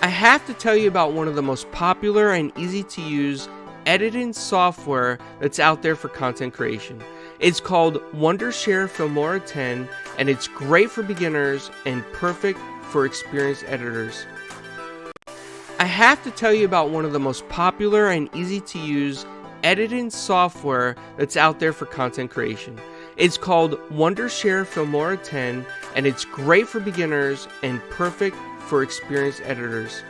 I have to tell you about one of the most popular and easy to use editing software that's out there for content creation. It's called Wondershare Filmora 10, and it's great for beginners and perfect for experienced editors. I have to tell you about one of the most popular and easy to use editing software that's out there for content creation. It's called Wondershare Filmora 10, and it's great for beginners and perfect for experienced editors.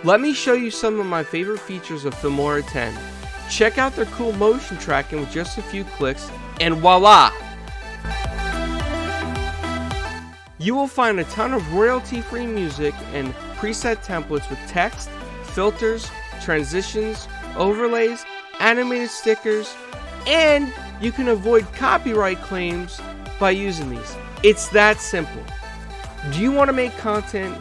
Let me show you some of my favorite features of Filmora 10. Check out their cool motion tracking with just a few clicks, and voila! You will find a ton of royalty-free music and preset templates with text, filters, transitions, overlays, animated stickers, and you can avoid copyright claims by using these. It's that simple. Do you want to make content?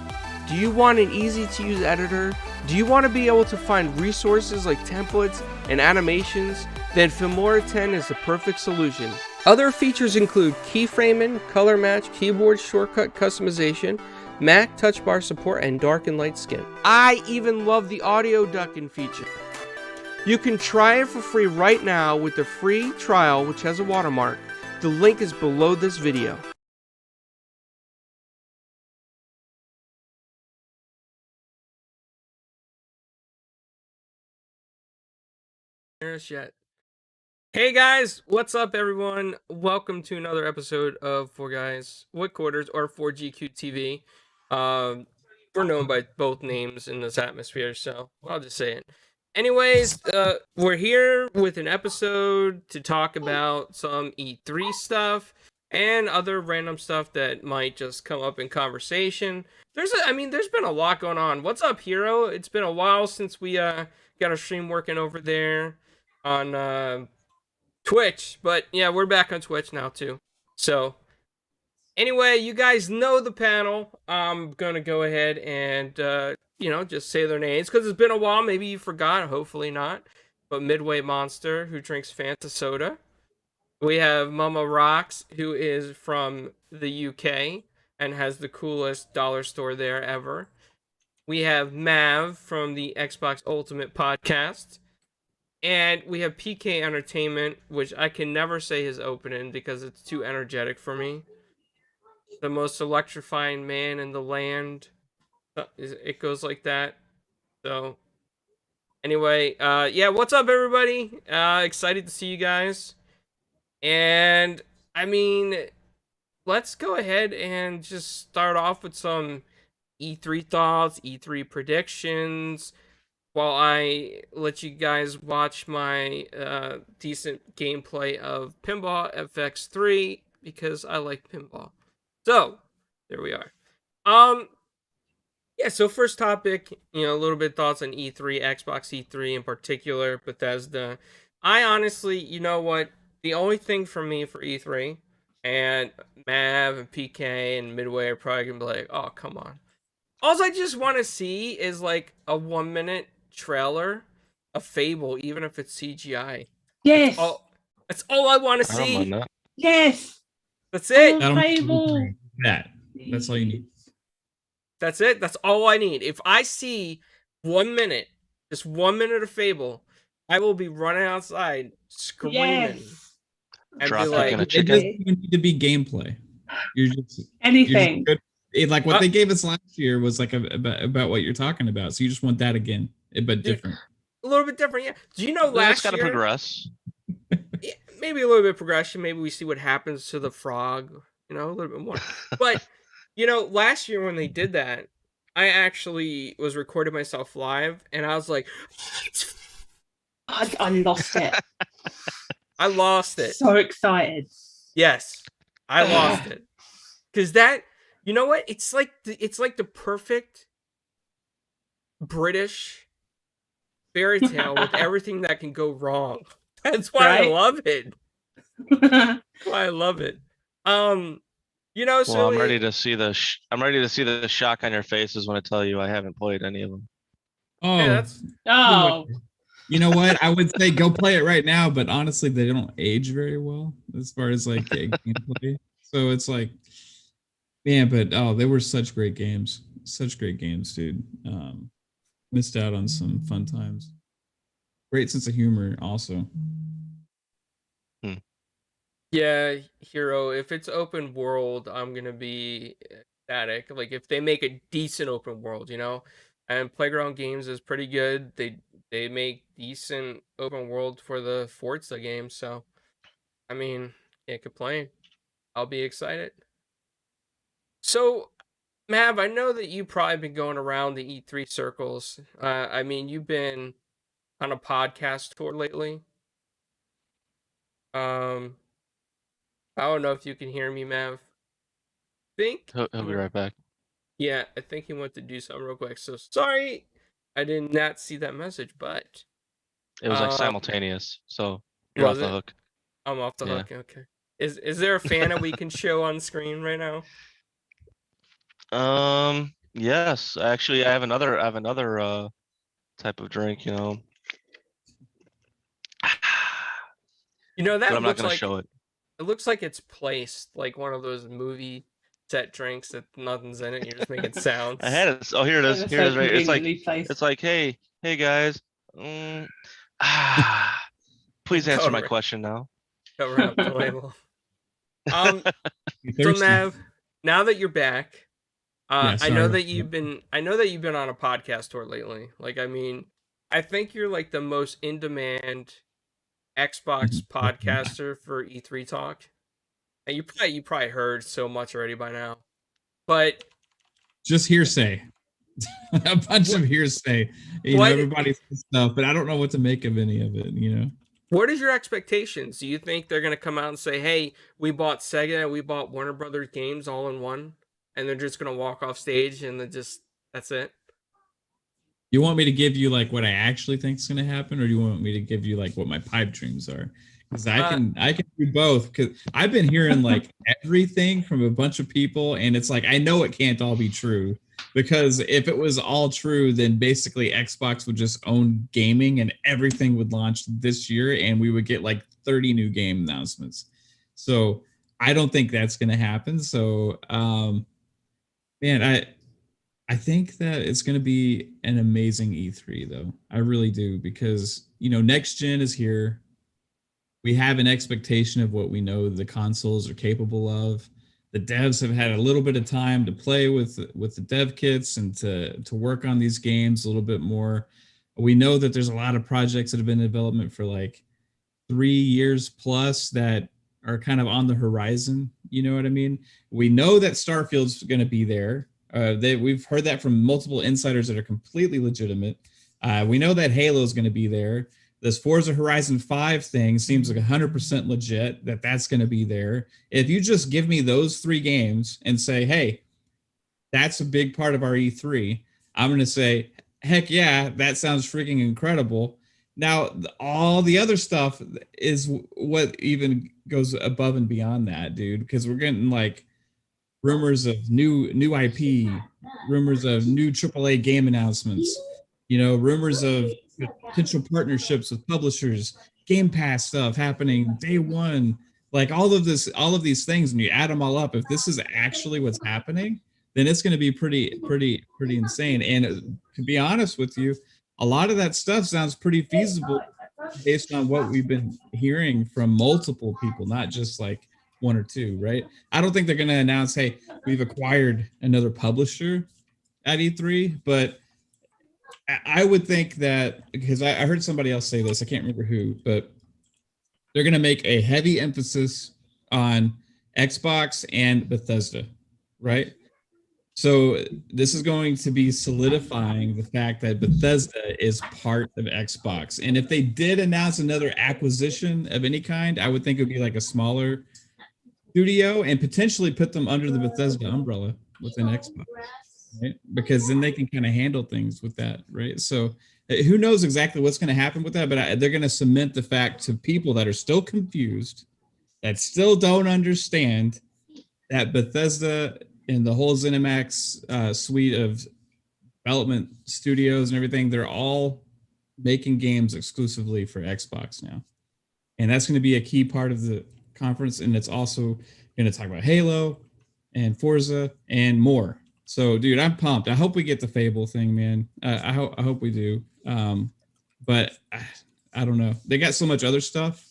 Do you want an easy to use editor? Do you want to be able to find resources like templates and animations? Then Filmora 10 is the perfect solution. Other features include keyframing, color match, keyboard shortcut customization, Mac touch bar support, and dark and light skin. I even love the audio ducking feature. You can try it for free right now with the free trial, which has a watermark. The link is below this video. Yet. Hey guys, what's up everyone? Welcome to another episode of 4Guys with Quarters, or 4GQ TV. We're known by both names in this atmosphere, so I'll just say it. Anyways, we're here with an episode to talk about some E3 stuff and other random stuff that might just come up in conversation. There's been a lot going on. What's up, Hero? It's been a while since we got our stream working over there on Twitch, but yeah, we're back on Twitch now too. So anyway, you guys know the panel. I'm gonna go ahead and just say their names because it's been a while. Maybe you forgot, hopefully not. But Midway Monster, who drinks Fanta soda. We have Mama Rocks, who is from the UK and has the coolest dollar store there ever. We have Mav from the Xbox Ultimate Podcast. And we have PK Entertainment, which I can never say his opening because it's too energetic for me. The most electrifying man in the land. It goes like that. So, anyway, yeah, what's up, everybody? Excited to see you guys. And, I mean, let's go ahead and just start off with some E3 thoughts, E3 predictions, while I let you guys watch my decent gameplay of Pinball FX3 because I like pinball. So, there we are. Yeah, so first topic, a little bit of thoughts on E3, Xbox E3 in particular, Bethesda. I honestly, you know what, the only thing for me for E3, and Mav and PK and Midway are probably going to be like, oh, come on. All I just want to see is like a 1-minute trailer of Fable, even if it's CGI. Yes. That's all I want to see. Yes. That's it. Fable. That's all you need. That's it. That's all I need. If I see 1 minute, just 1 minute of Fable, I will be running outside screaming. Yes. And Drop be like, a It chicken. doesn't even need to be gameplay. You're just Anything. like what they gave us last year was like about what you're talking about. So you just want that again, but different. A little bit different, yeah. Do you know It's last got to year? progress. Yeah, maybe a little bit of progression. Maybe we see what happens to the frog. A little bit more. But last year when they did that, I actually was recording myself live, and I was like, I lost it. I lost it. So excited. Yes, I lost it. Because that, you know what? It's like the perfect British fairy tale with everything that can go wrong. That's why I love it. That's why I love it. Well, I'm ready to see the shock on your faces when I tell you I haven't played any of them. Oh, yeah, you know what? I would say go play it right now, but honestly, they don't age very well as far as like gameplay. So it's like, man, but they were such great games. such great games, dude. Missed out on some fun times. Great sense of humor, also. Yeah, Hero, if it's open world, I'm gonna be ecstatic. Like if they make a decent open world, you know? And Playground Games is pretty good. They make decent open world for the Forza game, so I mean, can't complain. I'll be excited. So, Mav, I know that you've probably been going around the E3 circles. I mean, you've been on a podcast tour lately. Um, I don't know if you can hear me, Mav. Think He'll be right back. Yeah, I think he went to do something real quick. So sorry, I did not see that message, but It was like uh, simultaneous, so you're off was the it? hook. I'm off the Yeah. hook. Okay. Is there a fan that we can show on screen right now? Yes, actually, I have another type of drink, you know. You know But that I'm not looks gonna like show it. it looks like it's placed like one of those movie set drinks that nothing's in it. You're just making sounds. I had it. Oh, here it is. It's Here it so is. Right. conveniently placed. It's like, hey guys. Mm, please answer my Cover it. question now. Cover up the label. You So thirsty? Mav, now that you're back, Yeah, I know sorry. that you've been on a podcast tour lately. Like, I mean, I think you're like the most in demand Xbox podcaster for E3 talk, and you probably heard so much already by now. But Just hearsay. A bunch of hearsay. You know, What- everybody says stuff, but I don't know what to make of any of it, you know. what is your expectations? Do you think they're gonna come out and say, "Hey, we bought Sega and we bought Warner Brothers games all in one," and they're just gonna walk off stage and then that's it? You want me to give you like what I actually think is going to happen, or do you want me to give you like what my pipe dreams are? Because I can do both. Because I've been hearing like everything from a bunch of people, and it's like I know it can't all be true. Because if it was all true, then basically Xbox would just own gaming, and everything would launch this year, and we would get like 30 new game announcements. So I don't think that's going to happen. So, man, I think that it's going to be an amazing E3, though. I really do, because, you know, next gen is here. We have an expectation of what we know the consoles are capable of. The devs have had a little bit of time to play with the dev kits and to work on these games a little bit more. We know that there's a lot of projects that have been in development for like 3 years plus that are kind of on the horizon. You know what I mean? We know that Starfield's going to be there. We've heard that from multiple insiders that are completely legitimate. We know that Halo is going to be there. This Forza Horizon 5 thing seems like 100% legit that's going to be there. If you just give me those 3 games and say, hey, that's a big part of our E3, I'm going to say, heck yeah, that sounds freaking incredible. Now, all the other stuff is what even goes above and beyond that, dude, because we're getting like rumors of new IP, rumors of new AAA game announcements, you know, rumors of potential partnerships with publishers, Game Pass stuff happening day one, like all of these things, and you add them all up. If this is actually what's happening, then it's going to be pretty insane. And to be honest with you, a lot of that stuff sounds pretty feasible based on what we've been hearing from multiple people, not just like 1 or 2, right? I don't think they're going to announce, hey, we've acquired another publisher at E3, but I would think that, because I heard somebody else say this, I can't remember who, but they're going to make a heavy emphasis on Xbox and Bethesda, right? So this is going to be solidifying the fact that Bethesda is part of Xbox. And if they did announce another acquisition of any kind, I would think it would be like a smaller studio and potentially put them under the Bethesda umbrella within Xbox, right? Because then they can kind of handle things with that, right? So who knows exactly what's going to happen with that, but they're going to cement the fact to people that are still confused, that still don't understand, that Bethesda and the whole ZeniMax suite of development studios and everything, they're all making games exclusively for Xbox now. And that's going to be a key part of the conference. And it's also going to talk about Halo and Forza and more. So, dude, I'm pumped. I hope we get the Fable thing, man. I hope we do. But I don't know. They got so much other stuff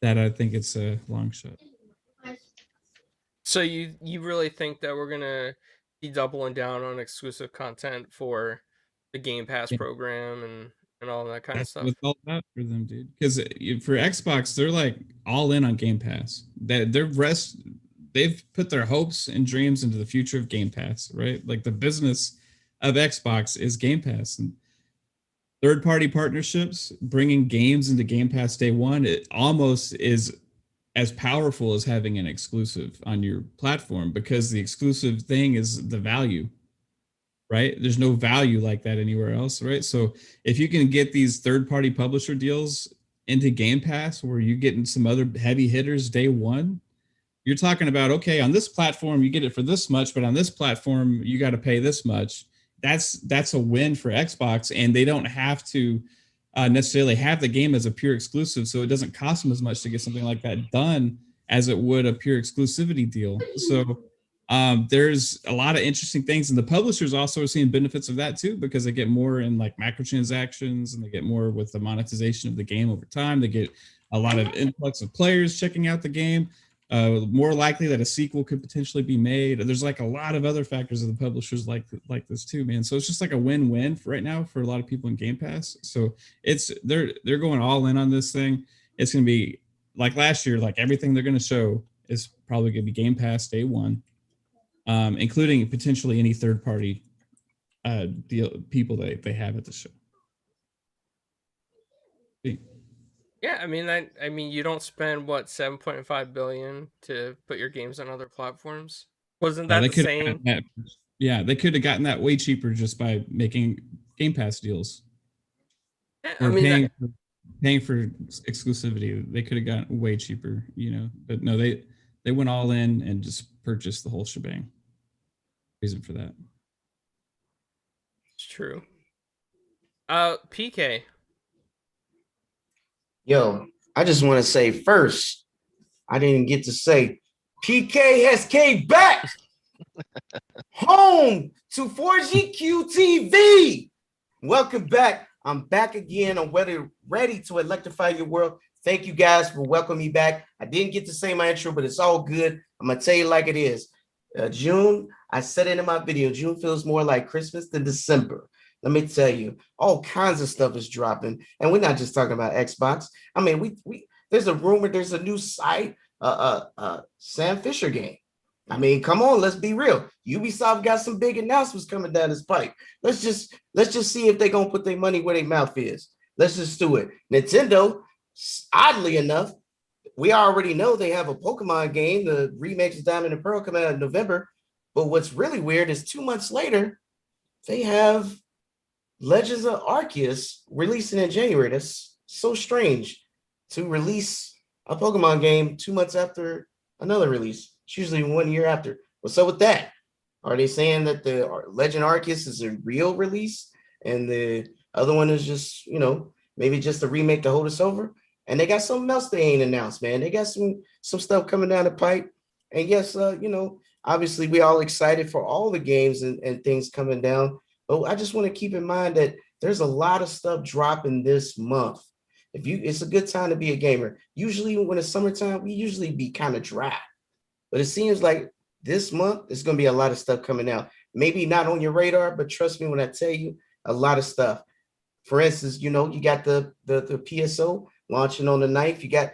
that I think it's a long shot. So you really think that we're gonna be doubling down on exclusive content for the Game Pass Yeah. program and all that kind of That's stuff? what's all about for them, dude. Because for Xbox, they're like all in on Game Pass. They've put their hopes and dreams into the future of Game Pass, right? Like the business of Xbox is Game Pass, and third-party partnerships, bringing games into Game Pass day one, it almost is as powerful as having an exclusive on your platform, because the exclusive thing is the value, right? There's no value like that anywhere else, right? So if you can get these third-party publisher deals into Game Pass where you're getting some other heavy hitters day one, you're talking about, okay, on this platform you get it for this much, but on this platform you got to pay this much. That's a win for Xbox, and they don't have to necessarily have the game as a pure exclusive, so it doesn't cost them as much to get something like that done as it would a pure exclusivity deal. So there's a lot of interesting things, and the publishers also are seeing benefits of that too, because they get more in like microtransactions, and they get more with the monetization of the game over time. They get a lot of influx of players checking out the game. More likely that a sequel could potentially be made. There's like a lot of other factors of the publishers like this too, man. So it's just like a win-win for right now for a lot of people in Game Pass. So they're going all in on this thing. It's going to be like last year, like everything they're going to show is probably going to be Game Pass day one, including potentially any third-party people that they have at the show. Yeah, I mean, you don't spend what 7.5 billion to put your games on other platforms. Wasn't that the same? They could have gotten that way cheaper just by making Game Pass deals. Yeah, or paying for exclusivity. They could have gotten way cheaper, But no, they went all in and just purchased the whole shebang. Reason for that. It's true. PK. Yo, I just want to say first, I didn't get to say PK has came back home to 4GQ TV. Welcome back. I'm back again. I'm ready to electrify your world. Thank you guys for welcoming me back. I didn't get to say my intro, but it's all good. I'm going to tell you like it is. June, I said it in my video, June feels more like Christmas than December. Let me tell you, all kinds of stuff is dropping, and we're not just talking about Xbox. I mean, we there's a rumor, there's a new site, Sam Fisher game. I mean, come on, let's be real. Ubisoft got some big announcements coming down this pipe. Let's just see if they're gonna put their money where their mouth is. Let's just do it. Nintendo, oddly enough, we already know they have a Pokemon game. The remakes of Diamond and Pearl coming out in November. But what's really weird is 2 months later, they have Legends of Arceus releasing in January. That's so strange to release a Pokemon game 2 months after another release. It's usually 1 year after. What's up with that? Are they saying that the Legend Arceus is a real release and the other one is just, maybe just a remake to hold us over? And they got something else they ain't announced, man. They got some stuff coming down the pipe. And yes, obviously we all excited for all the games and things coming down. But I just want to keep in mind that there's a lot of stuff dropping this month. It's a good time to be a gamer. Usually when it's summertime, we usually be kind of dry. But it seems like this month, there's going to be a lot of stuff coming out. Maybe not on your radar, but trust me when I tell you, a lot of stuff. For instance, you got the PSO launching on the 9th. You got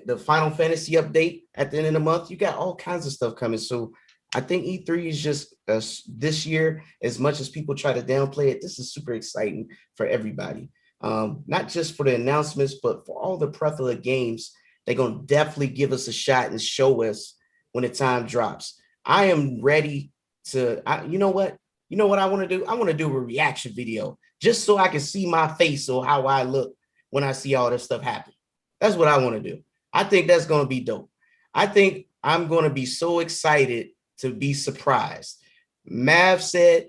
the Final Fantasy update at the end of the month. You got all kinds of stuff coming. So I think E3 is just this year, as much as people try to downplay it, this is super exciting for everybody. Not just for the announcements, but for all the plethora of games. They're going to definitely give us a shot and show us when the time drops. I am ready to, you know what I want to do? I want to do a reaction video just so I can see my face or how I look when I see all this stuff happen. That's what I want to do. I think that's going to be dope. I think I'm going to be so excited to be surprised. Mav said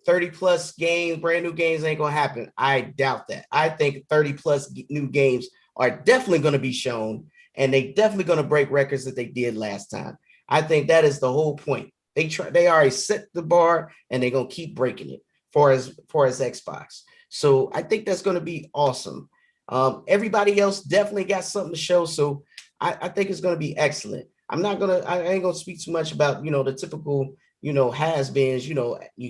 30 plus games, brand new games ain't going to happen. I doubt that. I think 30 plus new games are definitely going to be shown, and they definitely going to break records that they did last time. I think that is the whole point. They already set the bar and they're gonna keep breaking it for as Xbox. So I think that's gonna be awesome. Everybody else definitely got something to show. So I think it's gonna be excellent. I ain't gonna speak too much about the typical has-beens. You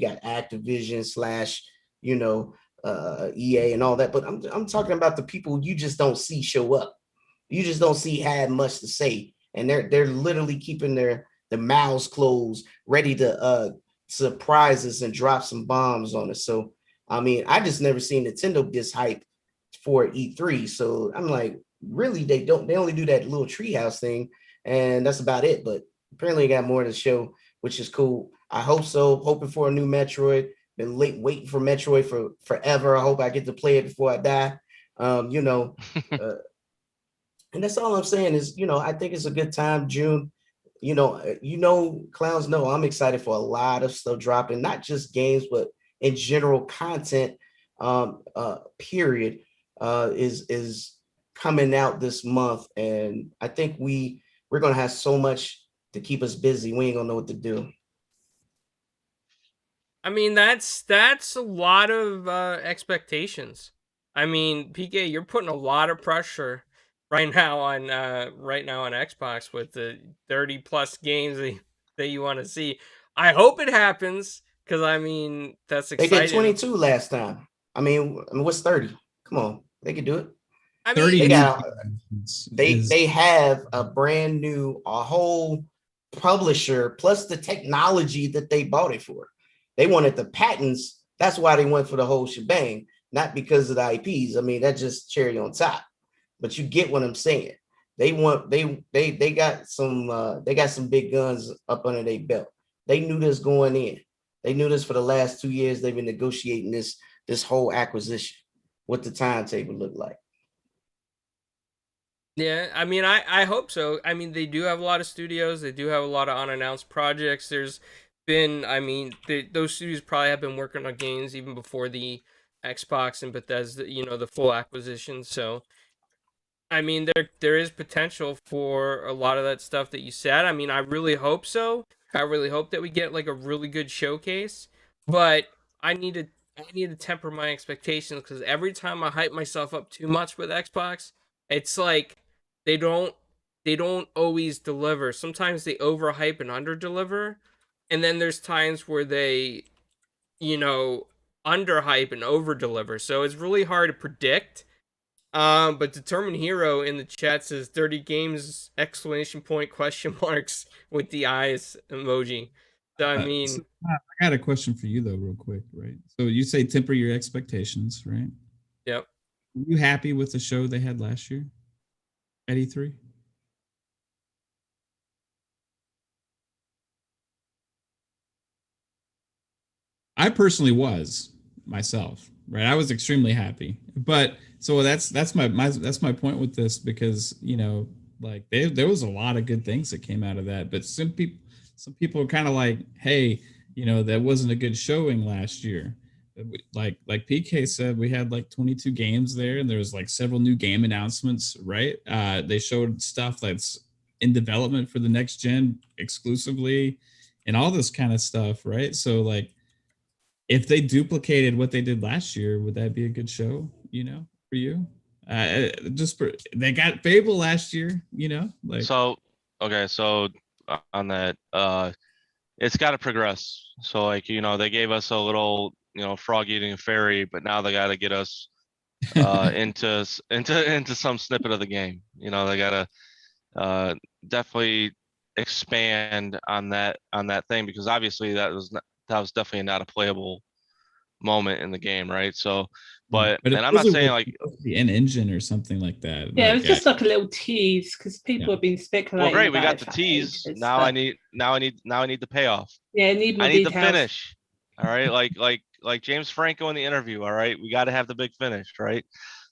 got Activision slash EA and all that, but I'm talking about the people you just don't see show up. You just don't see had much to say, and they're literally keeping their mouths closed, ready to surprise us and drop some bombs on us. So I mean, I just never seen Nintendo this hype for E3. So I'm like, really, they only do that little treehouse thing, and that's about it. But apparently, they got more to show, which is cool. I hope so. Hoping for a new Metroid. Been waiting for Metroid for forever. I hope I get to play it before I die. And that's all I'm saying is, I think it's a good time, June. Clowns know I'm excited for a lot of stuff dropping, not just games, but in general content. Period is coming out this month, and I think we're gonna have so much to keep us busy. We ain't gonna know what to do. I mean, that's a lot of expectations. I mean, PK, you're putting a lot of pressure right now on Xbox with the 30 plus games that you want to see. I hope it happens because I mean that's They exciting. did 22 last time. I mean, what's 30? Come on, they can do it. I mean, 30 they have a brand new, a whole publisher plus the technology that they bought it for. They wanted the patents. That's why they went for the whole shebang, not because of the IPs. I mean, that's just cherry on top. But you get what I'm saying. They got some big guns up under their belt. They knew this going in. They knew this for the last 2 years. They've been negotiating this whole acquisition, what the timetable looked like. Yeah, I mean, I hope so. I mean, they do have a lot of studios. They do have a lot of unannounced projects. There's been, I mean, those studios probably have been working on games even before the Xbox and Bethesda, the full acquisition. So, I mean, there is potential for a lot of that stuff that you said. I mean, I really hope so. I really hope that we get like a really good showcase. But I need to temper my expectations because every time I hype myself up too much with Xbox, it's like they don't always deliver. Sometimes they overhype and underdeliver, and then there's times where they, underhype and overdeliver. So it's really hard to predict. But Determined Hero in the chat says 30 games exclamation point question marks with the eyes emoji. So I mean, I got a question for you though, real quick, right? So you say temper your expectations, right? yep. Are you happy with the show they had last year at E3? I personally was myself, right? I was extremely happy, but so that's my point with this because like there was a lot of good things that came out of that, but some people are kind of like, hey, that wasn't a good showing last year. Like PK said, we had like 22 games there, and there was like several new game announcements, right? They showed stuff that's in development for the next gen exclusively, and all this kind of stuff, right? So like, if they duplicated what they did last year, would that be a good show? For you? They got Fable last year. Like So okay, so on that, it's got to progress. So like they gave us a little frog eating fairy, but now they got to get us into some snippet of the game. They got to definitely expand on that thing because obviously that was definitely not a playable moment in the game, right? So, but and I'm not saying like the engine or something like that. Yeah, it like, was just like a little tease because people have been speculating. well, great, we about got it the for tease. ages, Now but- I need the payoff. Yeah, need more I need details. the finish. All right, like James Franco in the interview. All right, we got to have the big finish, right?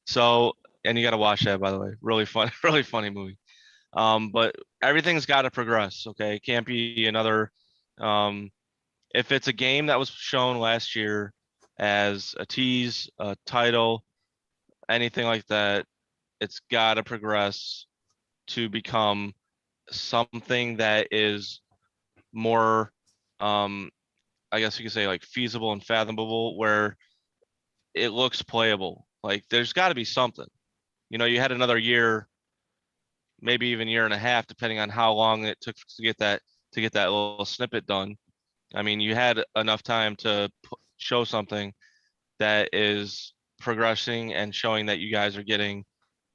So, and you got to watch that, by the way. Really fun, really funny movie. But everything's got to progress. Okay, it can't be another. If it's a game that was shown last year as a tease, a title, anything like that, it's got to progress to become something that is more I guess you could say like feasible and fathomable, where it looks playable. Like there's got to be something. You know, you had another year, maybe even year and a half, depending on how long it took to get that little snippet done. I mean, you had enough time to show something that is progressing and showing that you guys are getting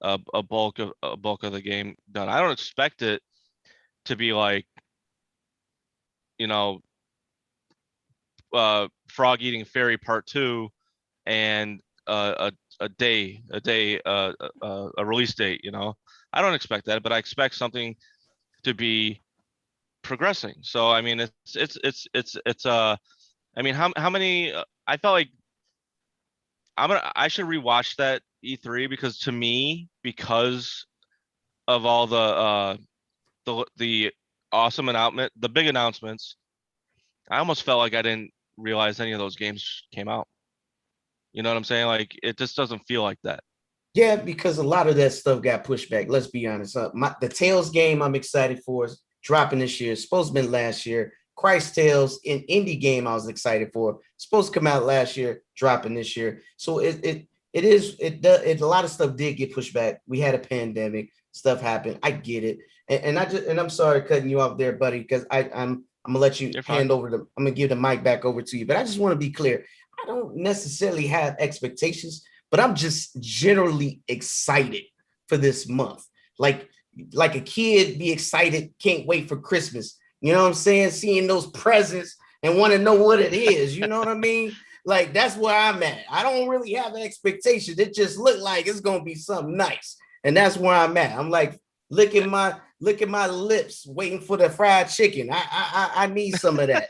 a bulk of the game done. I don't expect it to be like, you know, Frog Eating Fairy Part 2 and a release date. You know, I don't expect that, but I expect something to be progressing. So I mean, it's I mean, how many? I felt like I should rewatch that E3, because to me, because of all the awesome announcement, the big announcements, I almost felt like I didn't realize any of those games came out. You know what I'm saying? Like it just doesn't feel like that. Yeah, because a lot of that stuff got pushed back. Let's be honest. The Tales game I'm excited for is dropping this year. It's supposed to be last year. Christ Tales, an indie game I was excited for, supposed to come out last year, dropping this year. So it a lot of stuff did get pushed back. We had a pandemic, stuff happened. I get it, and I'm sorry cutting you off there, buddy, because I'm gonna let you I'm gonna give the mic back over to you. But I just want to be clear. I don't necessarily have expectations, but I'm just generally excited for this month. Like a kid be excited, can't wait for Christmas. You know what I'm saying? Seeing those presents and want to know what it is. You know what I mean? Like that's where I'm at. I don't really have expectations. It just looked like it's gonna be something nice, and that's where I'm at. I'm like licking my lips, waiting for the fried chicken. I need some of that.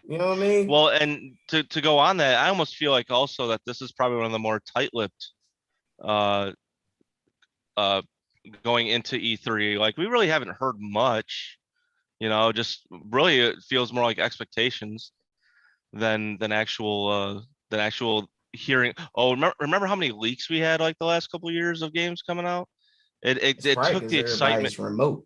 You know what I mean? Well, and to go on that, I almost feel like also that this is probably one of the more tight-lipped going into E3. Like we really haven't heard much, you know, just really it feels more like expectations than actual hearing. Oh, remember how many leaks we had like the last couple of years of games coming out? It took the excitement. Remote.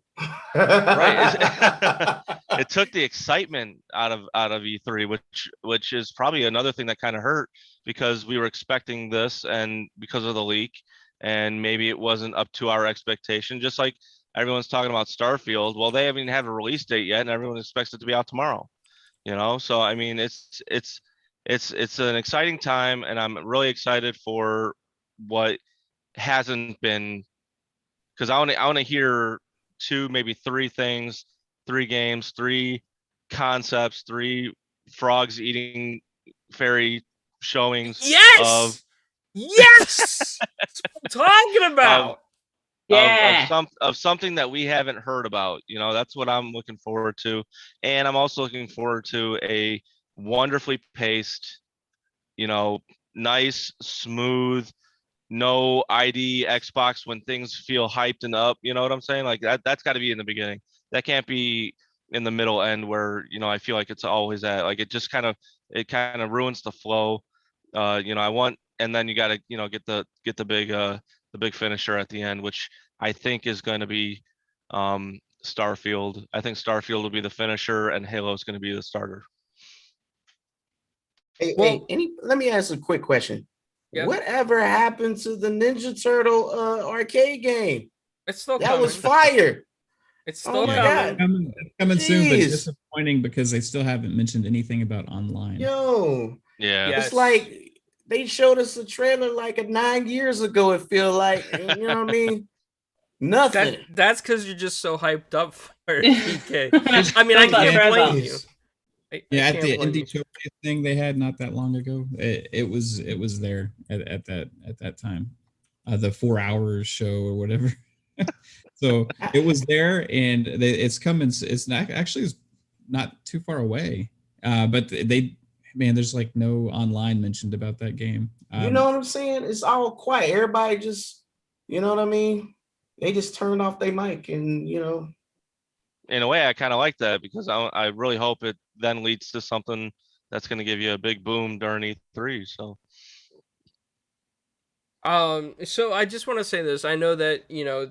Right. It took the excitement out of E3, which is probably another thing that kind of hurt, because we were expecting this, and because of the leak, and maybe it wasn't up to our expectation. Just like everyone's talking about Starfield, well, they haven't even have a release date yet, and everyone expects it to be out tomorrow. You know, so I mean, it's an exciting time, and I'm really excited for what hasn't been, because I want to hear two, maybe three things, three games, three concepts, three frogs eating fairy showings. Yes. Yes. That's what I'm talking about. Of something that we haven't heard about. You know, that's what I'm looking forward to. And I'm also looking forward to a wonderfully paced, you know, nice, smooth, no ID Xbox when things feel hyped and up. You know what I'm saying? Like that's got to be in the beginning. That can't be in the middle end where, you know, I feel like it's always at. Like it kind of ruins the flow. You know, I want, and then you got to, you know, get the big finisher at the end, which I think is going to be Starfield. I think Starfield will be the finisher, and Halo is going to be the starter. Let me ask a quick question. Yep. Whatever happened to the Ninja Turtle arcade game? It's still that coming. Was fire. It's still coming. It's coming soon, but disappointing because they still haven't mentioned anything about online. Yo, yeah, it's like they showed us a trailer like 9 years ago. It feel like, you know what I mean? Nothing. That's because you're just so hyped up for PK. I mean, I can't blame you. At the indie showcase thing they had not that long ago, it was there at that time, the 4 hours show or whatever. So it was there, and it's coming. It's not actually not too far away, but there's like no online mentioned about that game. You know what I'm saying? It's all quiet. Everybody just, you know what I mean? They just turned off their mic, and you know. In a way, I kind of like that, because I really hope it then leads to something that's going to give you a big boom during E3. So I just want to say this. I know that, you know,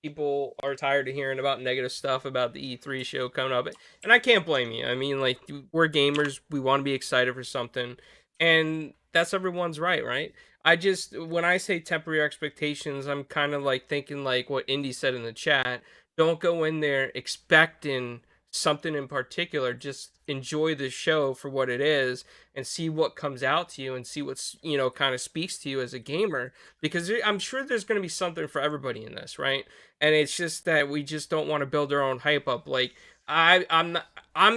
people are tired of hearing about negative stuff about the E3 show coming up, and I can't blame you. I mean, like, we're gamers, we want to be excited for something, and that's everyone's right? I just, when I say temper your expectations, I'm kind of like thinking like what Indy said in the chat. Don't go in there expecting something in particular. Just enjoy the show for what it is and see what comes out to you and see what's, kind of speaks to you as a gamer, because I'm sure there's going to be something for everybody in this, right? And it's just that we just don't want to build our own hype up. Like, I'm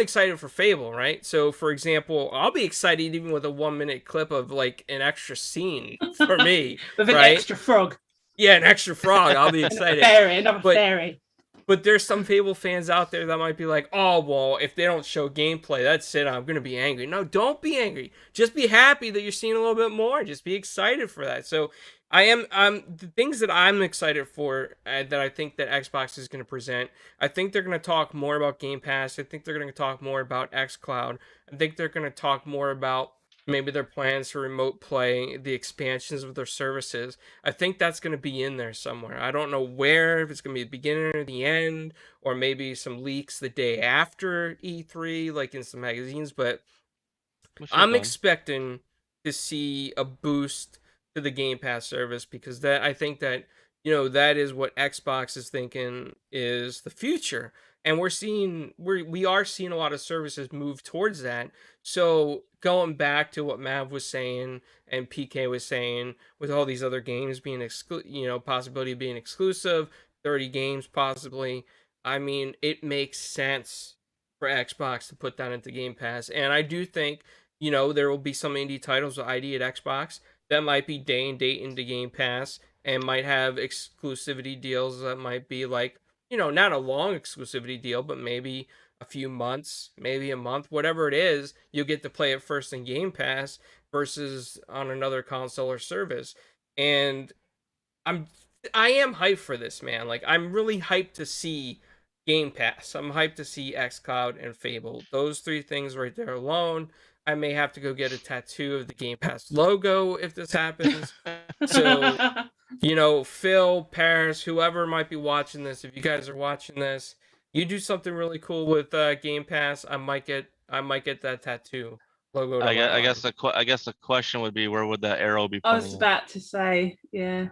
excited for Fable, right? So for example, I'll be excited even with a 1 minute clip of like an extra scene for me. With an right? extra frog. Yeah, an extra frog. I'll be excited. Another But- fairy. But there's some Fable fans out there that might be like, oh, well, if they don't show gameplay, that's it. I'm going to be angry. No, don't be angry. Just be happy that you're seeing a little bit more. Just be excited for that. So I'm the things that I'm excited for that I think that Xbox is going to present. I think they're going to talk more about Game Pass. I think they're going to talk more about xCloud. I think they're going to talk more about maybe their plans for remote play, the expansions of their services. I think that's going to be in there somewhere. I don't know where, if it's going to be the beginning or the end, or maybe some leaks the day after E3, like in some magazines, but I'm expecting to see a boost to the Game Pass service, because that, I think that, that is what Xbox is thinking is the future. And we are seeing a lot of services move towards that. So going back to what Mav was saying and PK was saying, with all these other games being possibility of being exclusive, 30 games possibly, I mean, it makes sense for Xbox to put that into Game Pass. And I do think, there will be some indie titles with ID at Xbox that might be day and date into Game Pass and might have exclusivity deals that might be like, not a long exclusivity deal, but maybe a few months, maybe a month, whatever it is, you'll get to play it first in Game Pass versus on another console or service. And I am hyped for this, man. Like, I'm really hyped to see Game Pass. I'm hyped to see xCloud and Fable. Those three things right there alone. I may have to go get a tattoo of the Game Pass logo if this happens. So, Phil, Paris, whoever might be watching this, if you guys are watching this, you do something really cool with Game Pass, I might get that tattoo logo. I guess the question would be, where would that arrow be I pointing? was about to say, yeah.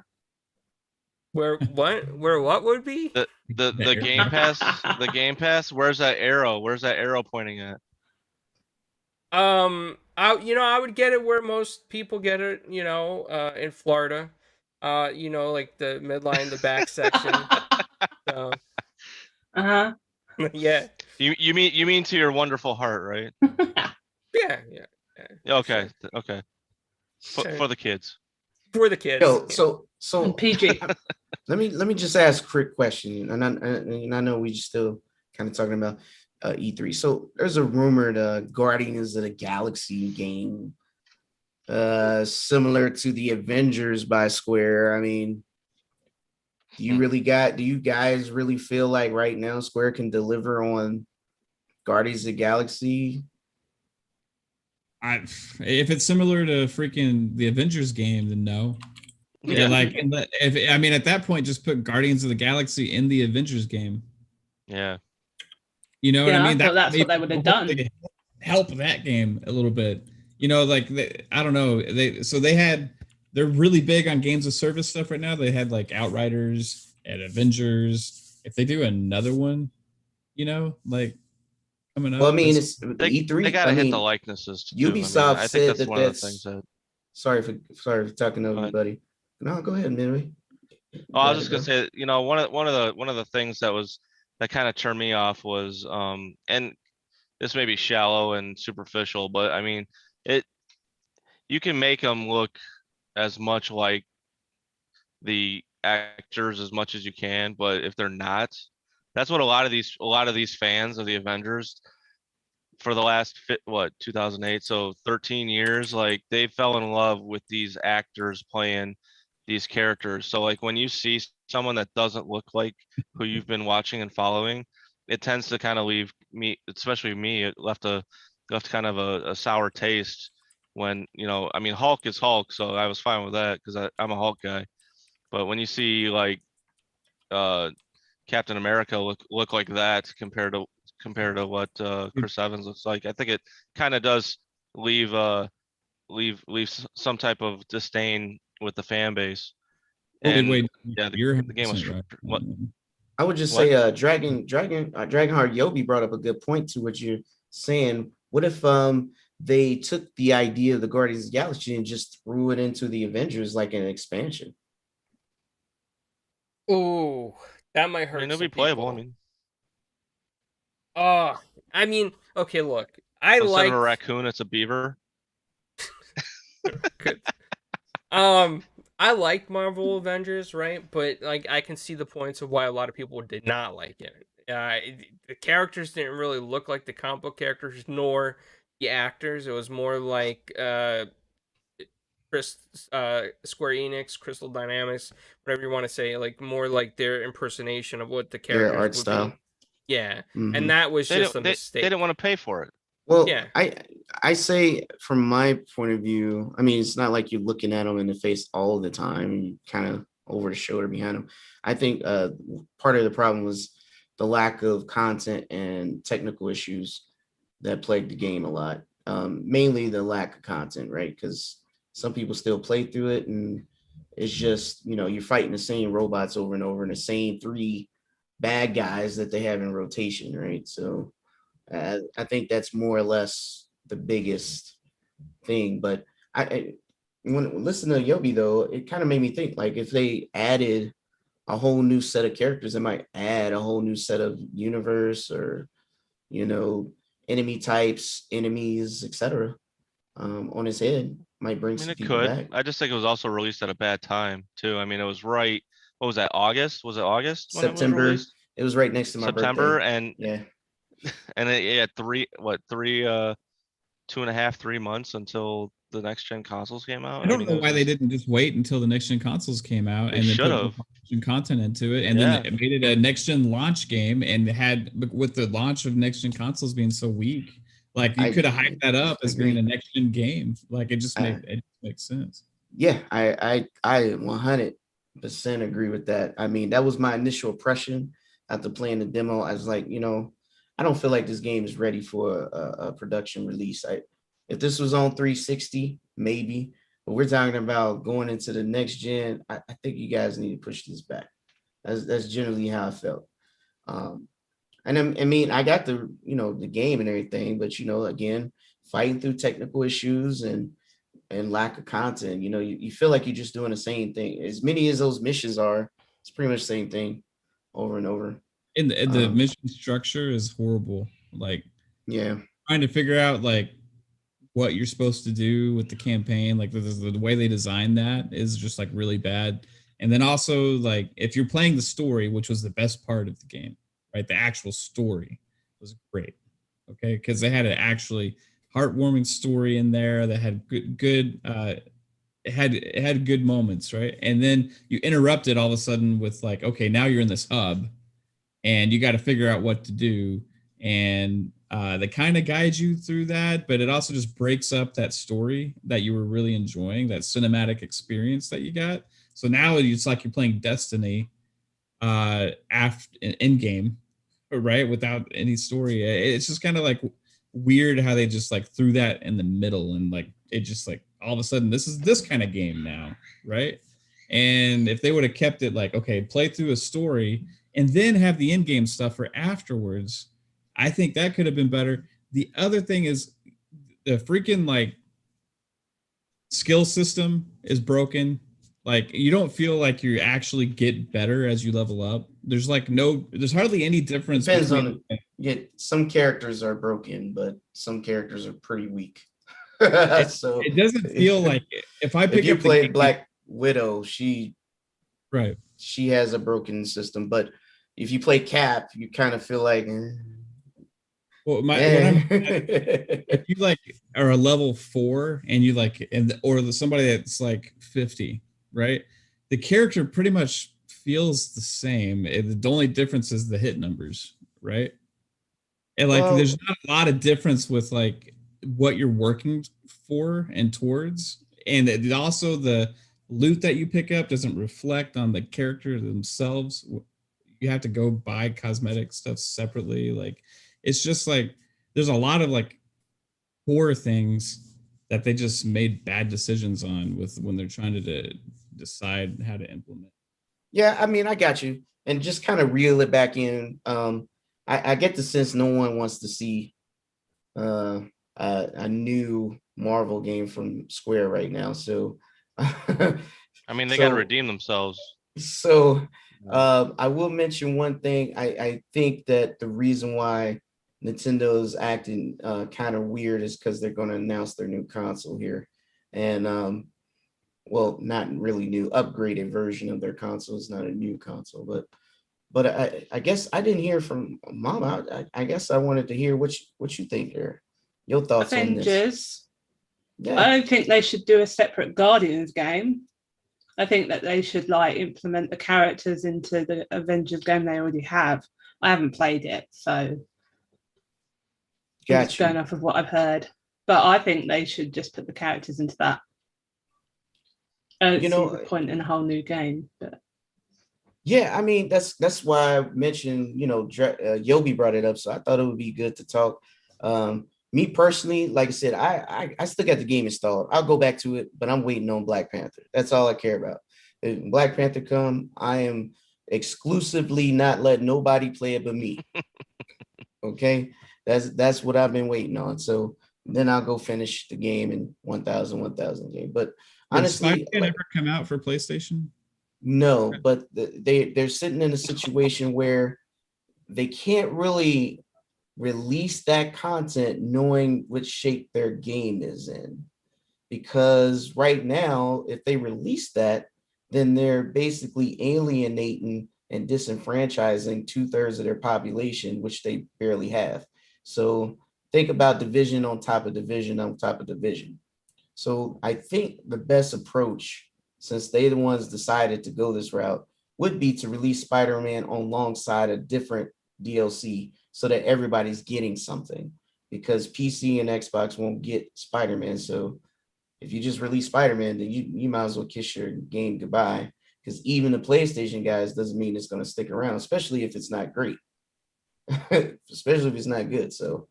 Where what would be? The Game Pass, the Game Pass, where's that arrow? Where's that arrow pointing at? I would get it where most people get it, in Florida. Like the midline, the back section. So, Uh-huh. yeah. You mean to your wonderful heart, right? Yeah. Okay. Okay. For the kids. For the kids. Yo, so PG. let me just ask a quick question, and I know we still kind of talking about E3. So there's a rumored Guardians of the Galaxy game, similar to the Avengers by Square. I mean, do you guys really feel like right now Square can deliver on Guardians of the Galaxy? If it's similar to freaking the Avengers game, then no. Yeah, like at that point, just put Guardians of the Galaxy in the Avengers game. Yeah. You know what I mean? I thought that's what they would have done. Help that game a little bit. I don't know. They're really big on games of service stuff right now. They had like Outriders and Avengers. If they do another one, coming up. Well, I mean, it's They E3. They gotta hit the likenesses. Too. Ubisoft I think said that's that one of the things that. Sorry for talking over you, buddy. No, go ahead, Minway. Oh, I was just gonna say, one of the things that kind of turned me off was, and this may be shallow and superficial, but I mean, you can make them look as much like the actors as much as you can, but if they're not, that's what a lot of these fans of the Avengers for the last 2008, so 13 years, like they fell in love with these actors playing these characters. So like when you see someone that doesn't look like who you've been watching and following, it tends to kind of leave me, especially me, it left kind of a sour taste when, Hulk is Hulk, so I was fine with that because I'm a Hulk guy. But when you see like Captain America look like that compared to what Chris Evans looks like. I think it kind of does leave some type of disdain with the fan base. And wait, yeah, you're the game was 100% right. what I would just What? say, Dragonheart Yobi brought up a good point to what you're saying. What if they took the idea of the Guardians of the Galaxy and just threw it into the Avengers like an expansion? Ooh, that might I hurt mean, it'll be some playable. I people. mean, I mean, okay, look, I so instead of a like raccoon, it's a beaver. good. I like Marvel Avengers, right? But like, I can see the points of why a lot of people did not like it. The characters didn't really look like the comic book characters, nor the actors. It was more like Square Enix, Crystal Dynamics, whatever you want to say, like more like their impersonation of what the Their characters art would style. be. Yeah, Mhm. and that was They just a didn't. They mistake. didn't want to pay for it. Well, Yeah. I say from my point of view, I mean, it's not like you're looking at them in the face all the time and you kind of over the shoulder behind them. I think part of the problem was the lack of content and technical issues that plagued the game a lot. Mainly the lack of content, right? Because some people still play through it and it's just, you're fighting the same robots over and over and the same 3 bad guys that they have in rotation, right? So I think that's more or less the biggest thing. But when listening to Yobi though, it kind of made me think like if they added a whole new set of characters, it might add a whole new set of universe or enemy types, enemies, etc. On his head might bring I mean, some it people could. back. I just think it was also released at a bad time too. I mean, it was right. What was that? August? Was it August when it was September. released? It was right next to my September, birthday. Yeah. and it had 2.5, 3 months until the next gen consoles came out. I don't mean, know it was why they just, didn't just wait until the next gen consoles came out They and then should put more have. content into it, and Yeah. then it made it a next gen launch game. And had with the launch of next gen consoles being so weak, like you could have hyped that up as being a next gen game. Like it just makes sense. Yeah, I 100% agree with that. I mean, that was my initial impression after playing the demo. I was like, I don't feel like this game is ready for a production release. If this was on 360, maybe, but we're talking about going into the next gen. I think you guys need to push this back. That's generally how I felt. And I mean, I got the game and everything, but again, fighting through technical issues and lack of content, you feel like you're just doing the same thing. As many as those missions are, it's pretty much the same thing over and over. And the mission structure is horrible. Like, yeah, trying to figure out like what you're supposed to do with the campaign, like the way they designed that is just like really bad. And then also like if you're playing the story, which was the best part of the game, right? The actual story was great. Okay, because they had an actually heartwarming story in there that had good it had good moments, right? And then you interrupt it all of a sudden with like, okay, now you're in this hub and you got to figure out what to do. And they kind of guide you through that, but it also just breaks up that story that you were really enjoying, that cinematic experience that you got. So now it's like you're playing Destiny after in game, right? Without any story. It's just kind of like weird how they just like threw that in the middle and like it just like all of a sudden this is this kind of game now, right? And if they would have kept it like, okay, play through a story and then have the in-game stuff for afterwards, I think that could have been better. The other thing is the freaking like skill system is broken. Like you don't feel like you actually get better as you level up. There's hardly any difference. Depends on some characters are broken, but some characters are pretty weak. So it doesn't feel like if you play Black Widow, she has a broken system, but if you play Cap, you kind of feel like well, if you like are a level 4 and you like or somebody that's like 50, right? The character pretty much feels the same. The only difference is the hit numbers, right? And like there's not a lot of difference with like what you're working for and towards. And also the loot that you pick up doesn't reflect on the character themselves. you have to go buy cosmetic stuff separately. Like it's just like there's a lot of like core things that they just made bad decisions on with when they're trying to decide how to implement. Yeah, I mean, I got you. And just kind of reel it back in. I get the sense no one wants to see a new Marvel game from Square right now. So, I mean, they got to redeem themselves. So, I will mention one thing. I think that the reason why Nintendo is acting kind of weird is because they're going to announce their new console here, and well, not really new, upgraded version of their console. It's not a new console, but I guess I didn't hear from Mama. I guess I wanted to hear what you think there. Your thoughts on this? Avengers. Yeah. I don't think they should do a separate Guardians game. I think that they should like implement the characters into the Avengers game they already have. I haven't played it, so I'm just going off of what I've heard. But I think they should just put the characters into that. I don't see the point in a whole new game. But yeah, I mean that's why I mentioned, Yobi brought it up, so I thought it would be good to talk. Me personally, like I said, I still got the game installed. I'll go back to it, but I'm waiting on Black Panther. That's all I care about. If Black Panther come, I am exclusively not letting nobody play it but me. Okay, that's what I've been waiting on. So then I'll go finish the game in 1000 game. But honestly, did Spider-Man ever come out for PlayStation? No, but they're sitting in a situation where they can't really release that content knowing which shape their game is in, because right now if they release that, then they're basically alienating and disenfranchising 2/3 of their population, which they barely have. So think about division on top of division on top of division. So I think the best approach, since they the ones decided to go this route, would be to release Spider-Man alongside a different DLC so that everybody's getting something, because PC and Xbox won't get Spider-Man. So if you just release Spider-Man, then you might as well kiss your game goodbye, because even the PlayStation guys doesn't mean it's going to stick around, especially if it's not great, especially if it's not good. So,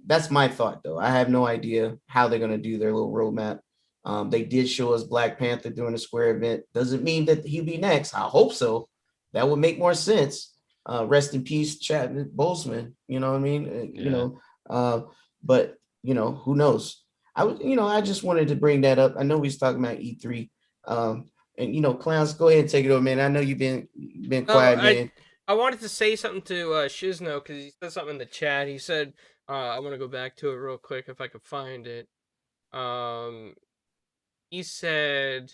that's my thought though. I have no idea how they're going to do their little roadmap. They did show us Black Panther during the Square event. Doesn't mean that he'll be next. I hope so. That would make more sense. Rest in peace, Chadwick Boseman. You know what I mean? Yeah. But who knows? I just wanted to bring that up. I know we was talking about E3. And Clowns, go ahead and take it over, man. I know you've been quiet, man. I wanted to say something to Shizno, because he said something in the chat. He said, I want to go back to it real quick if I could find it. He said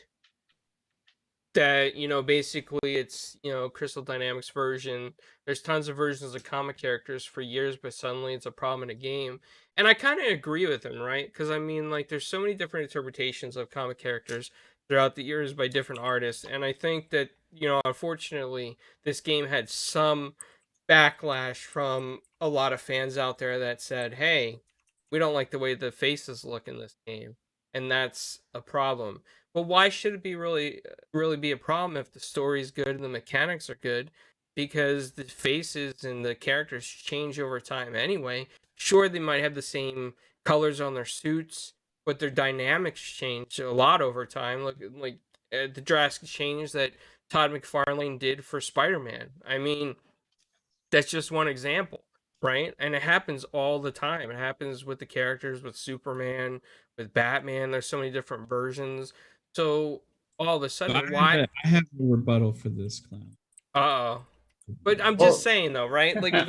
that, basically it's, Crystal Dynamics version. There's tons of versions of comic characters for years, but suddenly it's a problem in a game. And I kind of agree with him, right? Because, I mean, like, there's so many different interpretations of comic characters throughout the years by different artists. And I think that, unfortunately, this game had some backlash from a lot of fans out there that said, hey, we don't like the way the faces look in this game. And that's a problem. But why should it be really be a problem if the story's good and the mechanics are good? Because the faces and the characters change over time anyway. Sure, they might have the same colors on their suits, but their dynamics change a lot over time. Look, like the drastic change that Todd McFarlane did for Spider-Man. I mean, that's just one example, right? And it happens all the time. It happens with the characters, with Superman, with Batman. There's so many different versions. So all of a sudden, I have a rebuttal for this, Clown. But I'm just saying though, right? Like,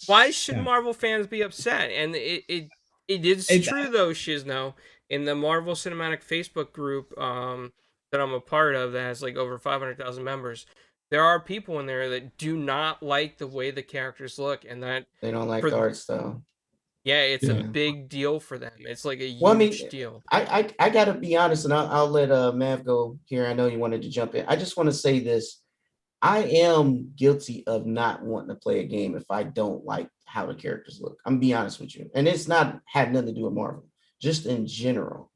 why should Marvel fans be upset? And it is true though, Shizno, in the Marvel Cinematic Facebook group that I'm a part of that has like over 500,000 members, there are people in there that do not like the way the characters look, and that they don't like the art style. Yeah, it's a big deal for them. It's like a huge deal. I gotta be honest, and I'll let Mav go here. I know you wanted to jump in. I just want to say this. I am guilty of not wanting to play a game if I don't like how the characters look. I'm gonna be honest with you. And it's not had nothing to do with Marvel, just in general.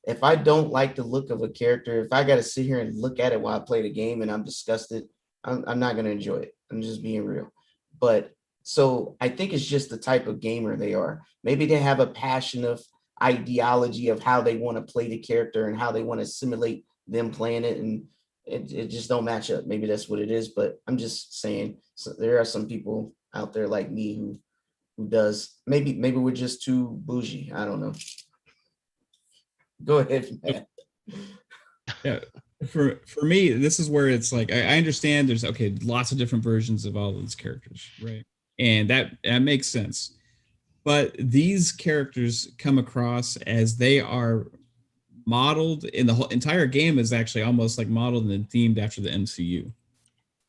if I don't like the look of a character, if I got to sit here and look at it while I play the game and I'm disgusted, I'm not going to enjoy it. I'm just being real. But so I think it's just the type of gamer they are. Maybe they have a passion of ideology of how they want to play the character and how they want to simulate them playing it, and it just don't match up. Maybe that's what it is. But I'm just saying, so there are some people out there like me who does. Maybe we're just too bougie. I don't know. Go ahead, Matt. Yeah, for me, this is where it's like I understand there's lots of different versions of all of these characters, right? And that makes sense. But these characters come across as they are modeled in the whole entire game is actually almost like modeled and themed after the MCU,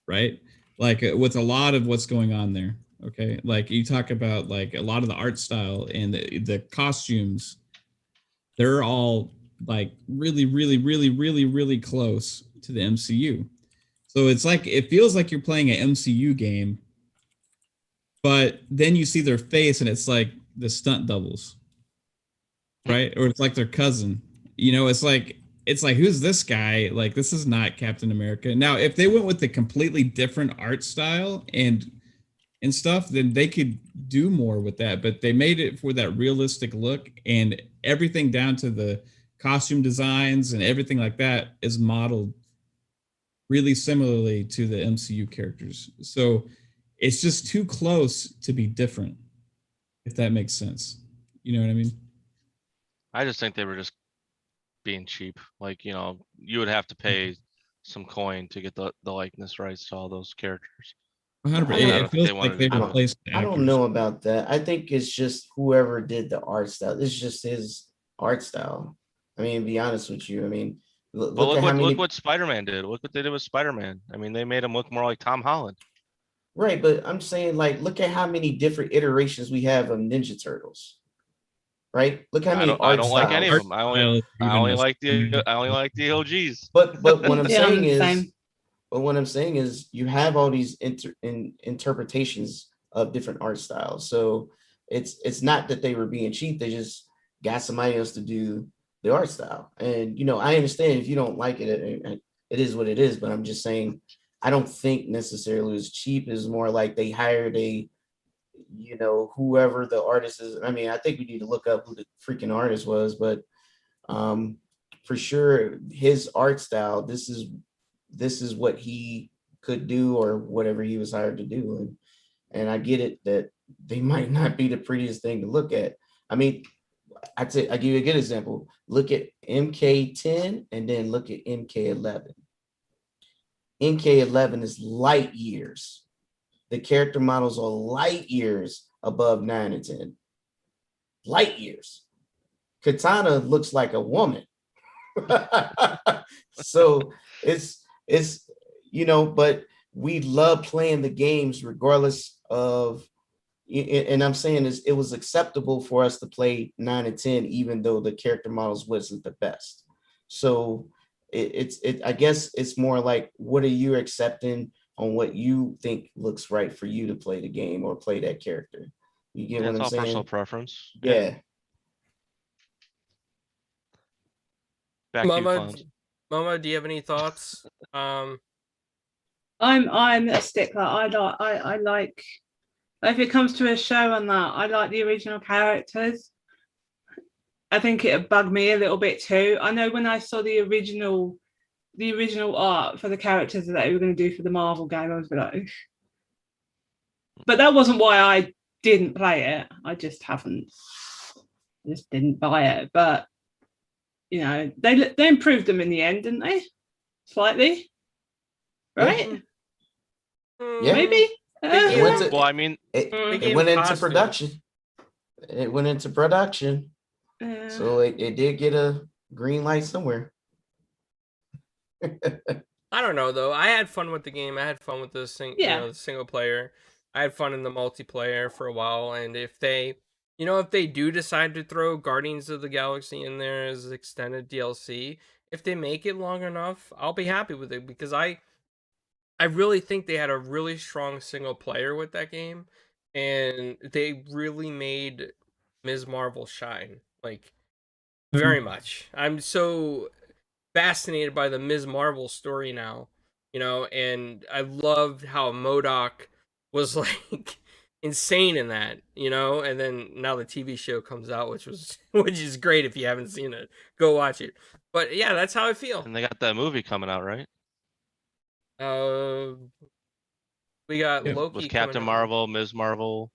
right? Like with a lot of what's going on there. Okay, like you talk about like a lot of the art style and the costumes, they're all like really close to the MCU. So it's like it feels like you're playing an MCU game, but then you see their face and it's like the stunt doubles, right? Or it's like their cousin. You know, it's like who's this guy? Like this is not Captain America. Now, if they went with a completely different art style and stuff, then they could do more with that. But they made it for that realistic look, and everything down to the costume designs and everything like that is modeled really similarly to the MCU characters. So it's just too close to be different, if that makes sense. You know what I mean? I just think they were just being cheap. Like, you know, you would have to pay some coin to get the likeness rights to all those characters. 100%. I It don't think feels they like wanted they to do it. replaced the I don't actors. know about that. I think it's just whoever did the art style. It's just his art style. I mean, to be honest with you, I mean, But look at how many. look what Spider-Man did. Look what they did with Spider-Man. I mean, they made him look more like Tom Holland. Right, but I'm saying like, look at how many different iterations we have of Ninja Turtles. Right, look how many I art don't like any of styles. them. I only like the OGs. But what I'm Yeah, I'm saying the is, same. but what I'm saying is, you have all these interpretations of different art styles. So it's not that they were being cheap. They just got somebody else to do the art style. And I understand if you don't like it, it is what it is. But I'm just saying, I don't think necessarily it was cheap. It's more like they hired whoever the artist is. I mean, I think we need to look up who the freaking artist was, but for sure his art style, this is what he could do or whatever he was hired to do. And I get it that they might not be the prettiest thing to look at. I mean, I give you a good example. Look at MK10 and then look at MK11. MK11 is light years. The character models are light years above 9 and 10. Light years. Katana looks like a woman. So it's but we love playing the games regardless of, and I'm saying is it was acceptable for us to play 9 and 10 even though the character models wasn't the best. So I guess it's more like, what are you accepting on what you think looks right for you to play the game or play that character? You get what It's I'm all saying? personal preference. Yeah. Back to you, clowns. Mama, do you have any thoughts? I'm a stickler. I like, if it comes to a show and that, I like the original characters. I think it bugged me a little bit too. I know when I saw the original art for the characters that they were going to do for the Marvel game, I was like, ugh. But that wasn't why I didn't play it. I just didn't buy it. But they improved them in the end, didn't they? Slightly, right? Yeah. Maybe. It went to, Well, I mean, it went into production. It went into production. So it did get a green light somewhere. I don't know though. I had fun with the game. I had fun with the the single player. I had fun in the multiplayer for a while, and if they do decide to throw Guardians of the Galaxy in there as extended DLC, if they make it long enough, I'll be happy with it, because I really think they had a really strong single player with that game, and they really made Ms. Marvel shine. Like, Very much. I'm so fascinated by the Ms. Marvel story now, and I loved how MODOK was like insane in that, and then now the TV show comes out, which is great. If you haven't seen it, go watch it. But yeah, that's how I feel. And they got that movie coming out, right? We got Yep. Loki With Captain coming out. Marvel, Ms. Marvel.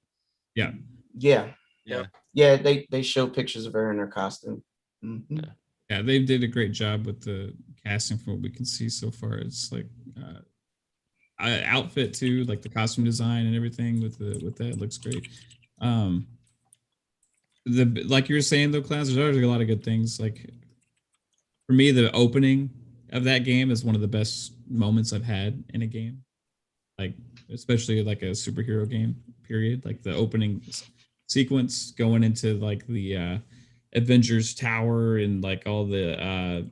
Yeah. Yeah. Yeah. Yeah, they show pictures of her in her costume. Mhm. Yeah, they did a great job with the casting from what we can see so far. It's like outfit too, like the costume design and everything with that looks great. The like you were saying though, Clowns, there's already a lot of good things. Like for me, the opening of that game is one of the best moments I've had in a game. Like especially like a superhero game, period. Like the opening sequence going into like the Avengers Tower and like all the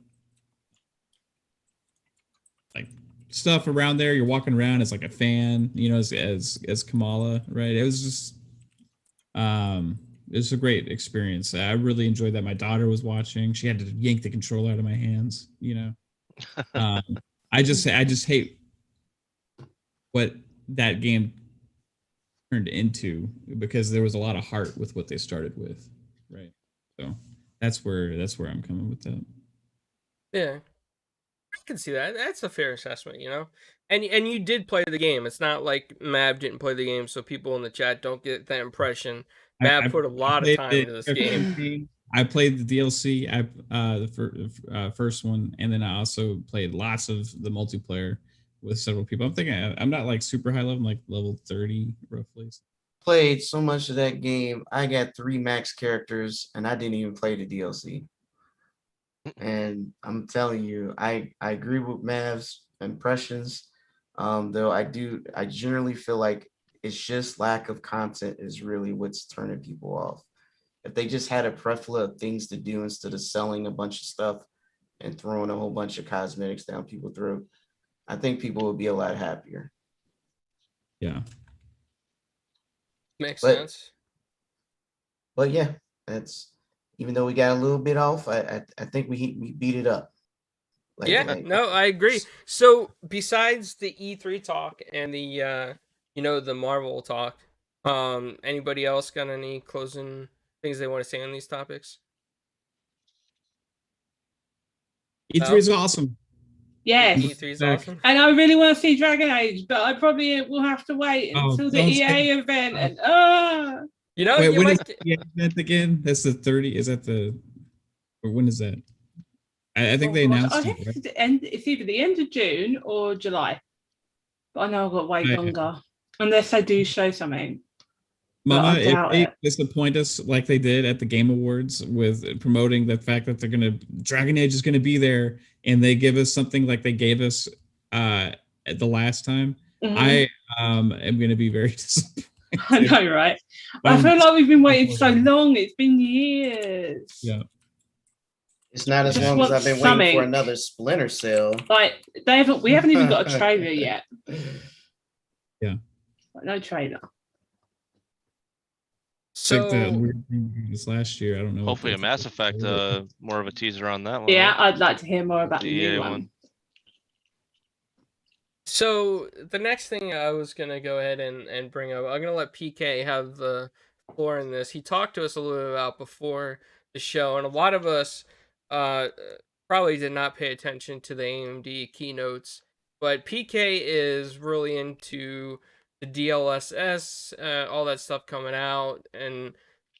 like stuff around there. You're walking around as like a fan, as Kamala, right? It was just it was a great experience. I really enjoyed that. My daughter was watching. She had to yank the controller out of my hands, I just hate what that game turned into because there was a lot of heart with what they started with, right? So that's where I'm coming with that. Yeah, I can see that. That's a fair assessment, And you did play the game. It's not like Mab didn't play the game, so people in the chat don't get that impression. Mab put a lot of time into this game. I played the DLC, the first one, and then I also played lots of the multiplayer with several people. I'm thinking I'm not like super high level, I'm like level 30 roughly. Played so much of that game. I got 3 max characters, and I didn't even play the DLC. And I'm telling you, I agree with Mav's impressions. Though I generally feel like it's just lack of content is really what's turning people off. If they just had a plethora of things to do instead of selling a bunch of stuff and throwing a whole bunch of cosmetics down people's throat, I think people would be a lot happier. Yeah. Makes sense. But yeah, that's even though we got a little bit off, I think we beat it up. No, I agree. So besides the E3 talk and the the Marvel talk, anybody else got any closing things they want to say on these topics? E3 is awesome. Yes. E3 is awesome. And I really want to see Dragon Age, but I probably will have to wait until the EA event. And Wait, when is the EA event again? That's the 30. Is that or when is that? I think they announced I think it's either the end of June or July. But I know I've got to wait longer. Unless they do show something. Mama, if they disappoint us like they did at the Game Awards with promoting the fact that Dragon Age is gonna be there, and they give us something like they gave us at the last time, I am gonna be very disappointed. I know, right? I feel like we've been waiting so long. It's been years. Yeah. It's not as long as I've been waiting for another Splinter Cell. Like we haven't even got a trailer yet. Yeah. Like, no trailer. So like the weird thing this last year. I don't know. Hopefully a Mass Effect, more of a teaser on that one. Yeah, I'd like to hear more about the new one. So the next thing I was gonna go ahead and bring up, I'm gonna let PK have the floor in this. He talked to us a little bit about before the show, and a lot of us probably did not pay attention to the AMD keynotes, but PK is really into the DLSS, all that stuff coming out, and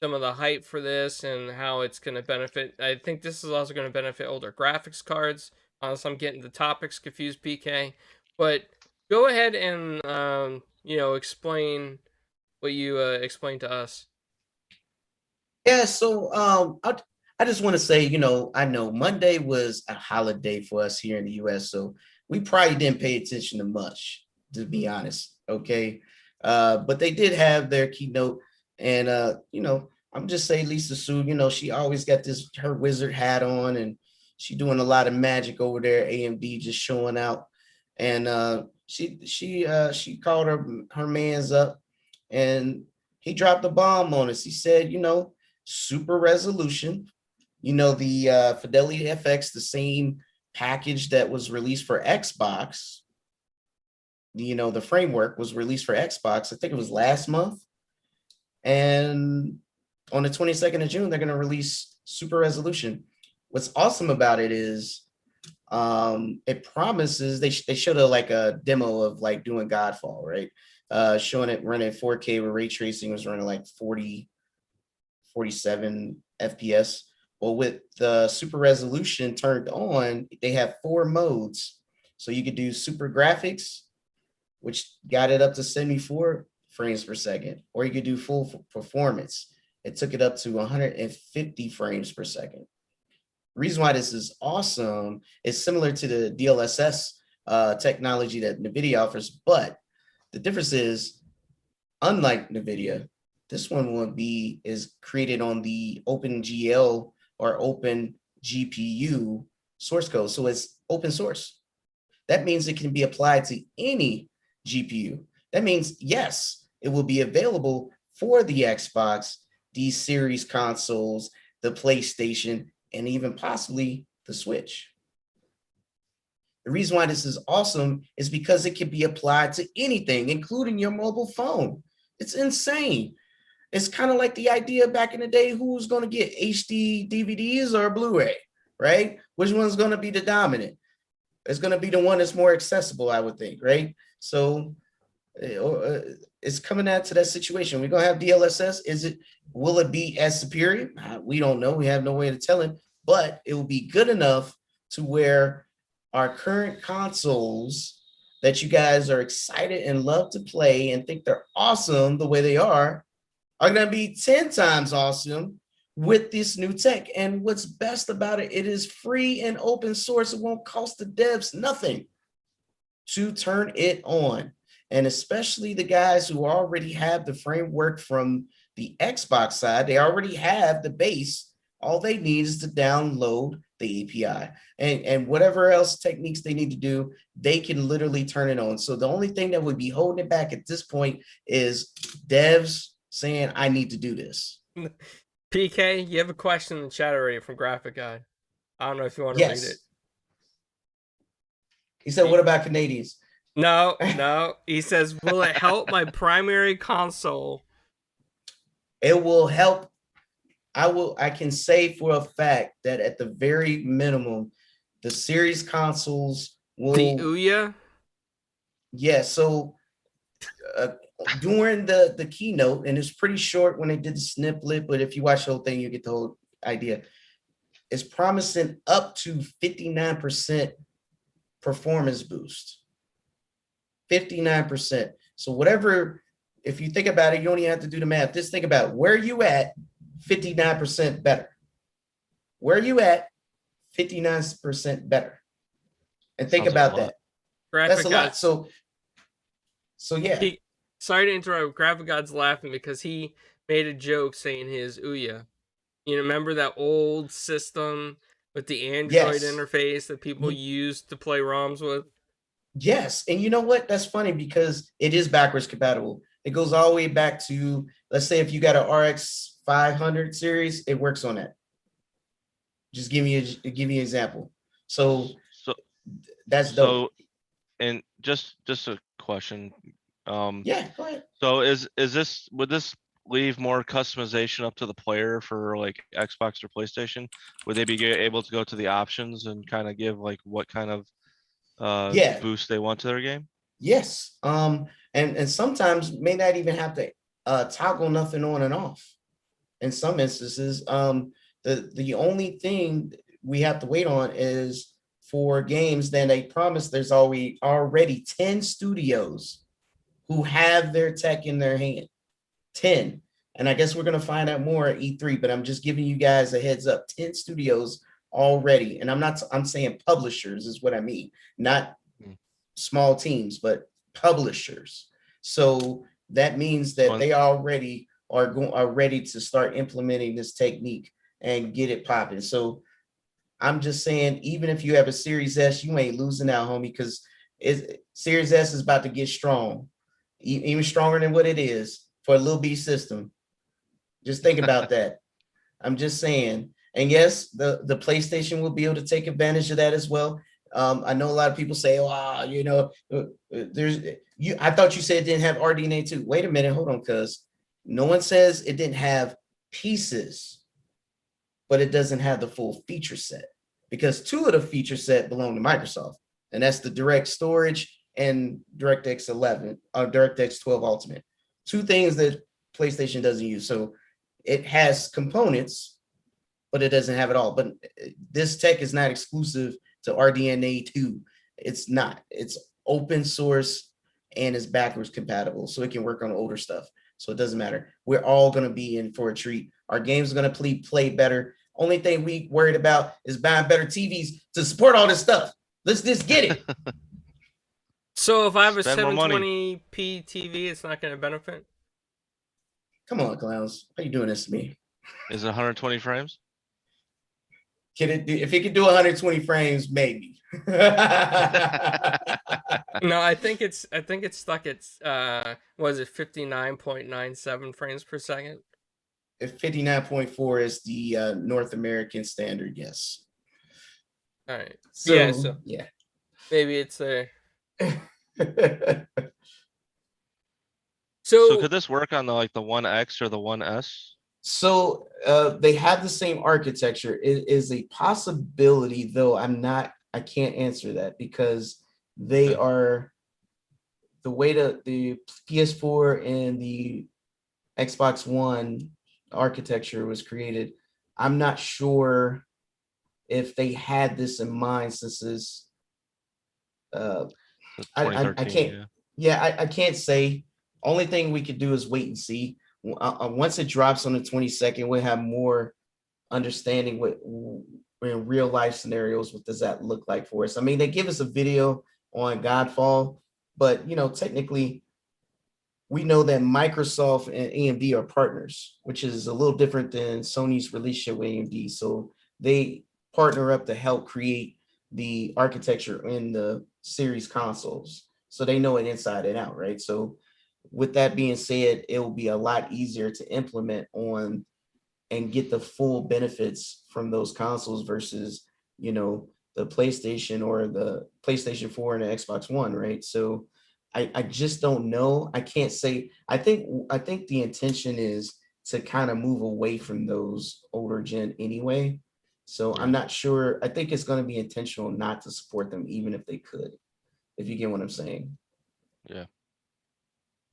some of the hype for this, and how it's going to benefit. I think this is also going to benefit older graphics cards, unless I'm getting the topics confused, PK. But go ahead and explain what you explained to us. Yeah, so I just want to say, I know Monday was a holiday for us here in the US, so we probably didn't pay attention to much, to be honest. Okay. But they did have their keynote, and I'm just saying Lisa Su, she always got her wizard hat on, and she doing a lot of magic over there. AMD just showing out, and she called her mans up, and he dropped a bomb on us. He said, super resolution, You know, the Fidelity FX, the same package that was released for Xbox. You know, the framework was released for Xbox. I think it was last month. And on the 22nd of June, they're going to release Super Resolution. What's awesome about it is it promises, they showed a demo of like doing Godfall, right? Showing it running 4K with ray tracing, was running like 47 FPS. Well, with the Super Resolution turned on, they have 4 modes. So you could do super graphics, which got it up to 74 frames per second, or you could do full performance. It took it up to 150 frames per second. The reason why this is awesome is similar to the DLSS technology that NVIDIA offers, but the difference is, unlike NVIDIA, this one is created on the OpenGL or Open GPU source code. So it's open source. That means it can be applied to any GPU. That means, yes, it will be available for the Xbox, the series consoles, the PlayStation, and even possibly the Switch. The reason why this is awesome is because it can be applied to anything, including your mobile phone. It's insane. It's kind of like the idea back in the day, who's going to get HD DVDs or Blu-ray, right? Which one's going to be the dominant? It's going to be the one that's more accessible, I would think, right? So it's coming out to that situation. We're going to have DLSS. Will it be as superior? We don't know. We have no way to tell it, but it will be good enough to where our current consoles that you guys are excited and love to play and think they're awesome the way they are going to be 10 times awesome with this new tech. And what's best about it, it is free and open source. It won't cost the devs nothing to turn it on. And especially the guys who already have the framework from the Xbox side, they already have the base. All they need is to download the API and whatever else techniques they need to do, they can literally turn it on. So the only thing that would be holding it back at this point is devs saying, I need to do this. PK, you have a question in the chat already from Graphic Guy. I don't know if you want to read it. He said, what about Canadians? No. He says, will it help my primary console? It will help. I can say for a fact that at the very minimum, the series consoles will. The Ouya? Yeah, so during the keynote, and it's pretty short when they did the snippet, but if you watch the whole thing, you get the whole idea. It's promising up to 59% performance boost. 59%. So whatever, if you think about it, you don't even have to do the math. Just think about where you at, 59% better. Where you at, 59% better. And think about that. That's a lot. So yeah. Sorry to interrupt. Graphic God's laughing because he made a joke saying his Ouya. You remember that old system with the Android interface that people used to play ROMs with? Yes. And you know what? That's funny because it is backwards compatible. It goes all the way back to, let's say if you got an RX 500 series, it works on that. Just give me an example. So that's dope. So, and just a question. Yeah, go ahead. So would this leave more customization up to the player for like Xbox or PlayStation? Would they be able to go to the options and kind of give like what kind of boost they want to their game? Yes. And sometimes may not even have to toggle nothing on and off. In some instances, the only thing we have to wait on is for games. Then they promise there's already 10 studios who have their tech in their hand. 10. And I guess we're going to find out more at E3, but I'm just giving you guys a heads up. 10 studios already. And I'm saying publishers is what I mean. Not small teams, but publishers. So that means that they already are ready to start implementing this technique and get it popping. So I'm just saying, even if you have a Series S, you ain't losing out, homie, because Series S is about to get strong, even stronger than what it is for a little B system. Just think about that. I'm just saying. And yes, the PlayStation will be able to take advantage of that as well. I know a lot of people say, "Oh, you know, there's you." I thought you said it didn't have RDNA 2. Wait a minute, hold on, cuz no one says it didn't have pieces, but it doesn't have the full feature set because 2 of the feature set belong to Microsoft, and that's the Direct Storage and DirectX 11 or DirectX 12 Ultimate. 2 things that PlayStation doesn't use. So it has components, but it doesn't have it all. But this tech is not exclusive to RDNA 2. It's not. It's open source and is backwards compatible, so it can work on older stuff. So it doesn't matter. We're all going to be in for a treat. Our games are going to play better. Only thing we worried about is buying better TVs to support all this stuff. Let's just get it. So if I have a Spend more money. 720p TV, it's not going to benefit? Come on, clowns. How you doing this to me? Is it 120 frames? Can it do, if it could do 120 frames, maybe. No, I think it's stuck at was it 59.97 frames per second? If 59.4 is the North American standard, yes. All right. So yeah. Maybe it's a So could this work on the One X or the One S? So they have the same architecture. It is a possibility, though I can't answer that because they are the way that the PS4 and the Xbox One architecture was created. I'm not sure if they had this in mind since this. I can't. Yeah, I can't say. Only thing we could do is wait and see. Once it drops on the 22nd, we'll have more understanding what in real life scenarios, what does that look like for us? I mean, they give us a video on Godfall, but technically we know that Microsoft and AMD are partners, which is a little different than Sony's relationship with AMD. So they partner up to help create the architecture in the series consoles. So they know it inside and out, right? So with that being said, it will be a lot easier to implement on and get the full benefits from those consoles versus, the PlayStation or the PlayStation 4 and the Xbox One, right? So I just don't know. I can't say. I think the intention is to kind of move away from those older gen anyway. So I'm not sure. I think it's going to be intentional not to support them, even if they could, if you get what I'm saying. Yeah.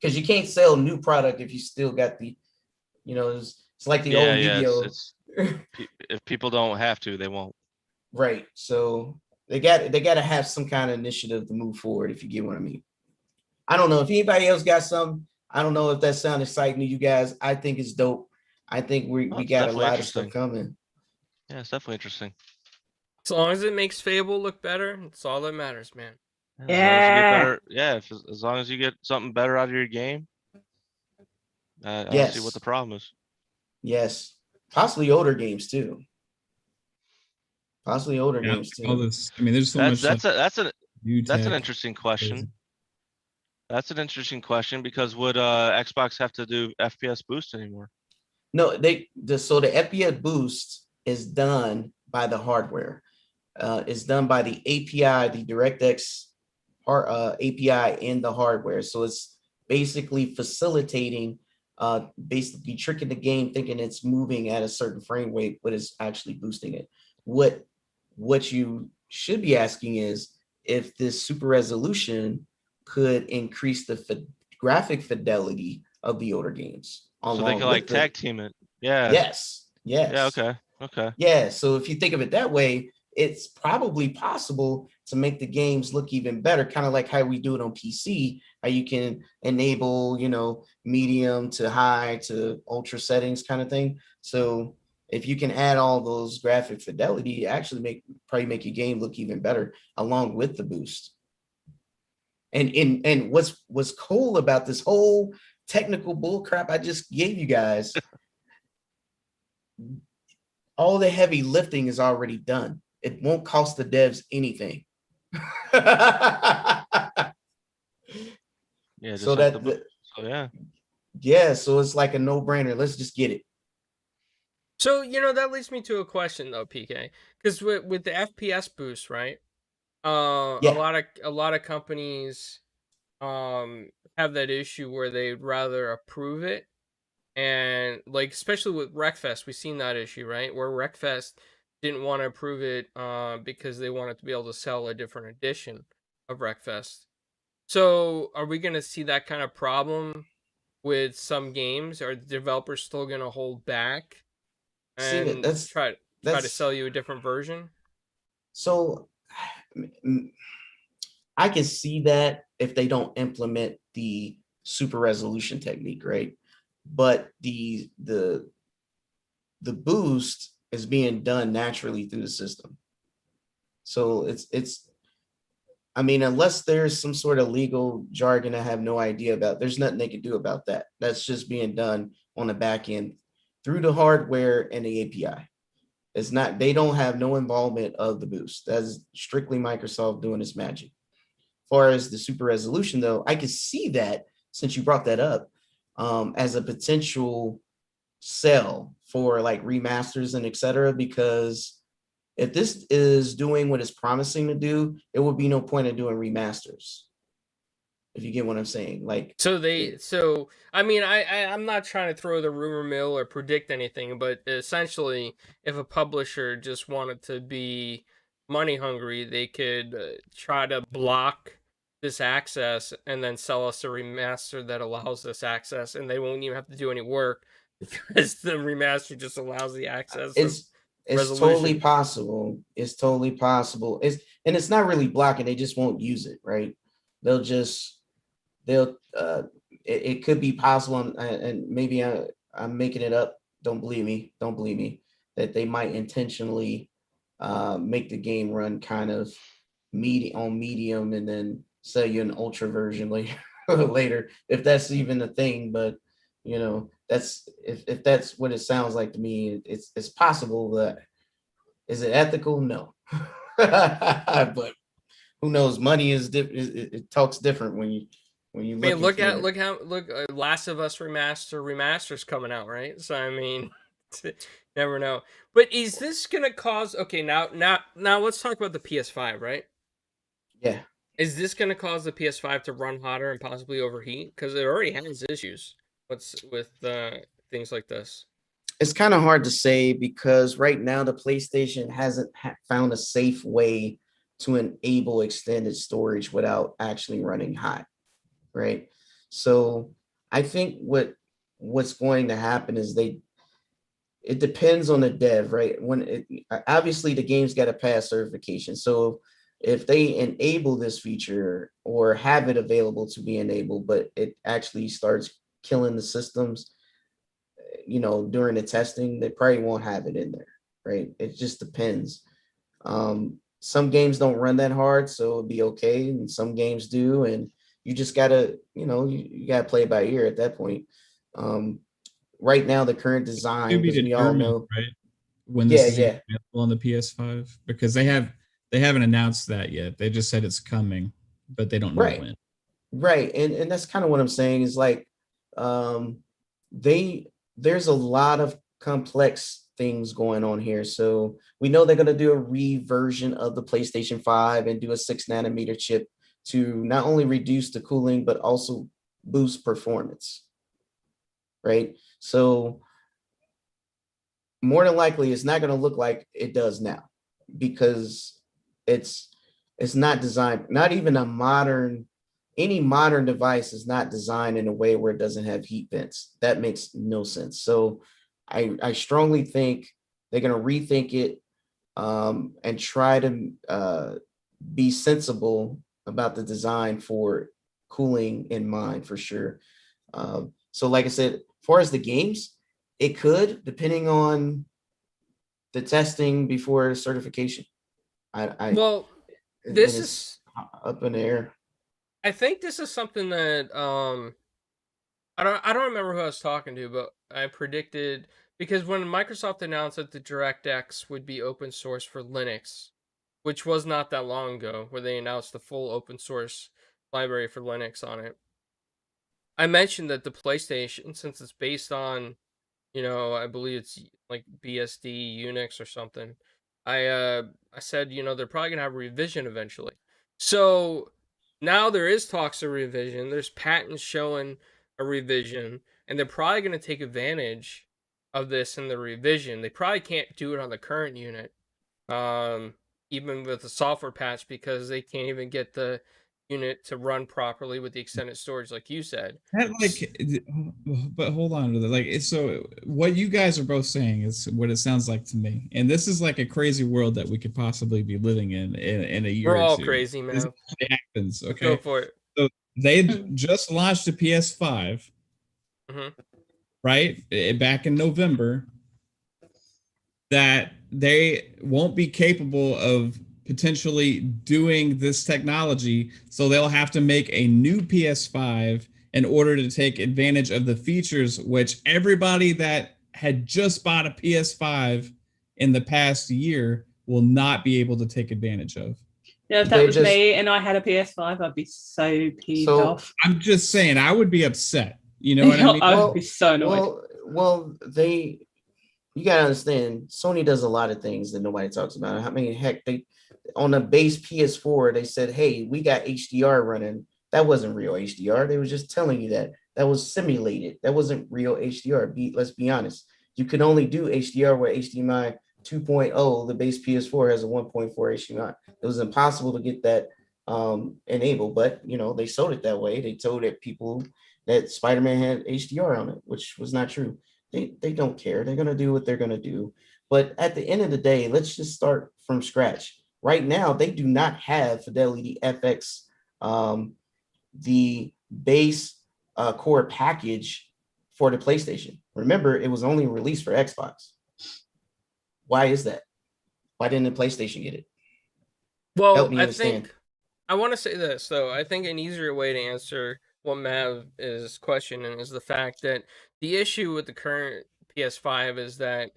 Because you can't sell new product if you still got the, it's like the old Yu-Gi-Oh. If people don't have to, they won't. Right. So they got to have some kind of initiative to move forward, if you get what I mean. I don't know if anybody else got some. I don't know if that sounds exciting to you guys. I think it's dope. I think we got a lot of stuff coming. Yeah, it's definitely interesting. As long as it makes Fable look better, it's all that matters, man. As long as you get something better out of your game, I don't see what the problem is. Yes, possibly older games too. Games too. All this, I mean, there's so much. That's an interesting question. That's an interesting question because would Xbox have to do FPS boost anymore? No, so the FPS boost is done by the hardware. It's done by the API, the DirectX API in the hardware. So it's basically facilitating, basically tricking the game, thinking it's moving at a certain frame rate, but it's actually boosting it. What you should be asking is if this super resolution could increase the graphic fidelity of the older games. So they can tag team it. Yeah. Yes. Yeah. Okay. Yeah. So if you think of it that way, it's probably possible to make the games look even better, kind of like how we do it on PC, how you can enable, medium to high to ultra settings kind of thing. So if you can add all those graphic fidelity, it actually probably make your game look even better along with the boost. And what's cool about this whole technical bull crap I just gave you guys, all the heavy lifting is already done. It won't cost the devs anything. So it's like a no-brainer. Let's just get it. So that leads me to a question though, PK, because with the FPS boost, right? A Yeah. lot of companies have that issue where they'd rather approve it, and like especially with Wreckfest, we've seen that issue, right? Where Wreckfest didn't want to approve it because they wanted to be able to sell a different edition of Wreckfest. So are we gonna see that kind of problem with some games? Are the developers still gonna hold back See that and try to that's sell you a different version? so I can see that if they don't implement the super resolution technique, right? But the boost is being done naturally through the system. So it's I mean, unless there's some sort of legal jargon I have no idea about, there's nothing they can do about that. That's just being done on the back end through the hardware and the API. It's not, they don't have no involvement of the boost. That's strictly Microsoft doing its magic. As far as the super resolution, though, I can see that since you brought that up as a potential sell for like remasters and etc. Because if this is doing what it's promising to do, it would be no point in doing remasters. If you get what I'm saying, like So I mean, I'm not trying to throw the rumor mill or predict anything, but essentially, if a publisher just wanted to be money hungry, they could try to block this access and then sell us a remaster that allows this access, and they won't even have to do any work because the remaster just allows the access of it's totally resolution. possible. It's totally possible. It's not really blocking. They just won't use it, right? They'll just they'll it could be possible, and maybe I'm making it up. Don't believe me. Don't believe me. That they might intentionally make the game run kind of medium and then sell you an ultra version later later, if that's even a thing. But that's if that's what it sounds like to me, it's possible. That is it ethical? No. But who knows? Money is it talks different when you I mean, looking for it. look, Last of Us remasters coming out, right? So I mean, never know. But is this gonna cause? Okay, now let's talk about the PS5, right? Yeah. Is this gonna cause the PS5 to run hotter and possibly overheat? Because it already has issues. What's with things like this? It's kind of hard to say because right now the PlayStation hasn't found a safe way to enable extended storage without actually running hot, right? So I think what's going to happen is it depends on the dev, right? Obviously the game's got to pass certification. So if they enable this feature or have it available to be enabled, but it actually starts killing the systems, during the testing, they probably won't have it in there, right? It just depends. Some games don't run that hard, so it'll be okay, and some games do, and you just gotta, you gotta play it by ear at that point. Right now, the current To design, be because we all determined, know, right? When yeah, this is even yeah, available on the PS5, because they haven't announced that yet. They just said it's coming, but they don't know right, when. right, and that's kind of what I'm saying is like, um, they there's a lot of complex things going on here. So we know they're going to do a reversion of the PlayStation 5 and do a 6 nanometer chip to not only reduce the cooling but also boost performance, right? So more than likely it's not going to look like it does now because it's it's not designed, not even any modern device is not designed in a way where it doesn't have heat vents. That makes no sense. So I strongly think they're going to rethink it and try to be sensible about the design for cooling in mind for sure. So like I said, as far as the games, it could, depending on the testing before certification. I Well, and this it's is. up in the air. I think this is something that I don't remember who I was talking to, but I predicted because when Microsoft announced that the DirectX would be open source for Linux, which was not that long ago, where they announced the full open source library for Linux on it. I mentioned that the PlayStation, since it's based on I believe it's like BSD Unix or something. I said, they're probably gonna have a revision eventually. So now there is talks of revision. There's patents showing a revision, and they're probably gonna take advantage of this in the revision. They probably can't do it on the current unit, um, even with the software patch, because they can't even get the unit to run properly with the extended storage, like you said. But hold on to that. So what you guys are both saying is what it sounds like to me. And this is like a crazy world that we could possibly be living in a year We're or all two. crazy, This man. actually happens. Go Okay. for it. So they just launched a PS5, hmm right? Back in November, that they won't be capable of potentially doing this technology. So they'll have to make a new PS5 in order to take advantage of the features which everybody that had just bought a PS5 in the past year will not be able to take advantage of. Yeah, if that was me and I had a PS5, I'd be so peeved off. I'm just saying, I would be upset. You know what I mean? I would be so annoyed. You gotta understand, Sony does a lot of things that nobody talks about. I mean, heck, they on the base PS4, they said, "Hey, we got HDR running." That wasn't real HDR. They were just telling you that. That was simulated. That wasn't real HDR. Let's be honest. You can only do HDR with HDMI 2.0. The base PS4 has a 1.4 HDMI. It was impossible to get that enabled, but they sold it that way. They told it people that Spider-Man had HDR on it, which was not true. They don't care. They're going to do what they're going to do. But at the end of the day, let's just start from scratch. Right now, they do not have Fidelity FX, the base core package for the PlayStation. Remember, it was only released for Xbox. Why is that? Why didn't the PlayStation get it? Well, I want to say this, though. I think an easier way to answer what Mav is questioning is the fact that the issue with the current PS5 is that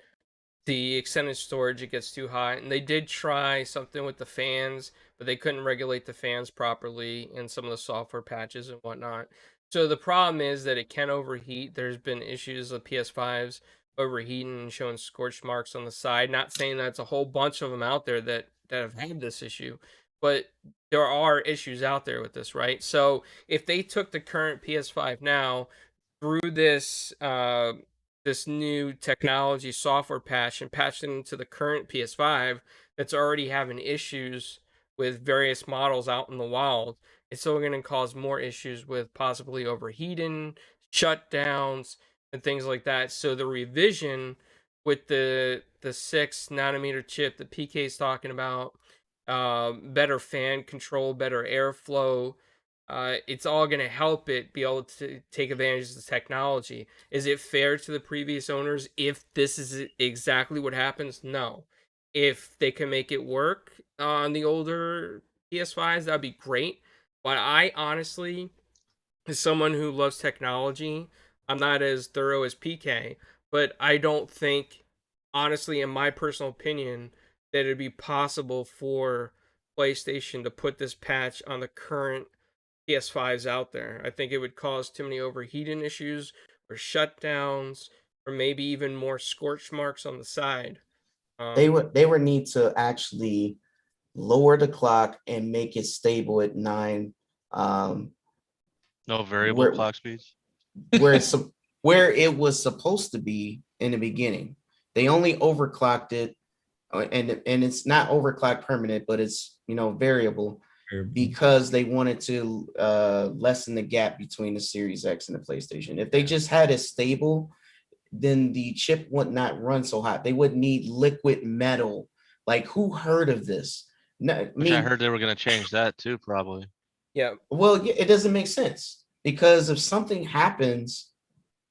the extended storage, it gets too hot, and they did try something with the fans, but they couldn't regulate the fans properly in some of the software patches and whatnot. So the problem is that it can overheat. There's been issues with PS5s overheating and showing scorch marks on the side. Not saying that's a whole bunch of them out there that have had this issue, but there are issues out there with this, right? So if they took the current PS5 now through this new technology software patch and patched it into the current PS5 that's already having issues with various models out in the wild, it's still going to cause more issues with possibly overheating, shutdowns, and things like that. So the revision with the 6 nanometer chip that PK is talking about, better fan control, better airflow, it's all going to help it be able to take advantage of the technology. Is it fair to the previous owners if this is exactly what happens? No. If they can make it work on the older PS5s, that'd be great. But I honestly, as someone who loves technology, I'm not as thorough as PK, but I don't think, honestly, in my personal opinion, that it'd be possible for PlayStation to put this patch on the current PS5s out there. I think it would cause too many overheating issues or shutdowns or maybe even more scorch marks on the side. They would need to actually lower the clock and make it stable at 9. No variable clock speeds. Where it was supposed to be in the beginning. They only overclocked it, and it's not overclock permanent, but it's variable because they wanted to lessen the gap between the Series X and the PlayStation. If they just had it stable, then the chip would not run so hot. They would need liquid metal. Like, who heard of this? No, I heard they were going to change that too, probably. Yeah. Well, it doesn't make sense because if something happens,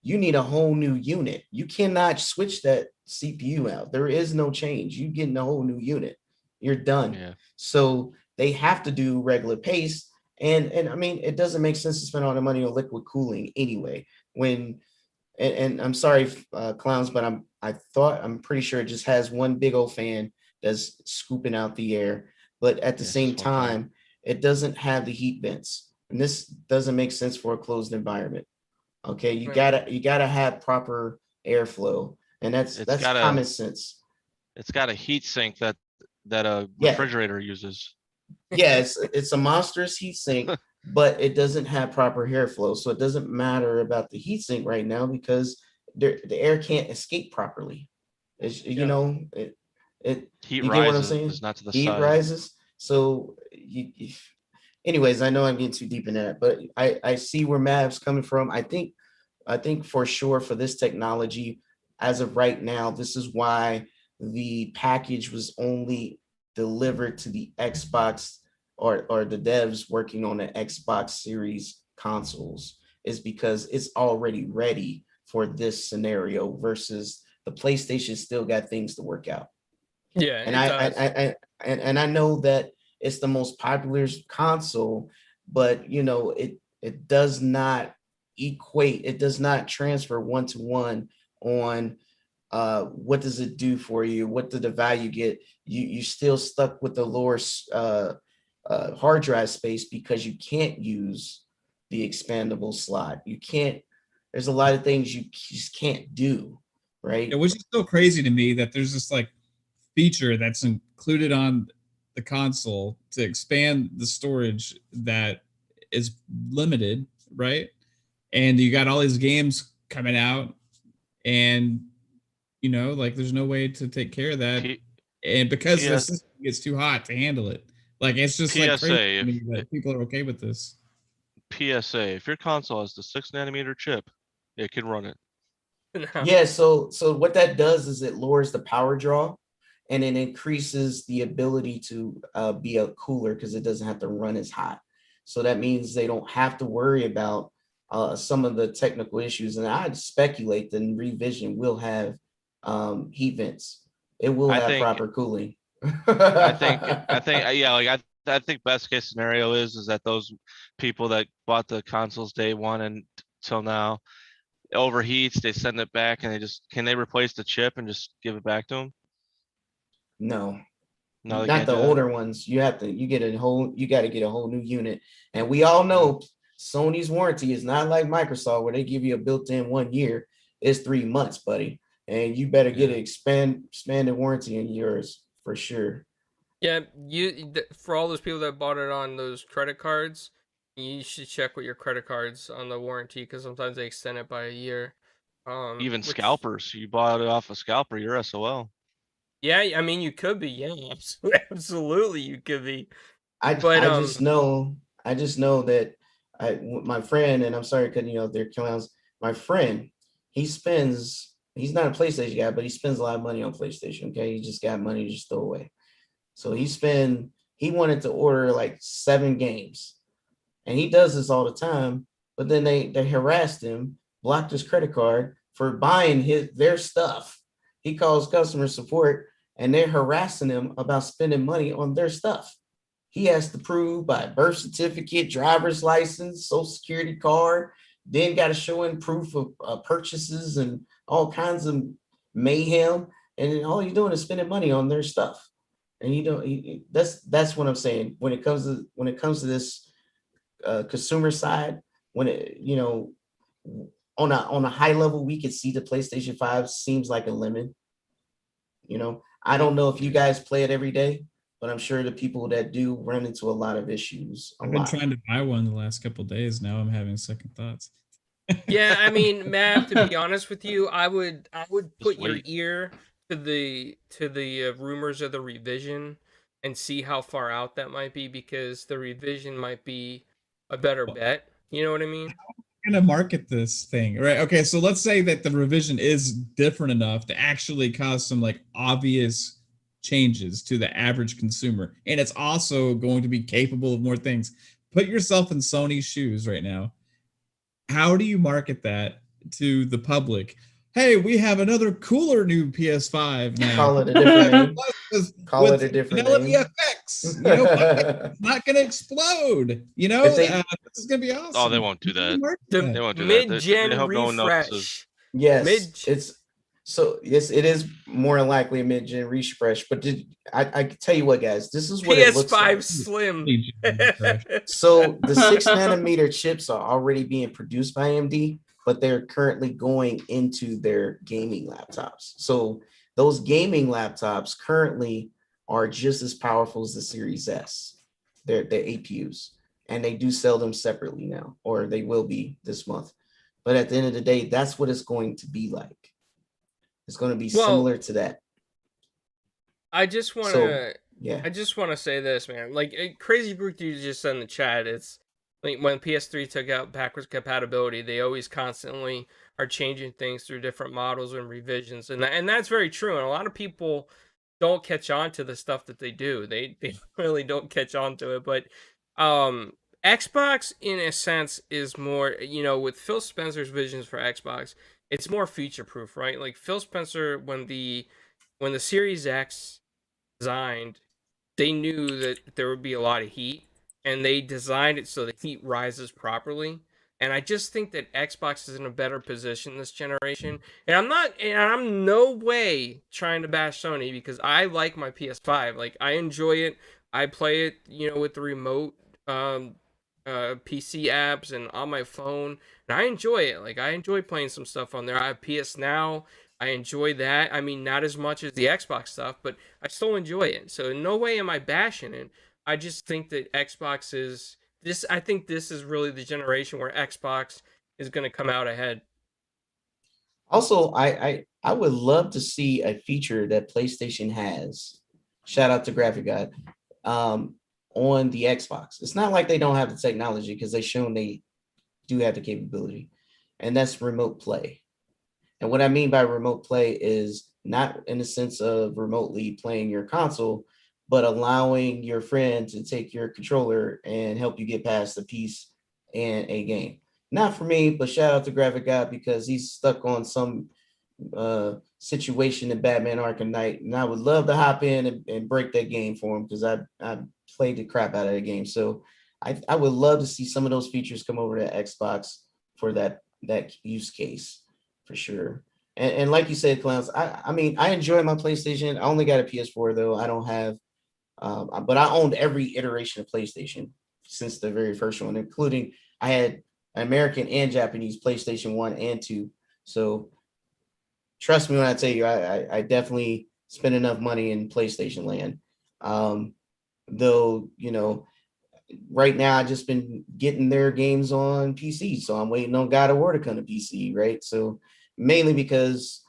you need a whole new unit. You cannot switch that CPU out. There is no change. You getting a whole new unit. You're done. Yeah. So they have to do regular pace. And I mean, it doesn't make sense to spend all the money on liquid cooling anyway. And I'm sorry, clowns, but I'm pretty sure it just has one big old fan that's scooping out the air. But at the same time, it doesn't have the heat vents. And this doesn't make sense for a closed environment. Okay, you gotta have proper airflow, and that's common sense. It's got a heat sink that a Yeah. refrigerator uses. Yeah, it's a monstrous heat sink, but it doesn't have proper airflow, so it doesn't matter about the heat sink right now because the air can't escape properly. It's, you know, it heat you rises, get what I'm saying? Not to the heat side. rises. So anyways, I know I'm getting too deep in that, but I see where Mav's coming from. I think for sure for this technology, as of right now, this is why the package was only delivered to the Xbox or the devs working on the Xbox Series consoles, is because it's already ready for this scenario versus the PlayStation still got things to work out. Yeah, and I know that it's the most popular console, but you know, it does not equate, it does not transfer one-to-one on what does it do for you, what did the value get. You still stuck with the lower hard drive space because you can't use the expandable slot. You can't, there's a lot of things you just can't do, right? Yeah, which is so crazy to me that there's this like feature that's included on the console to expand the storage that is limited, right? And you got all these games coming out, and you know, like there's no way to take care of that, and because the system gets too hot to handle it. Like it's just PSA, like crazy to me that people are okay with this. PSA: if your console has the 6-nanometer chip, it can run it. Yeah, so what that does is it lowers the power draw, and it increases the ability to be a cooler because it doesn't have to run as hot. So that means they don't have to worry about some of the technical issues. And I'd speculate that Revision will have heat vents. It will have proper cooling. I think yeah, like I think best case scenario is that those people that bought the consoles day one and till now, it overheats, they send it back, and can they replace the chip and just give it back to them? No, No, not the older ones. You got to get a whole new unit. And we all know Sony's warranty is not like Microsoft where they give you a built-in 1 year. It's 3 months, buddy. And you better get an expanded warranty in yours for sure. Yeah, for all those people that bought it on those credit cards, you should check with your credit cards on the warranty because sometimes they extend it by a year. Even scalpers, you bought it off a scalper, you're SOL. Yeah, I mean you could be. Yeah, absolutely, you could be. I just know that my friend, and I'm sorry, cutting you out there, clowns. My friend, he's not a PlayStation guy, but he spends a lot of money on PlayStation. Okay, he just got money to just throw away. So he wanted to order like 7 games, and he does this all the time. But then they harassed him, blocked his credit card for buying their stuff. He calls customer support, and they're harassing him about spending money on their stuff. He has to prove by birth certificate, driver's license, social security card, then got to show in proof of purchases and all kinds of mayhem. And all you're doing is spending money on their stuff. And that's what I'm saying. When it comes to this consumer side, when on a high level, we could see the PlayStation 5 seems like a lemon. I don't know if you guys play it every day, but I'm sure the people that do run into a lot of issues. I've been trying to buy one the last couple of days. Now I'm having second thoughts. Yeah, I mean, Matt, to be honest with you, I would put your ear to the rumors of the revision and see how far out that might be, because the revision might be a better bet. You know what I mean? How are we gonna market this thing, right? Okay, so let's say that the revision is different enough to actually cause some like obvious changes to the average consumer, and it's also going to be capable of more things. Put yourself in Sony's shoes right now. How do you market that to the public? Hey, we have another cooler new PS5 now. Call it a different name. Call it a different Fidelity name. FX. It's not going to explode. This is going to be awesome. Oh, they won't do that. They won't do mid-gen that. refresh. Yes, yes, it is more likely a mid-gen refresh. But I can tell you what, guys, this is what PS5 it looks like. Slim. So the 6-nanometer chips are already being produced by AMD, but they're currently going into their gaming laptops. So those gaming laptops currently are just as powerful as the Series S. They're APUs, and they do sell them separately now, or they will be this month. But at the end of the day, that's what it's going to be like. It's going to be similar to that. I just want So, to, yeah. I just want to say this, man. Like Crazy Brook dude just said in the chat, it's like when PS3 took out backwards compatibility, they always constantly are changing things through different models and revisions, and that's very true. And a lot of people don't catch on to the stuff that they do. They really don't catch on to it. But Xbox, in a sense, is more, with Phil Spencer's visions for Xbox, it's more future proof, right? Like Phil Spencer, when the Series X designed, they knew that there would be a lot of heat, and they designed it so the heat rises properly. And I just think that Xbox is in a better position this generation. And I'm no way trying to bash Sony, because I like my PS5. Like, I enjoy it. I play it, with the remote PC apps and on my phone, and I enjoy it. Like, I enjoy playing some stuff on there. I have PS Now. I enjoy that. I mean, not as much as the Xbox stuff, but I still enjoy it. So in no way am I bashing it. I just think that Xbox is this. I think this is really the generation where Xbox is going to come out ahead. Also, I would love to see a feature that PlayStation has. Shout out to Graphic God. On the Xbox. It's not like they don't have the technology, because they've shown they do have the capability, and that's remote play. And what I mean by remote play is not in the sense of remotely playing your console, but allowing your friend to take your controller and help you get past a piece and a game. Not for me, but shout out to Graphic God, because he's stuck on some situation in Batman Arkham Knight, and I would love to hop in and break that game for him, because I played the crap out of the game. So I would love to see some of those features come over to Xbox for that use case, for sure. And like you said, Clowns, I mean, I enjoy my PlayStation. I only got a PS4 though. I don't have, but I owned every iteration of PlayStation since the very first one, including I had American and Japanese PlayStation 1 and 2. So trust me when I tell you, I definitely spend enough money in PlayStation land. Though, right now I just been getting their games on PC. So I'm waiting on God of War to come to PC, right? So mainly because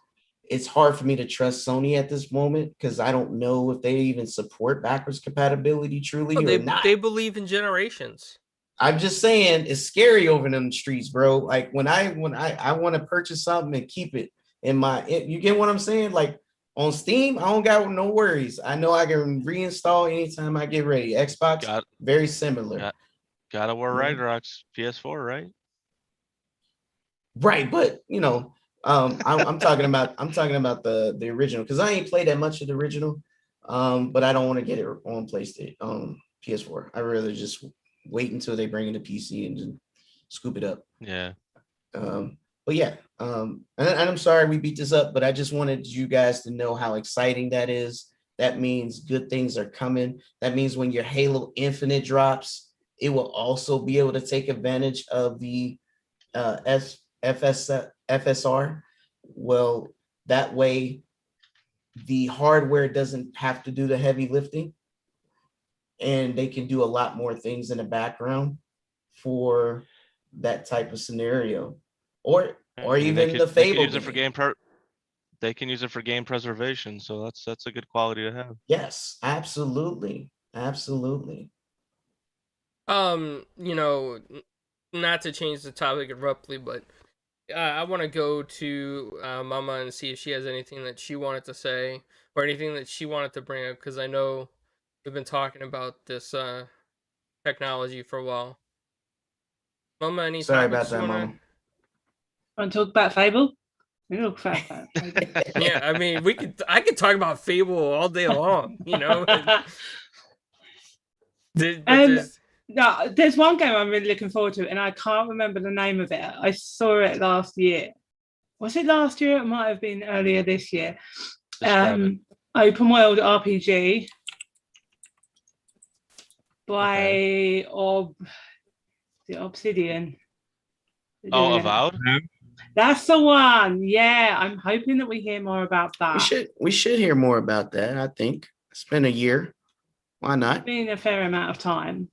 it's hard for me to trust Sony at this moment, because I don't know if they even support backwards compatibility truly or not. They believe in generations. I'm just saying, it's scary over them streets, bro. Like when I want to purchase something and keep it in you get what I'm saying? Like on Steam, I don't got no worries. I know I can reinstall anytime I get ready. Xbox, very similar. God of War Ragnarok's PS4, right? Right, but I'm talking about the original, because I ain't played that much of the original. But I don't want to get it on PlayStation, PS4. I'd rather just wait until they bring it to PC and just scoop it up. Yeah. But yeah, and I'm sorry we beat this up, but I just wanted you guys to know how exciting that is. That means good things are coming. That means when your Halo Infinite drops, it will also be able to take advantage of the FSR. Well, that way the hardware doesn't have to do the heavy lifting, and they can do a lot more things in the background for that type of scenario. Or even the Fable. They can use it for they can use it for game preservation, so that's a good quality to have. Yes, absolutely. Not to change the topic abruptly, but I want to go to Mama and see if she has anything that she wanted to say or anything that she wanted to bring up, because I know we've been talking about this technology for a while. Mama, any Sorry topics about that, you Mama. Want to talk about Fable? We talk about Fable. Yeah, I mean, I could talk about Fable all day long, No, There's there's one game I'm really looking forward to, and I can't remember the name of it. I saw it last year. Was it last year? It might have been earlier this year. Open world RPG by Obsidian. Oh, Avowed? That's the one. Yeah, I'm hoping that we hear more about that. We should hear more about that. I think it's been a year. Why It's not? been a fair amount of time.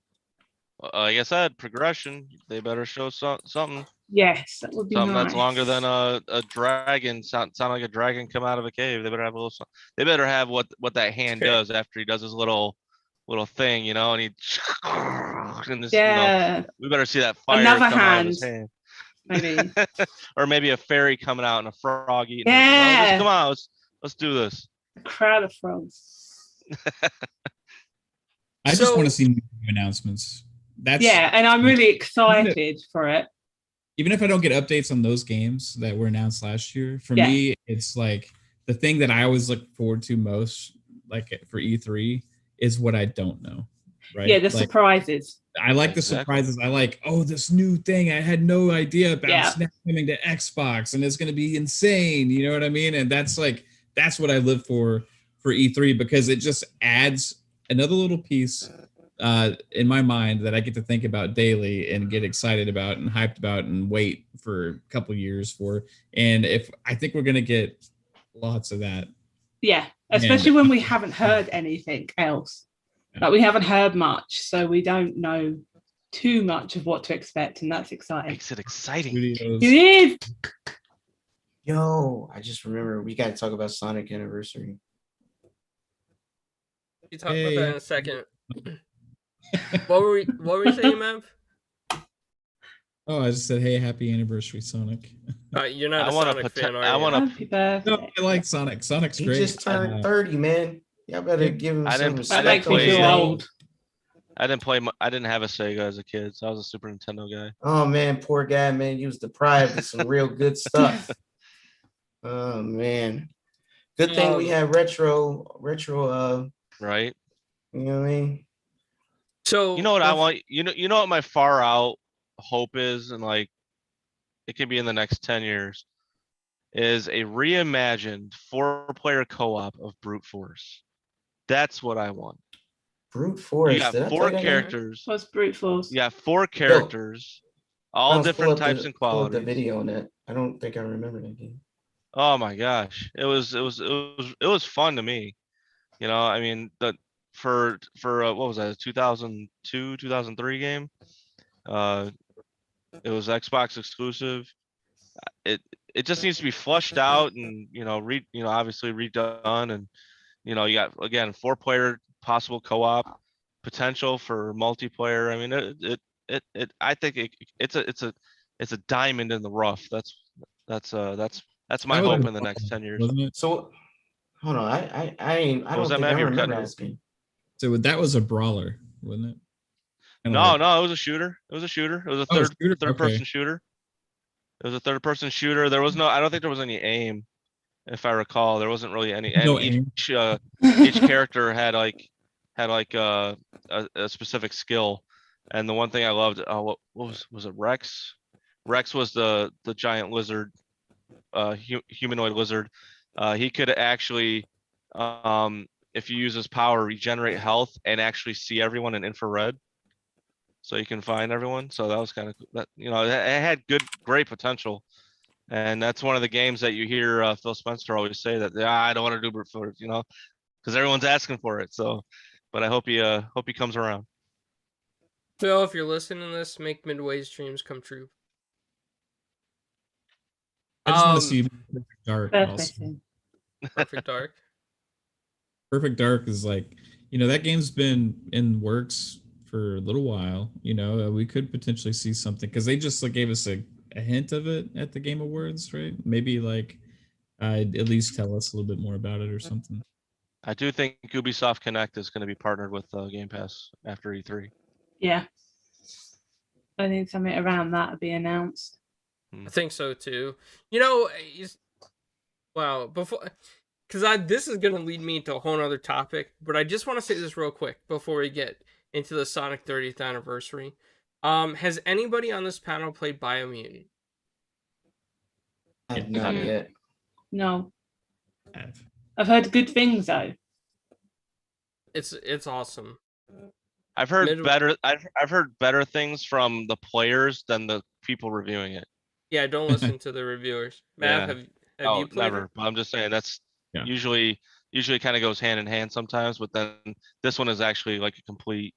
Like I said, progression. They better show something. Yes, that would be Something nice. that's longer than a dragon. Sound like a dragon come out of a cave. They better have a little. They better have what that hand does after he does his little thing, you know, and he and this, you know, Yeah, we better see that fire another come out of his hand, hand. maybe. Or maybe a fairy coming out and a frog eating. It. Yeah. Just come on, let's do this. A crowd of frogs. I just want to see new announcements. Yeah, and I'm really excited for it. Even if I don't get updates on those games that were announced last year, for me, it's like the thing that I always look forward to most, like for E3, is what I don't know. Right? Yeah, the surprises. I like the surprises. I like, oh, this new thing I had no idea about Snap coming to Xbox, and it's going to be insane. You know what I mean? And that's what I live for E3, because it just adds another little piece in my mind that I get to think about daily and get excited about and hyped about and wait for a couple years for. And I think we're gonna get lots of that. Yeah, especially when we haven't heard anything else. Like we haven't heard much, so we don't know too much of what to expect, and that's exciting. Makes it exciting. Studios. It is. Yo, I just remember we got to talk about Sonic Anniversary. You talk about that in a second. What were we saying, Mav? Oh, I just said, hey, happy anniversary, Sonic. You're not a Sonic fan, are you? Happy birthday. No, I like Sonic. Sonic's great. He just turned 30, man. Y'all better give him some respect. That makes me feel old. I didn't have a Sega as a kid, so I was a Super Nintendo guy. Oh man, poor guy, man. He was deprived of some real good stuff. Oh man. Good thing we have retro right. You know what I mean? So you know what I want? You know what my far out hope is, and like it could be in the next 10 years, is a reimagined 4-player co-op of Brute Force. That's what I want. Brute Force. You got 4 characters. What's Brute Force? You got 4 characters, all different types and qualities. The video on that. I don't think I remember that game. Oh my gosh, it was fun to me. You know, I mean, for what was that, a 2002, 2003 game? It was Xbox exclusive. It just needs to be flushed out and obviously redone, and you got again 4-player possible co-op potential for multiplayer. I mean, I think it's a diamond in the rough. That's my hope in the next 10 years. Wasn't it? So hold on, I don't think I remember this game. So that was a brawler, wasn't it? No, it was a shooter. It was a third person shooter. It was a third-person shooter. There was I don't think there was any aim, if I recall. There wasn't really any. And each character had a specific skill. And the one thing I loved, what was it? Rex. Rex was the giant lizard, humanoid lizard. He could actually, if you use his power, regenerate health and actually see everyone in infrared. So you can find everyone. So that was kind of that. It had great potential, and that's one of the games that you hear Phil Spencer always say that I don't want to do brute force, because everyone's asking for it. So, but I hope he comes around. Phil, if you're listening to this, make Midway streams come true. I just want to see Perfect Dark. Also. Perfect Dark. Perfect Dark is like, that game's been in works for a little while. We could potentially see something, because they just gave us a hint of it at the Game Awards, right? Maybe at least tell us a little bit more about it or something. I do think Ubisoft Connect is going to be partnered with Game Pass after E3. Yeah, I think something around that will be announced. I think so too. Wow, this is gonna lead me to a whole other topic, but I just want to say this real quick before we get into the Sonic 30th anniversary. Has anybody on this panel played Biomutant? Not yet. No. I've heard good things though. It's awesome. I've heard better things from the players than the people reviewing it. Yeah, don't listen to the reviewers. Matt, Yeah. have Oh, you played never. it? But I'm just saying that's Yeah. usually kind of goes hand in hand sometimes, but then this one is actually like a complete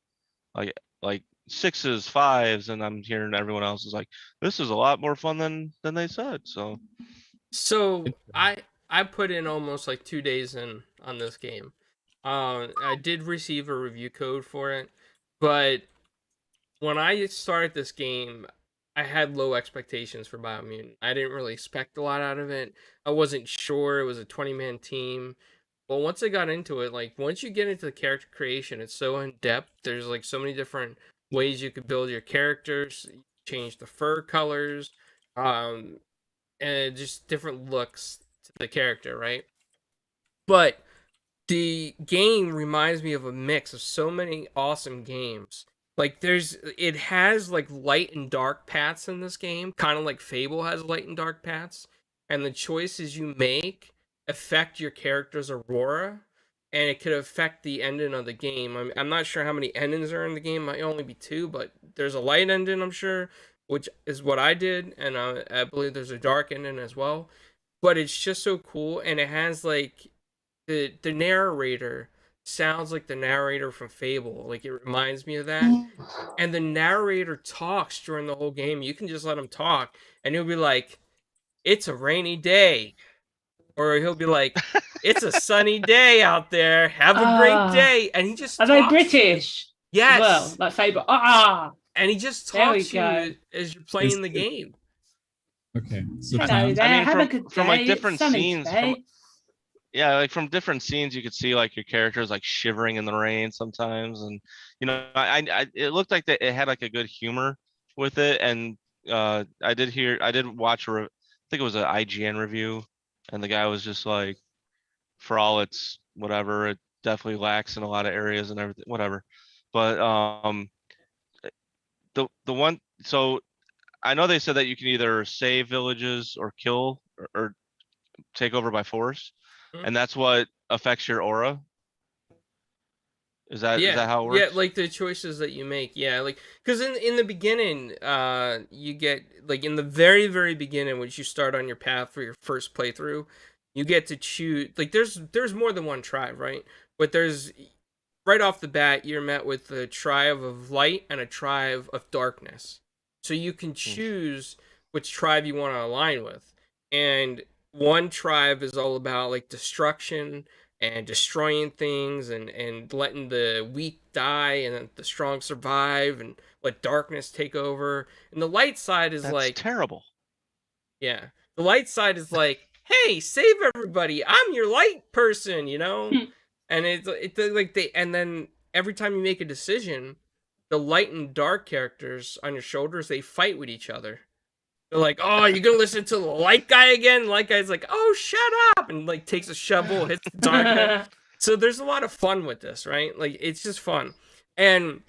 like sixes, fives, and I'm hearing everyone else is like, this is a lot more fun than they said. So So I put in almost like 2 days in on this game. I did receive a review code for it, but when I started this game, I had low expectations for Biomutant. I didn't really expect a lot out of it. I wasn't sure it was a 20-man team. But once I got into it, like once you get into the character creation, it's so in depth. There's like so many different ways you could build your characters, change the fur colors, um, and just different looks to the character, right? But the game reminds me of a mix of so many awesome games. Like it has like light and dark paths in this game, kind of like Fable has light and dark paths, and the choices you make affect your character's aurora, and it could affect the ending of the game. I'm not sure how many endings are in the game. Might only be two, but there's a light ending, I'm sure, which is what I did, and I believe there's a dark ending as well. But it's just so cool, and it has like the narrator sounds like the narrator from Fable. Like it reminds me of that. And the narrator talks during the whole game. You can just let him talk, and he'll be like, "It's a rainy day," or he'll be like, "It's a sunny day out there. Have a great day." And he just Are talks. they British? Yes. Well, like Fable. And he just There we talks to you as you're playing the game. Okay. So Hello Tom, there. I mean, Have a good day. from like It's different sunny scenes, today. yeah, like from different scenes, you could see like your characters like shivering in the rain sometimes, and it looked like that it had like a good humor with it, and I did watch I think it was an IGN review, and the guy was just like, for all its whatever, it definitely lacks in a lot of areas and everything, whatever, but the one, so I know they said that you can either save villages or kill or take over by force, Mhm. and that's what affects your aura. Is that how it Yeah, works? like the choices that you make. Yeah, like because in the beginning, you get like in the very beginning, when you start on your path for your first playthrough, you get to choose. Like there's more than one tribe, right? But there's right off the bat, you're met with a tribe of light and a tribe of darkness. So you can choose which tribe you want to align with. And one tribe is all about like destruction and destroying things and letting the weak die and then the strong survive and let darkness take over. And the light side is That's like, terrible. yeah, the light side is like, hey, save everybody. I'm your light person, you know? And it's like and then every time you make a decision, the light and dark characters on your shoulders, they fight with each other. They're like, "Oh, you're gonna listen to the light guy again?" The light guy's like, "Oh, shut up!" and like takes a shovel, hits the dark guy. So there's a lot of fun with this, right? Like it's just fun. And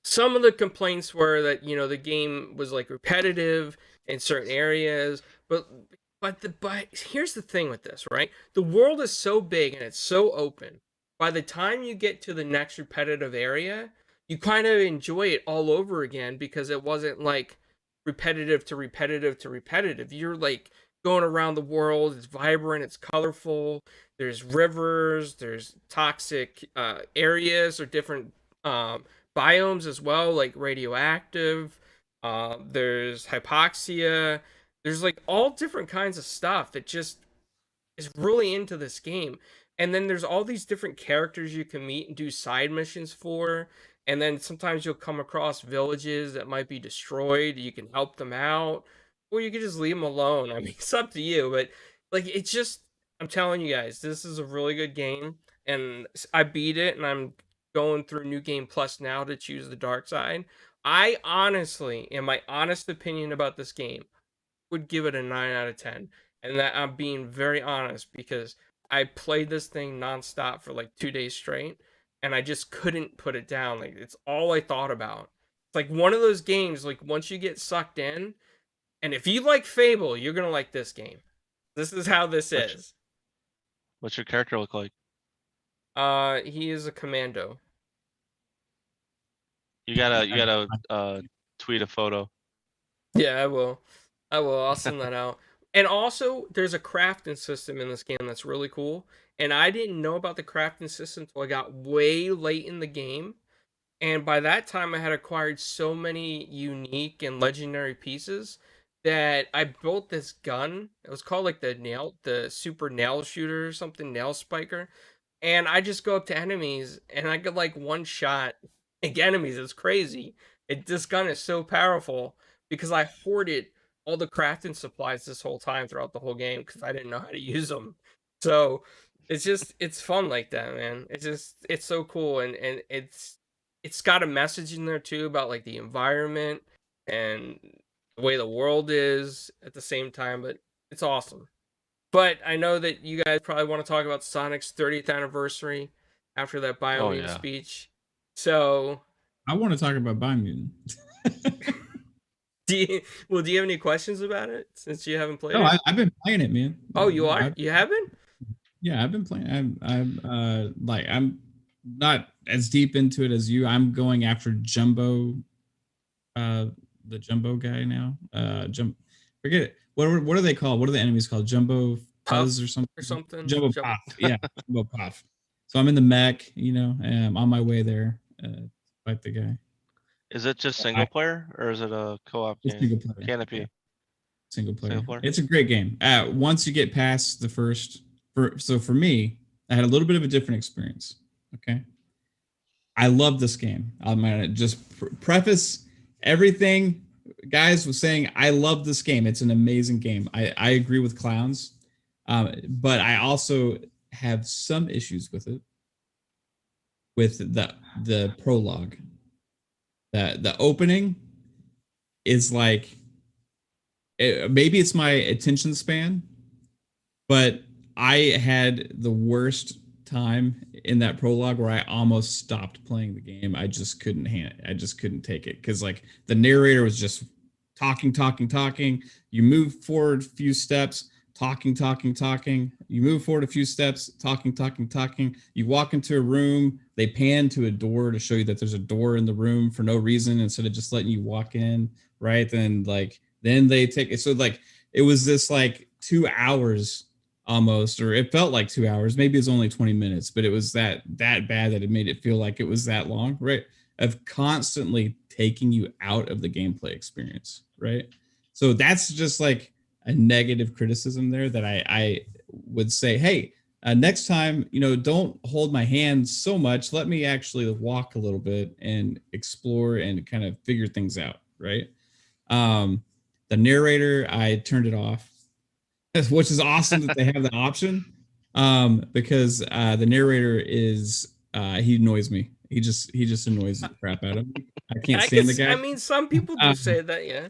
some of the complaints were that the game was like repetitive in certain areas, but here's the thing with this, right? The world is so big and it's so open. By the time you get to the next repetitive area, you kind of enjoy it all over again because it wasn't like repetitive to repetitive to repetitive. You're like going around the world, it's vibrant, it's colorful. There's rivers, there's toxic areas or different biomes as well, like radioactive. There's hypoxia. There's like all different kinds of stuff that just is really into this game. And then there's all these different characters you can meet and do side missions for. And then sometimes you'll come across villages that might be destroyed. You can help them out, or you can just leave them alone. I mean, it's up to you. But like, it's just, I'm telling you guys, this is a really good game. And I beat it, and I'm going through New Game Plus now to choose the dark side. I honestly, in my honest opinion about this game, would give it a 9 out of 10. And that I'm being very honest because I played this thing nonstop for like 2 days straight and I just couldn't put it down. Like it's all I thought about. It's like one of those games, like once you get sucked in, and if you like Fable, you're gonna like this game. This is how this is. What's your character look like? He is a commando. You gotta tweet a photo. Yeah, I will. I will. I'll send that out. And also, there's a crafting system in this game that's really cool. And I didn't know about the crafting system until I got way late in the game. And by that time, I had acquired so many unique and legendary pieces that I built this gun. It was called like the super nail shooter or something, nail spiker. And I just go up to enemies and I get like one shot. Like enemies, it's crazy. This gun is so powerful because I hoarded all the crafting supplies this whole time throughout the whole game because I didn't know how to use them. So it's fun like that, man. It's so cool and it's got a message in there too about like the environment and the way the world is at the same time, but it's awesome. But I know that you guys probably want to talk about Sonic's 30th anniversary after that Biomutant speech. So I want to talk about Biomutant. do you have any questions about it since you haven't played it? No, I've been playing it, man. Oh, you are? You haven't? Yeah, I've been playing. I'm not as deep into it as you. I'm going after Jumbo, the Jumbo guy now. Forget it. What are they called? What are the enemies called? Jumbo Puzz or something? Jumbo Puff. Yeah, Jumbo Puff. So I'm in the mech, and I'm on my way there to fight the guy. Is it just single player or is it a co-op game? Single player. Canopy. Yeah. Single player. It's a great game. Once you get past the first, so for me, I had a little bit of a different experience. Okay. I love this game. I'm gonna just preface everything guys was saying. I love this game. It's an amazing game. I agree with Clowns, but I also have some issues with it. With the prologue, the opening is like, maybe it's my attention span, but I had the worst time in that prologue where I almost stopped playing the game. I just couldn't take it because like the narrator was just talking. You move forward a few steps, talking. You move forward a few steps, talking. You walk into a room, they pan to a door to show you that there's a door in the room for no reason instead of just letting you walk in, right? Then they take it. So like it was this like 2 hours almost, or it felt like 2 hours. Maybe it's only 20 minutes, but it was that bad that it made it feel like it was that long, right? Of constantly taking you out of the gameplay experience, right? So that's just like a negative criticism there that I would say, hey, next time, don't hold my hand so much. Let me actually walk a little bit and explore and kind of figure things out, right? The narrator, I turned it off, which is awesome that they have the option, because the narrator is he annoys me. He just annoys the crap out of me. I can't stand the guy. I mean, some people do say that, yeah.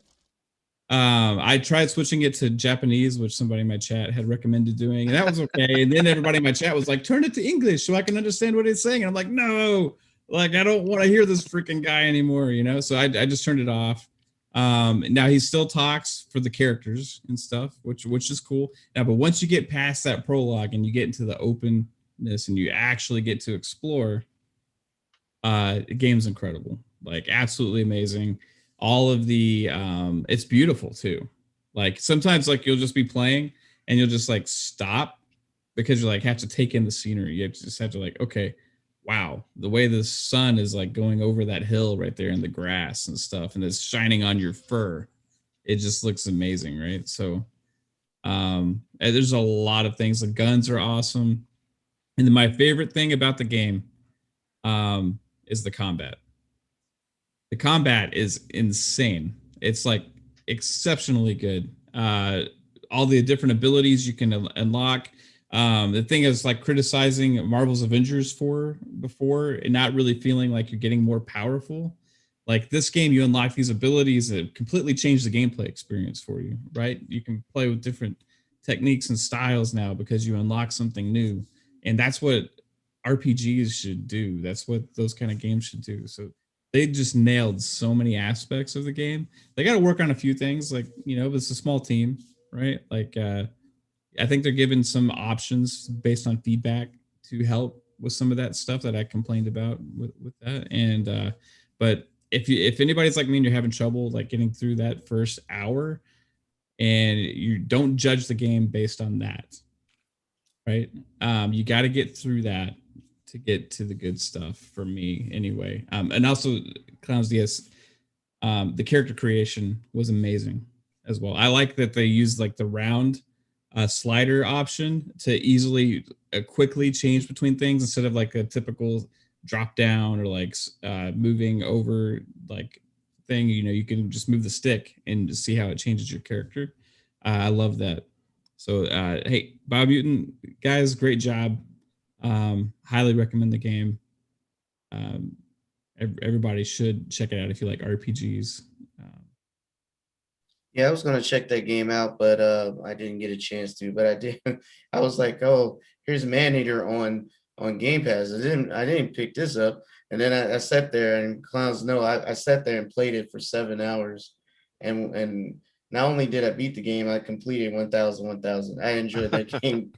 I tried switching it to Japanese, which somebody in my chat had recommended doing, and that was okay. And then everybody in my chat was like, turn it to English so I can understand what it's saying. And I'm like, no, like, I don't want to hear this freaking guy anymore, So I just turned it off. Now he still talks for the characters and stuff, which is cool. Now, but once you get past that prologue and you get into the openness and you actually get to explore, the game's incredible, like absolutely amazing. All of the it's beautiful too. Like sometimes like you'll just be playing and you'll just like stop because you like have to take in the scenery. You just have to like, okay, wow, the way the sun is like going over that hill right there in the grass and stuff, and it's shining on your fur. It just looks amazing, right? So there's a lot of things. The guns are awesome. And then my favorite thing about the game is the combat. The combat is insane. It's like exceptionally good. All the different abilities you can unlock. The thing is like criticizing Marvel's Avengers for before and not really feeling like you're getting more powerful. Like this game, you unlock these abilities that completely change the gameplay experience for you, right? You can play with different techniques and styles now because you unlock something new. And that's what RPGs should do. That's what those kind of games should do. So they just nailed so many aspects of the game. They got to work on a few things, like, it's a small team, right? Like, I think they're given some options based on feedback to help with some of that stuff that I complained about with that. And, but if anybody's like me and you're having trouble, like getting through that first hour, and you don't judge the game based on that, right? You got to get through that to get to the good stuff for me anyway. And also Clowns DS, the character creation was amazing as well. I like that they used like the round slider option to easily quickly change between things instead of like a typical drop down or like moving over like thing. You know, you can just move the stick and just see how it changes your character. I love that. So hey, Biomutant guys, great job. Highly recommend the game. Everybody should check it out if you like RPGs. Yeah, I was gonna check that game out, but I didn't get a chance to. But I did. I was like, oh, here's Maneater on Game Pass. I didn't pick this up, and then I sat there and Clowns know I sat there and played it for 7 hours, and not only did I beat the game, I completed 1,000. I enjoyed that game.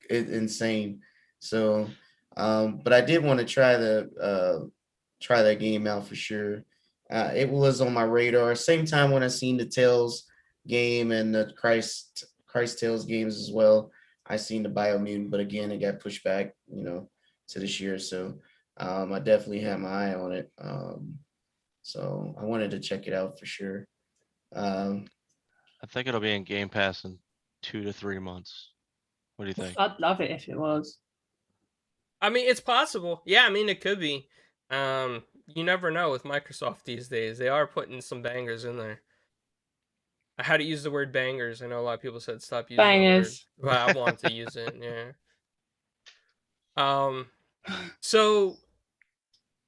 It's insane. So, but I did want to try that game out for sure. It was on my radar. Same time when I seen the Tales game and the Christ Tales games as well. I seen the Biomutant, but again, it got pushed back, to this year. So I definitely had my eye on it. So I wanted to check it out for sure. I think it'll be in Game Pass in 2 to 3 months. What do you think? I'd love it if it was. I mean, it's possible. Yeah, I mean, it could be. You never know with Microsoft these days. They are putting some bangers in there. I had to use the word bangers. I know a lot of people said stop using Bangers. the word, but I want to use it. Yeah. So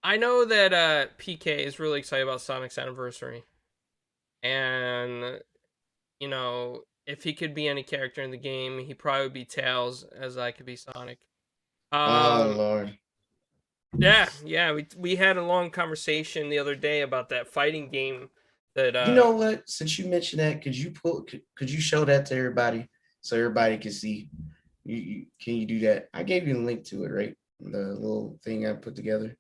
I know that PK is really excited about Sonic's anniversary, and if he could be any character in the game, he probably would be Tails, as I could be Sonic. Oh Lord. Yeah. We had a long conversation the other day about that fighting game that You know what? Since you mentioned that, could you show that to everybody so everybody can see? Can you do that? I gave you a link to it, right? The little thing I put together.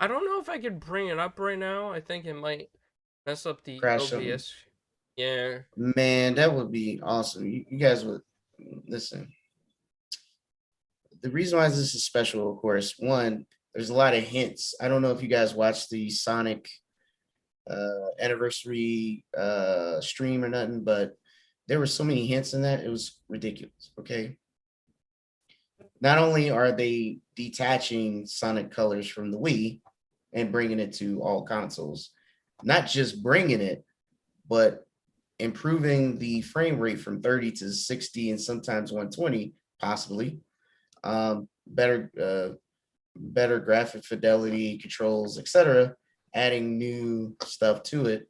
I don't know if I could bring it up right now. I think it might mess up the Crash OBS. something. Yeah. Man, that would be awesome. You guys would listen. The reason why this is special, of course, one, there's a lot of hints. I don't know if you guys watched the Sonic anniversary stream or nothing, but there were so many hints in that. It was ridiculous. Okay. Not only are they detaching Sonic Colors from the Wii and bringing it to all consoles, not just bringing it, but improving the frame rate from 30 to 60 and sometimes 120, possibly. Better graphic fidelity, controls, etc. Adding new stuff to it,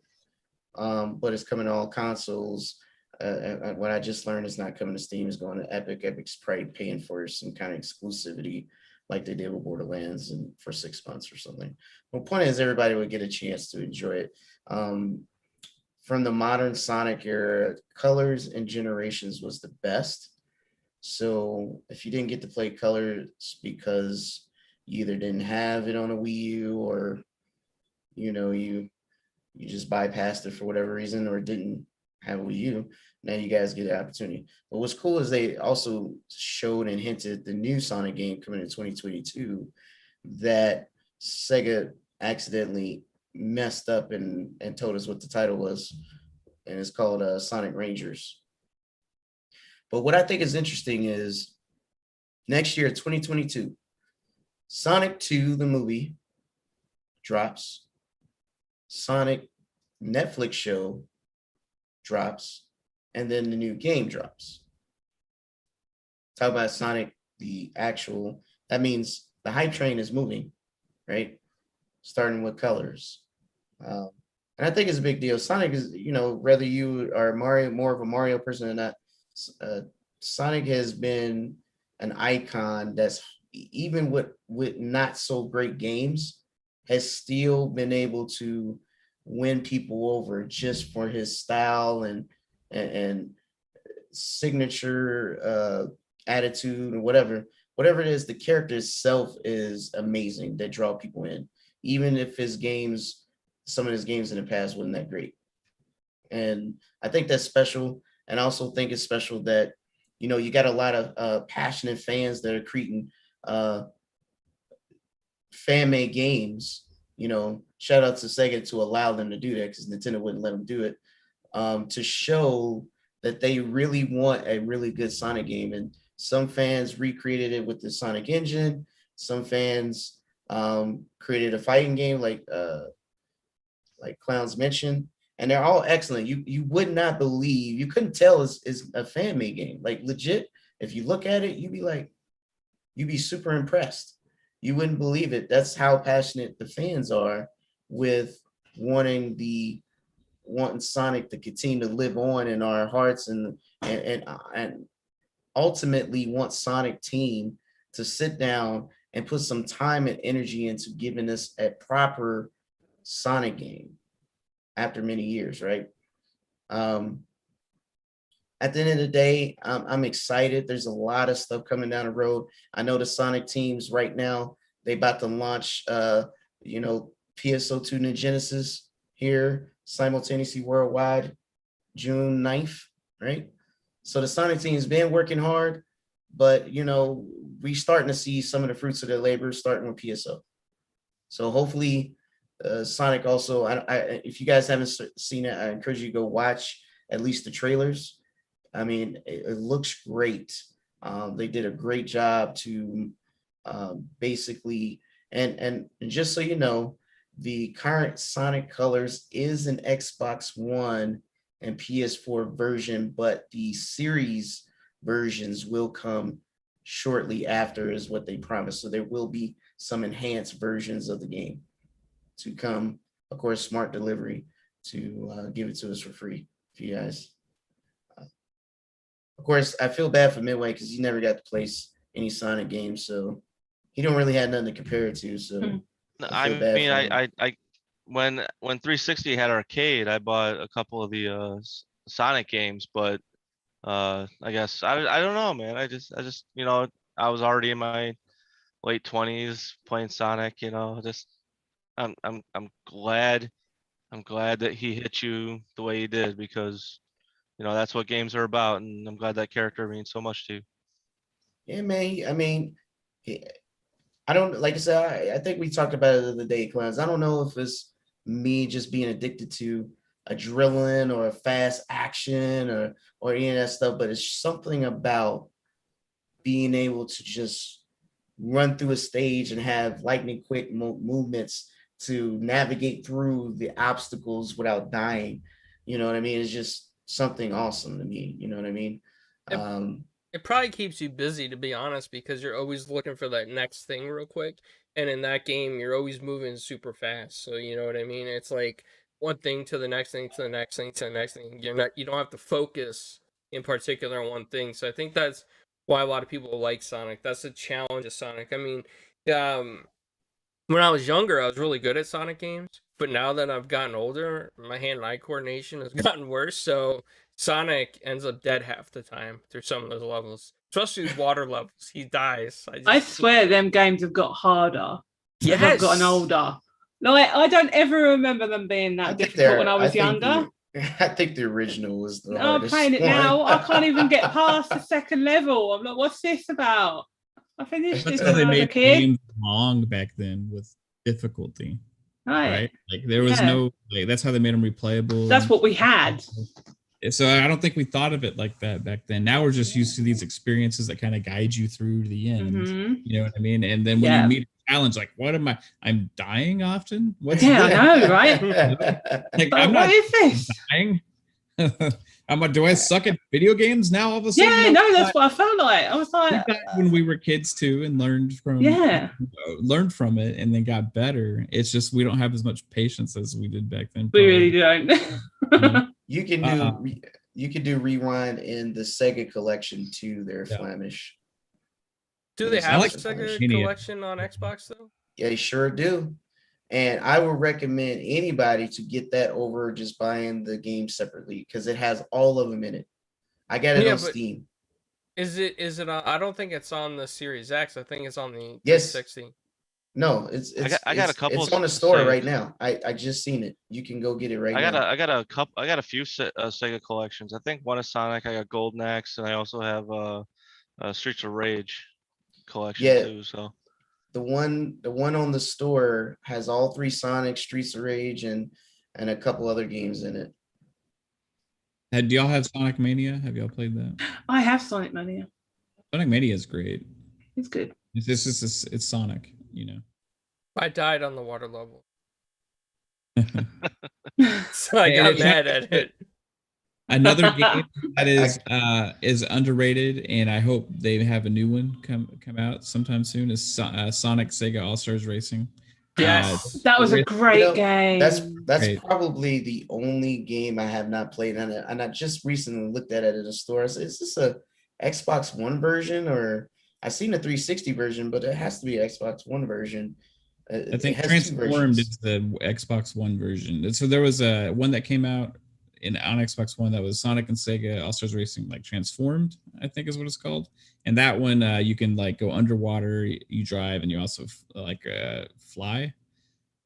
but it's coming to all consoles. And what I just learned is not coming to Steam, is going to Epic. Epic's probably paying for some kind of exclusivity like they did with Borderlands and for 6 months or something. The point is everybody would get a chance to enjoy it. From the modern Sonic era, Colors and Generations was the best. So if you didn't get to play Colors because you either didn't have it on a Wii U or you just bypassed it for whatever reason or didn't have a Wii U, now you guys get the opportunity. But what's cool is they also showed and hinted the new Sonic game coming in 2022 that Sega accidentally messed up and told us what the title was, and it's called Sonic Rangers. But what I think is interesting is next year, 2022, Sonic 2, the movie, drops. Sonic Netflix show drops, and then the new game drops. Talk about Sonic, the actual, that means the hype train is moving, right? Starting with Colors. And I think it's a big deal. Sonic is, whether you are more of a Mario person or not, Sonic has been an icon that's, even with not so great games, has still been able to win people over just for his style and signature attitude and whatever it is. The character itself is amazing that draw people in, even if some of his games in the past wasn't that great. And I think that's special. And I also think it's special that, you know, you got a lot of passionate fans that are creating fan-made games. You know, shout out to Sega to allow them to do that, because Nintendo wouldn't let them do it, to show that they really want a really good Sonic game. And some fans recreated it with the Sonic engine. Some fans created a fighting game like Clowns mentioned, and they're all excellent. You would not believe, you couldn't tell it's a fan-made game. Like legit, if you look at it, you'd be super impressed. You wouldn't believe it. That's how passionate the fans are with wanting Sonic to continue to live on in our hearts, and ultimately want Sonic Team to sit down and put some time and energy into giving us a proper Sonic game after many years, right? At the end of the day, I'm excited. There's a lot of stuff coming down the road. I know the Sonic teams right now, they about to launch, PSO2 New Genesis here simultaneously worldwide, June 9th, right? So the Sonic team's been working hard, but, you know, we starting to see some of the fruits of their labor, starting with PSO. So hopefully Sonic also, if you guys haven't seen it, I encourage you to go watch at least the trailers. I mean, it looks great. They did a great job to basically, and just so you know, the current Sonic Colors is an Xbox One and PS4 version, but the series versions will come shortly after, is what they promised. So there will be some enhanced versions of the game to come. Of course, smart delivery to give it to us for free for you guys. Of course, I feel bad for Midway because he never got to place any Sonic games, so he don't really have nothing to compare it to. So I mean, I when 360 had arcade, I bought a couple of the Sonic games, but I guess I don't know, man. I just you know, I was already in my late 20s playing Sonic. You know, just I'm glad that he hit you the way he did, because you know that's what games are about, and I'm glad that character means so much to you. yeah, man. I mean, I don't, like I said, I think we talked about it the other day, Clowns. I don't know if it's me just being addicted to adrenaline or fast action or any of that stuff, but it's something about being able to just run through a stage and have lightning quick movements to navigate through the obstacles without dying. You know what I mean? It's just something awesome to me. You know what I mean? It probably keeps you busy, to be honest, because you're always looking for that next thing real quick. And in that game, you're always moving super fast. So you know what I mean? It's like one thing to the next thing to the next thing to the next thing. You don't have to focus in particular on one thing. So I think that's why a lot of people like Sonic. That's the challenge of Sonic. I mean, when I was younger, I was really good at Sonic games, but now that I've gotten older, my hand-eye coordination has gotten worse. So Sonic ends up dead half the time through some of those levels, especially water levels. He dies. I swear them games have got harder as I've Yes. gotten older. Like, I don't ever remember them being that difficult when I was younger. I think the original was the I'm hardest playing it one. now. I can't even get past the second level. I'm like, what's this about? I finished That's this how when they I was a made kid. games long back then, with difficulty, right? Like there was Yeah. no, like, that's how they made them replayable. That's what we had. So I don't think we thought of it like that back then. Now we're just used to these experiences that kind of guide you through to the end. Mhm. You know what I mean? And then when Yeah. you meet a challenge, like, what am I? I'm dying often. What's Yeah, this? I know, right? Like, But I'm what not is this? dying. Do I suck at video games now all of a sudden? Yeah, no, that's what I felt like. I was We like, died when we were kids too, and learned from it, and then got better. It's just we don't have as much patience as we did back then. We really don't. You can do rewind in the Sega collection too. There, Flemish. Do they have like a Sega Genius. collection on Xbox though? Yeah, they sure do. And I would recommend anybody to get that over just buying the game separately, because it has all of them in it. I got it on Steam. Is it on, I don't think it's on the Series X. I think it's on the Yes. 360. No, it's I got a couple it's on the store Segas. right now. I just seen it. You can go get it right now. I got a few Sega collections. I think one is Sonic. I got Golden Axe, and I also have Streets of Rage collection Yeah, too. So the one on the store has all three Sonic, Streets of Rage, and a couple other games in it. Do y'all have Sonic Mania? Have y'all played that? I have Sonic Mania. Sonic Mania is great. It's good. It's Sonic, you know. I died on the water level, so I Hey, got it's mad not- at it. Another game that is underrated, and I hope they have a new one come out sometime soon. Is Sonic Sega All Stars Racing. Yes. That was a Risk- great You know, game. That's Great. probably the only game I have not played, and I just recently looked at it in the store. I said, is this a Xbox One version, or I seen the 360 version, but it has to be an Xbox One version. I think it has two Transformed versions. is the Xbox One version. So there was a one that came out on Xbox One that was Sonic and Sega All Stars Racing, like Transformed, I think is what it's called. And that one, you can like go underwater, you drive, and you also fly.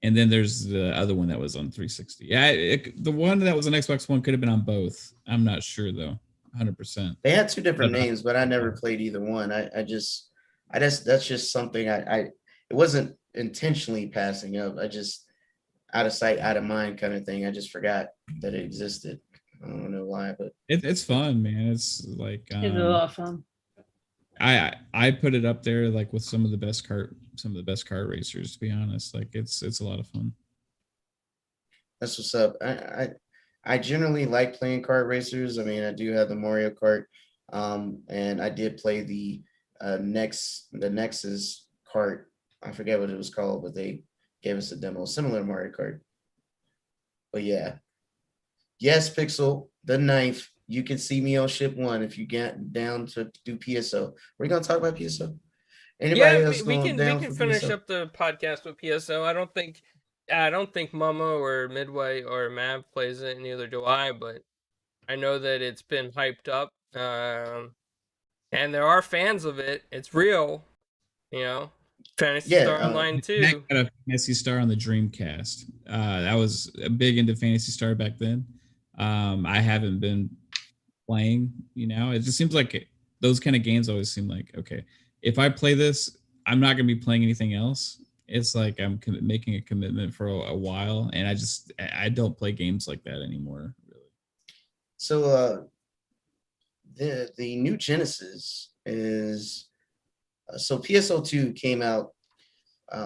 And then there's the other one that was on 360. Yeah, the one that was on Xbox One could have been on both. I'm not sure though, 100%. They had two different But, names, but I never played either one. That's just something it wasn't intentionally passing up. I just out of sight, out of mind kind of thing. I just forgot that it existed. I don't know why, but it's fun, man. It's like It's a lot of fun. I put it up there like with some of the best kart racers, to be honest. Like it's a lot of fun. that's what's up. I generally like playing kart racers. I mean, I do have the Mario Kart, and I did play the Nexus kart. I forget what it was called, but they gave us a demo similar to Mario Kart. But yeah, yes, Pixel the 9th. You can see me on ship 1 if you get down to do PSO. We're gonna talk about PSO. Anybody else we going can down for finish PSO? up the podcast with PSO. I don't think Mama or Midway or Mav plays it, neither do I, but I know that it's been hyped up. And there are fans of it. It's real, you know. Fantasy Yeah, Star Online I 2. got a Fantasy Star on the Dreamcast. I was big into Fantasy Star back then. I haven't been playing, it just seems like those kind of games always seem like, okay, if I play this, I'm not going to be playing anything else. It's like I'm making a commitment for a while, and I don't play games like that anymore, really. So the new Genesis is so PSO2 came out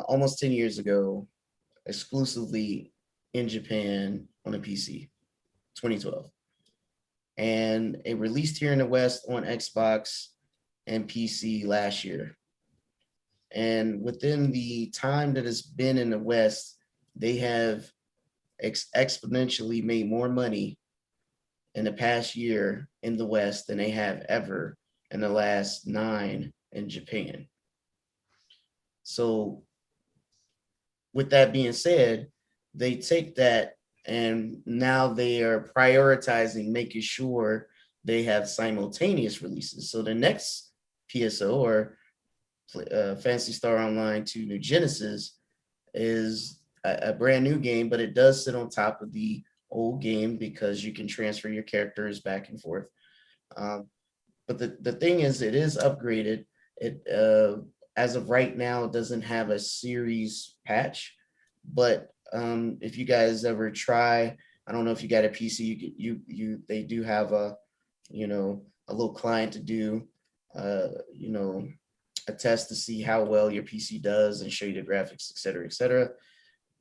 almost 10 years ago, exclusively in Japan on a PC, 2012. And it released here in the West on Xbox and PC last year. And within the time that it's been in the West, they have exponentially made more money in the past year in the West than they have ever in the last 9 in Japan. So with that being said, they take that and now they are prioritizing making sure they have simultaneous releases. So the next PSO or Fantasy Star Online 2 New Genesis is a brand new game, but it does sit on top of the old game because you can transfer your characters back and forth. But the thing is, it is upgraded. It as of right now, it doesn't have a series patch, but if you guys ever try, I don't know if you got a PC, they do have a little client to do a test to see how well your PC does and show you the graphics, et cetera, et cetera.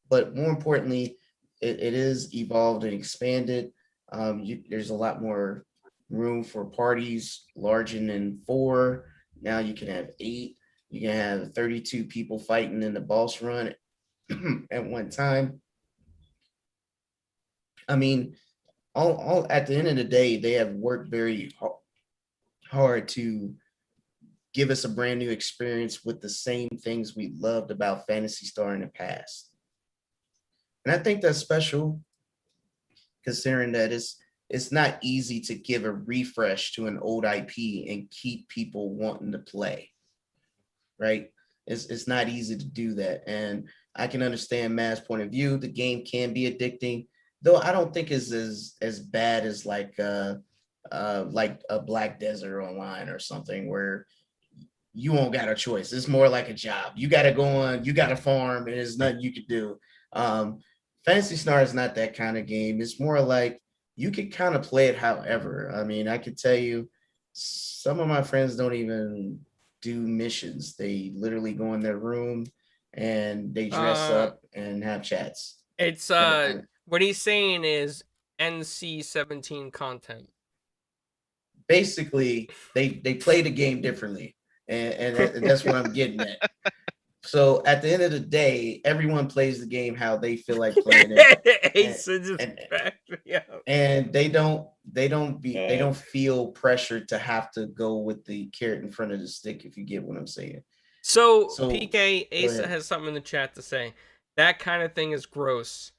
But more importantly, it is evolved and expanded. There's a lot more room for parties larger than 4. Now you can have 8. You can have 32 people fighting in the boss run at one time. I mean, all at the end of the day, they have worked very hard to give us a brand new experience with the same things we loved about Fantasy Star in the past. And I think that's special, considering that it's not easy to give a refresh to an old IP and keep people wanting to play, right? It's not easy to do that. And I can understand Matt's point of view. The game can be addicting, though I don't think it's as bad as like a Black Desert Online or something where you won't got a choice. It's more like a job. You got to go on, you got to farm, and there's nothing you can do. Fantasy Star is not that kind of game. It's more like you could kind of play it however. I mean, I could tell you some of my friends don't even do missions. They literally go in their room and they dress up and have chats. It's what he's saying is NC-17 content. Basically, they play the game differently, and that's what I'm getting at. So at the end of the day, everyone plays the game how they feel like playing it. And they don't feel pressured to have to go with the carrot in front of the stick, if you get what I'm saying. So PK Asa has something in the chat to say. That kind of thing is gross.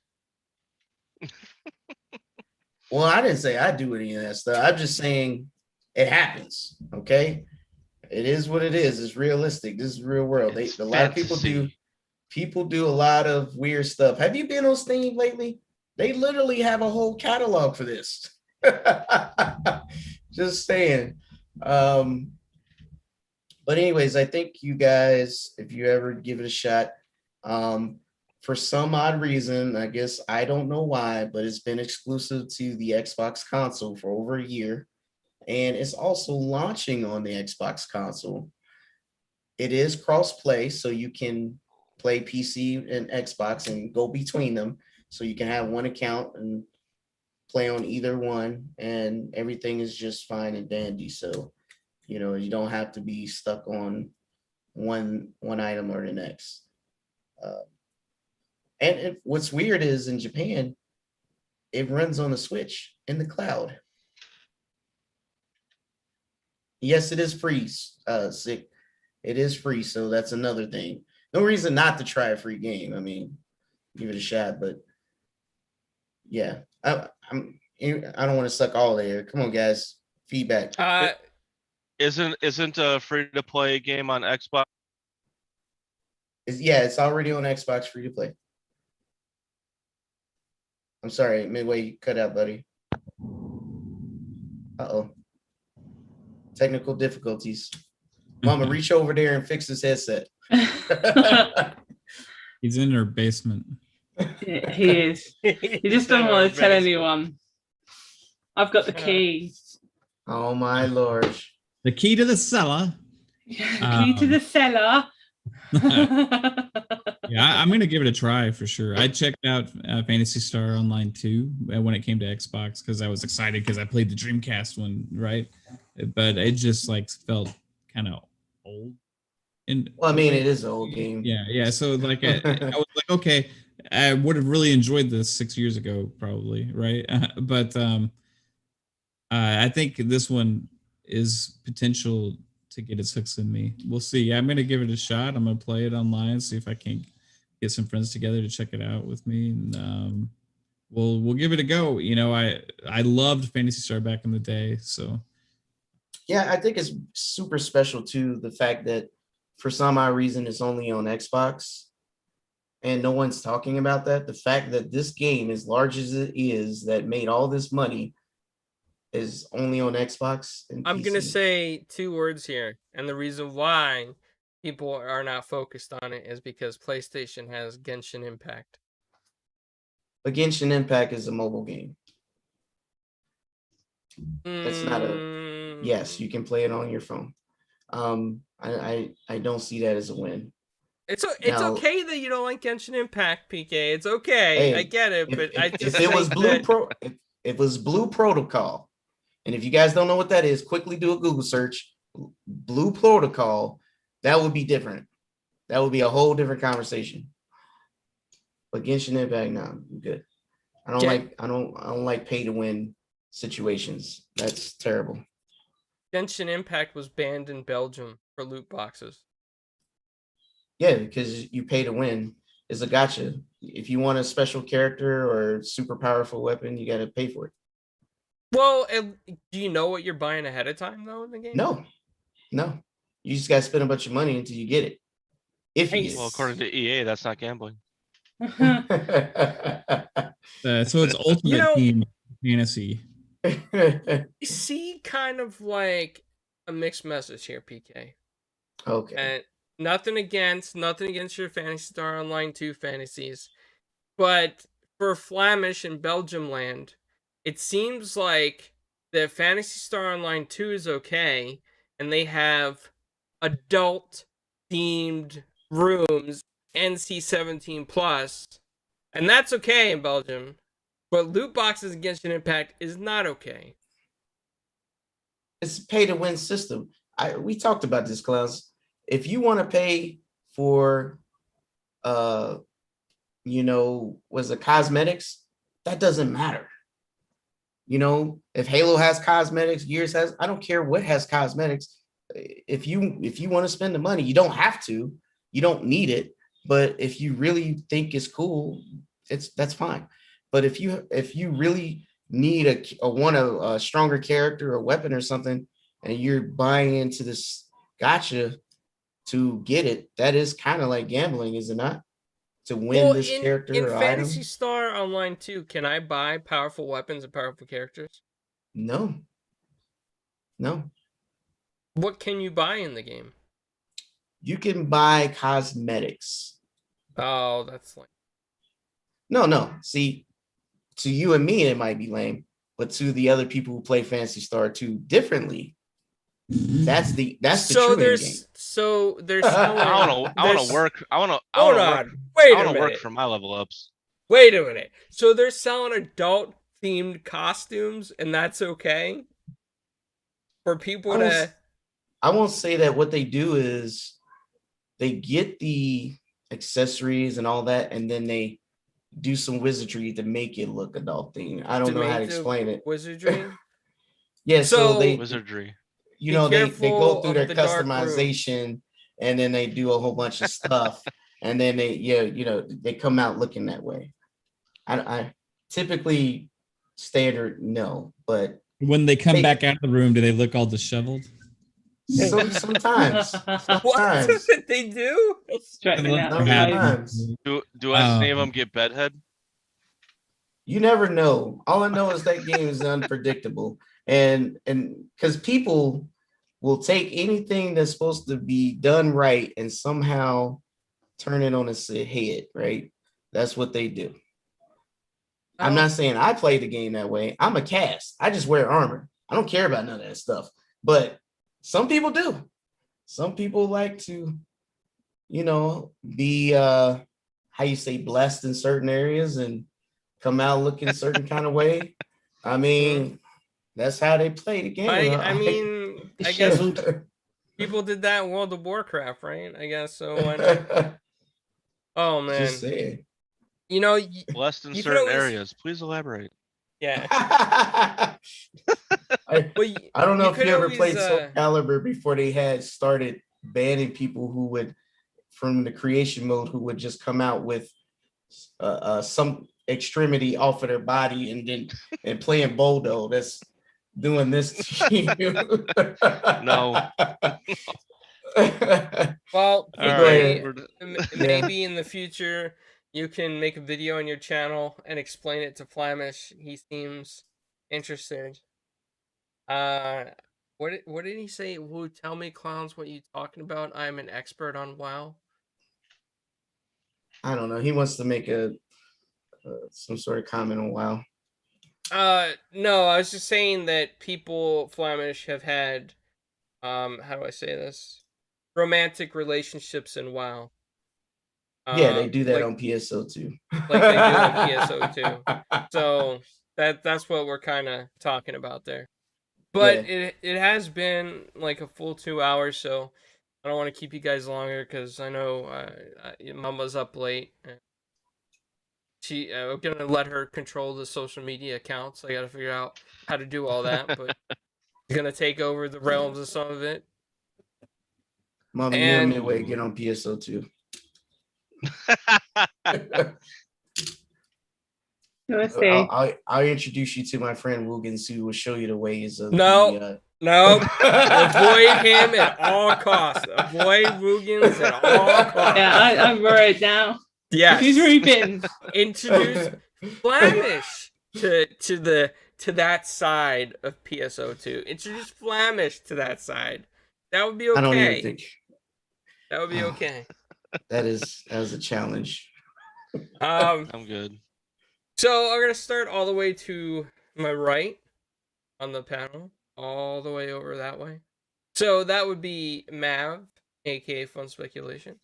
Well, I didn't say I do any of that stuff. I'm just saying it happens. Okay. It is what it is. It's realistic. This is real world. A lot of people do a lot of weird stuff. Have you been on Steam lately? They literally have a whole catalog for this. Just saying. But anyways, I think you guys, if you ever give it a shot, for some odd reason, I guess I don't know why, but it's been exclusive to the Xbox console for over a year. And it's also launching on the Xbox console. It is cross-play, so you can play PC and Xbox and go between them. So you can have one account and play on either one, and everything is just fine and dandy. So, you know, you don't have to be stuck on one item or the next. And what's weird is in Japan, it runs on the Switch in the cloud. Yes, it is free, Sick. It is free, so that's another thing. No reason not to try a free game. I mean, give it a shot, but yeah, I don't want to suck all the air. Come on, guys, feedback. Isn't a free to play game on Xbox? It's already on Xbox free to play. I'm sorry, midway you cut out, buddy. Uh-oh. Technical difficulties. Mama, reach over there and fix his headset. He's in her basement. Yeah, he is. He just doesn't want to tell anyone. I've got the key. Oh my lord. The key to the cellar. Key to the cellar. Yeah, I'm gonna give it a try for sure. I checked out Fantasy Star Online 2 when it came to Xbox because I was excited because I played the Dreamcast one, right? But it just like felt kind of old. And well, I mean, it is an old game. Yeah. So like, I was like, okay, I would have really enjoyed this 6 years ago, probably, right? But I think this one is potential to get its hooks in me. We'll see. Yeah, I'm gonna give it a shot. I'm gonna play it online, see if I can get some friends together to check it out with me, and we'll give it a go. You know, I loved Fantasy Star back in the day, so. Yeah, I think it's super special too, the fact that for some odd reason it's only on Xbox and no one's talking about that. The fact that this game, as large as it is, that made all this money, is only on Xbox and I'm PC. gonna say 2 words here, and the reason why people are not focused on it is because PlayStation has Genshin Impact. But Genshin Impact is a mobile game. That's not yes, you can play it on your phone. I don't see that as a win. It's okay that you don't like Genshin Impact, PK. It's okay. Hey, I get it, but I just if it was if it was Blue Protocol, and if you guys don't know what that is, quickly do a Google search. Blue Protocol, that would be different. That would be a whole different conversation. But Genshin Impact, no, I'm good. I don't like pay to win situations. That's terrible. Genshin Impact was banned in Belgium for loot boxes. Yeah, because you pay to win is a gotcha. If you want a special character or super powerful weapon, you got to pay for it. Well, do you know what you're buying ahead of time though in the game? No. You just got to spend a bunch of money until you get it. If he Nice. Well, is. according to EA, that's not gambling. So it's ultimate know- team fantasy. I see kind of like a mixed message here, PK. Okay. And nothing against your Fantasy Star Online 2 fantasies, but for Flamish and Belgium land, it seems like the Fantasy Star Online 2 is okay, and they have adult themed rooms, NC-17 plus, and that's okay in Belgium. But loot boxes against an impact is not okay. It's a pay to win system. We talked about this, Klaus. If you want to pay for was it cosmetics, that doesn't matter. If Halo has cosmetics, Gears has, I don't care what has cosmetics. If you want to spend the money, you don't have to, you don't need it. But if you really think it's cool, that's fine. But if you really need a stronger character or weapon or something, and you're buying into this gotcha to get it, that is kind of like gambling, is it not? To win this character in or Fantasy item? Star Online 2, can I buy powerful weapons and powerful characters? No. What can you buy in the game? You can buy cosmetics. Oh, that's like No. See, to you and me, it might be lame, but to the other people who play Fantasy Star 2 differently, that's the true end game. So there's I want to work. I want to work for my level ups. Wait a minute. So they're selling adult themed costumes, and that's okay for people to. I won't say that. What they do is they get the accessories and all that, and then they do some wizardry to make it look adult themed. I don't know how to explain it. Wizardry. Yeah, so they wizardry. they go through their customization, and then they do a whole bunch of stuff, and then they come out looking that way. I typically standard no, but when they come back out of the room, do they look all disheveled? Sometimes. What they do? Sometimes. Do any of them get bedhead? You never know. All I know is that game is unpredictable, and because people will take anything that's supposed to be done right and somehow turn it on its head. Right? That's what they do. I'm not saying I play the game that way. I'm a cast. I just wear armor. I don't care about none of that stuff. But some people do. Some people like to, be how you say blessed in certain areas and come out looking a certain kind of way. I mean, that's how they play the game. I guess people did that in World of Warcraft, right? I guess so. Why not? Oh man. Just saying. Blessed in certain areas. Please elaborate. Yeah. I don't know if you ever played Soul Calibur before they had started banning people who would, from the creation mode, who would just come out with some extremity off of their body and playing Boldo. That's doing this to you. No. Well, maybe in the future you can make a video on your channel and explain it to Flamish. He seems interested. What did he say? Woo, tell me, clowns, what you talking about? I'm an expert on WoW. I don't know. He wants to make some sort of comment on WoW. No, I was just saying that people, Flamish, have had, how do I say this? Romantic relationships in WoW. Yeah, they do that on PSO2. Like they do on PSO2. So that's what we're kind of talking about there. But it has been like a full 2 hours, so I don't want to keep you guys longer because I know Mama's up late. I'm gonna let her control the social media accounts. I gotta figure out how to do all that, but she's gonna take over the realms of some of it. Mama, you're midway. Get on PSO2. I'll introduce you to my friend Wogan, who will show you the ways of Nope. Avoid him at all costs. Avoid Rugans at all costs. Yeah, I'm worried now. Yes. He's Rubin. Introduce Flamish to that side of PSO2. Introduce Flamish to that side. That would be okay. I don't even think that would be okay. that is a challenge. I'm good. So I'm gonna start all the way to my right on the panel, all the way over that way. So that would be Mav, aka Fun Speculation.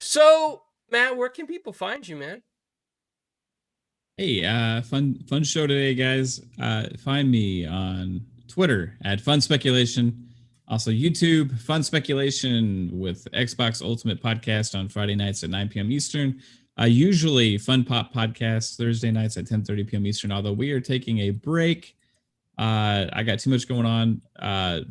So, Matt, where can people find you, man? Hey, fun show today, guys. Find me on Twitter at Fun Speculation. Also YouTube, Fun Speculation with Xbox Ultimate Podcast on Friday nights at 9 p.m. Eastern. Usually Fun Pop Podcast Thursday nights at 10:30 p.m. Eastern, although we are taking a break. I got too much going on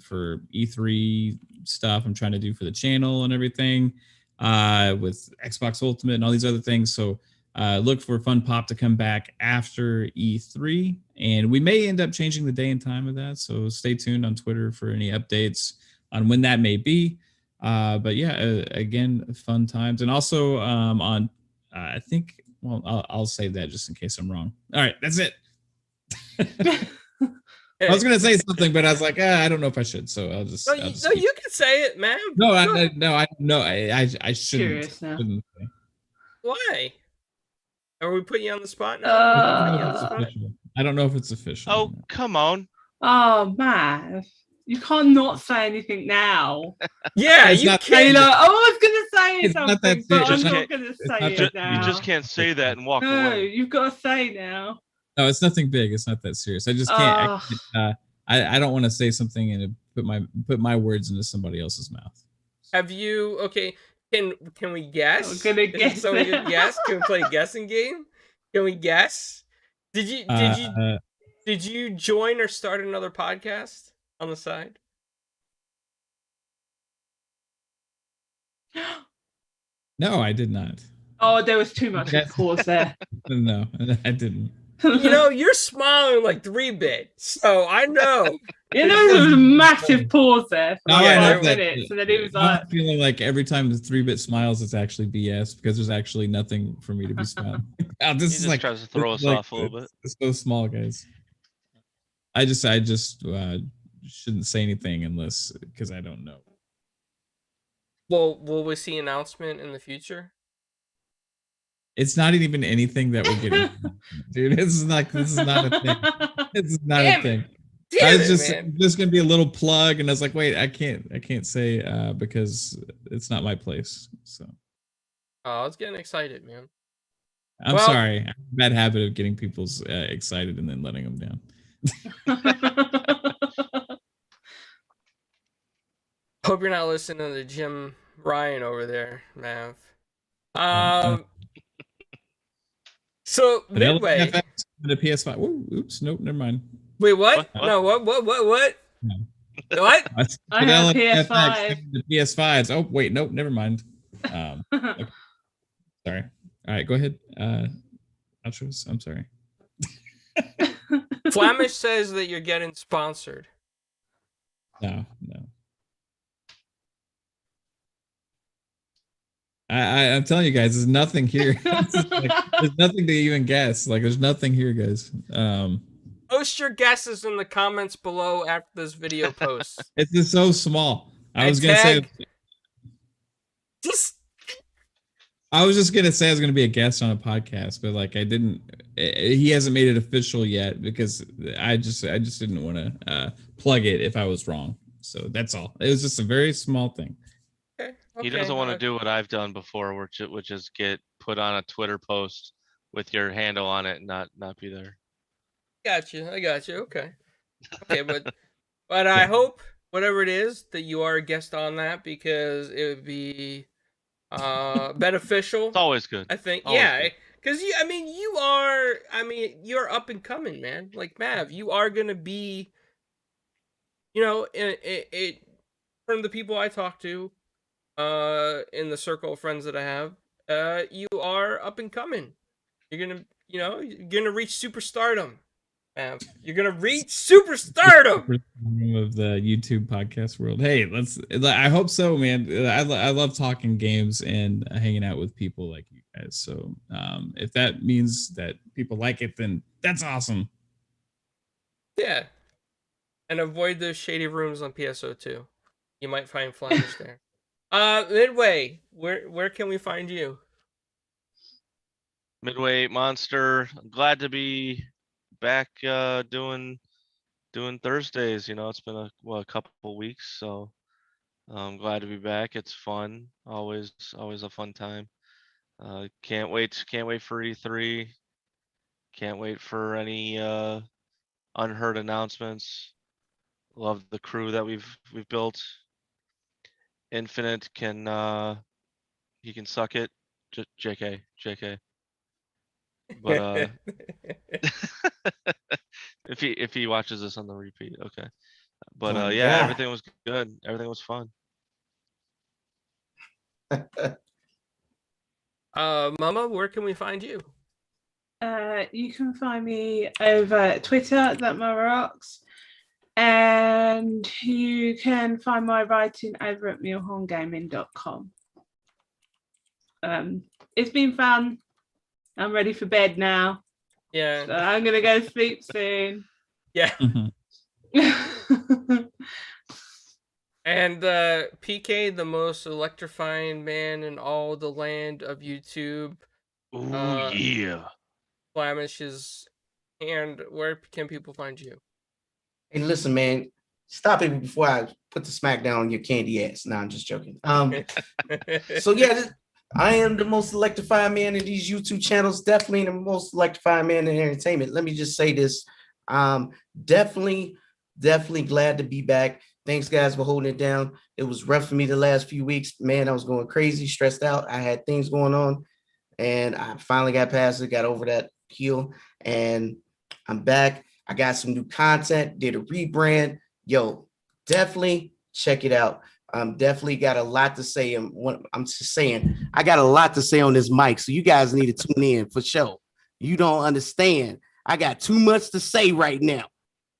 for E3 stuff I'm trying to do for the channel and everything with Xbox Ultimate and all these other things. So look for Fun Pop to come back after E3. And we may end up changing the day and time of that. So stay tuned on Twitter for any updates on when that may be. But yeah, again, fun times. And also on, I think, well, I'll save that just in case I'm wrong. All right, that's it. I was gonna say something, but I was like, I don't know if I should, so I'll just. No, you can say it, man. I shouldn't. Now. Why? Are we putting you on the spot now? I don't know if it's official. Oh, come on. Oh, man. You can't not say anything now. Yeah, you can't. Like, I was going to say It's something, not that but I'm serious. not going to say it now. You just can't say that and walk No, away. you've got to say now. No, it's nothing big. It's not that serious. I just can't. I don't want to say something and put my words into somebody else's mouth. Have you? Okay. Can we guess? We're gonna guess. So we can guess. Can we play a guessing game? Can we guess? Did you join or start another podcast on the side? No, I did not. Oh, there was too much pause there. No, I didn't. You know, you're smiling like 3-bit, so I know. You know, there was a massive pause there for No, like I 5 minutes, and then it was like, I'm feeling like every time the 3-bit smiles, it's actually BS because there's actually nothing for me to be smiling. This He is just like tries to throw us like, off a little bit. It's so small, guys. I just shouldn't say anything unless because I don't know. Well, will we see announcement in the future? It's not even anything that we're getting, dude. This is not a thing. This is not a thing. I was just gonna be a little plug, and I was like, wait, I can't say because it's not my place. So. Oh, I was getting excited, man. I'm sorry. I have a bad habit of getting people's excited and then letting them down. Hope you're not listening to Jim Ryan over there, Mav. So Midway. The PS5. Ooh, oops, nope, never mind. Wait, what? What? No, what? No. What? I have PS5. The PS5s. Oh, wait, nope, never mind. Okay. Sorry. All right, go ahead. Outros. I'm sorry. Flamish says that you're getting sponsored. No. I'm telling you guys, there's nothing here. There's nothing to even guess. Like, there's nothing here, guys. Post your guesses in the comments below after this video posts. It's just so small. I was just gonna say I was gonna be a guest on a podcast, but like I didn't. He hasn't made it official yet because I just didn't want to plug it if I was wrong. So that's all. It was just a very small thing. He doesn't want to do what I've done before, which is get put on a Twitter post with your handle on it and not be there. I got you. Okay, but I hope whatever it is that you are a guest on that because it would be beneficial. It's always good. I think, always yeah, because you're up and coming, man. Like Mav, you are gonna be, it from the people I talk to. In the circle of friends that I have, you are up and coming. You're gonna reach superstardom. man. You're gonna reach superstardom. Of the YouTube podcast world. Hey, I hope so, man. I love talking games and hanging out with people like you guys. So if that means that people like it, then that's awesome. Yeah. And avoid those shady rooms on PSO2. You might find Flemish there. Midway, where can we find you? Midway Monster. I'm glad to be back doing Thursdays. You know, it's been a couple weeks, so I'm glad to be back. It's fun. Always a fun time. Can't wait for E3. Can't wait for any unheard announcements. Love the crew that we've built. Infinite can he can suck it. JK. But if he watches this on the repeat, okay. But Oh, yeah, God. everything was good. Everything was fun. Mama, where can we find you? You can find me over Twitter, @MamaRocks, and you can find my writing over at mulehorngaming.com. It's been fun. I'm ready for bed now. Yeah. So I'm gonna go sleep soon. Yeah. And PK, the most electrifying man in all the land of YouTube. Ooh, yeah. Blemishes. And where can people find you? Hey, listen, man. Stop it before I put the smack down on your candy ass. No, I'm just joking. So yeah, I am the most electrifying man in these YouTube channels. Definitely the most electrifying man in entertainment. Let me just say this. Definitely glad to be back. Thanks, guys, for holding it down. It was rough for me the last few weeks. Man, I was going crazy, stressed out. I had things going on, and I finally got past it, got over that heel, and I'm back. I got some new content, did a rebrand. Yo, definitely check it out. Definitely got a lot to say. I'm just saying, I got a lot to say on this mic, so you guys need to tune in for sure. You don't understand. I got too much to say right now,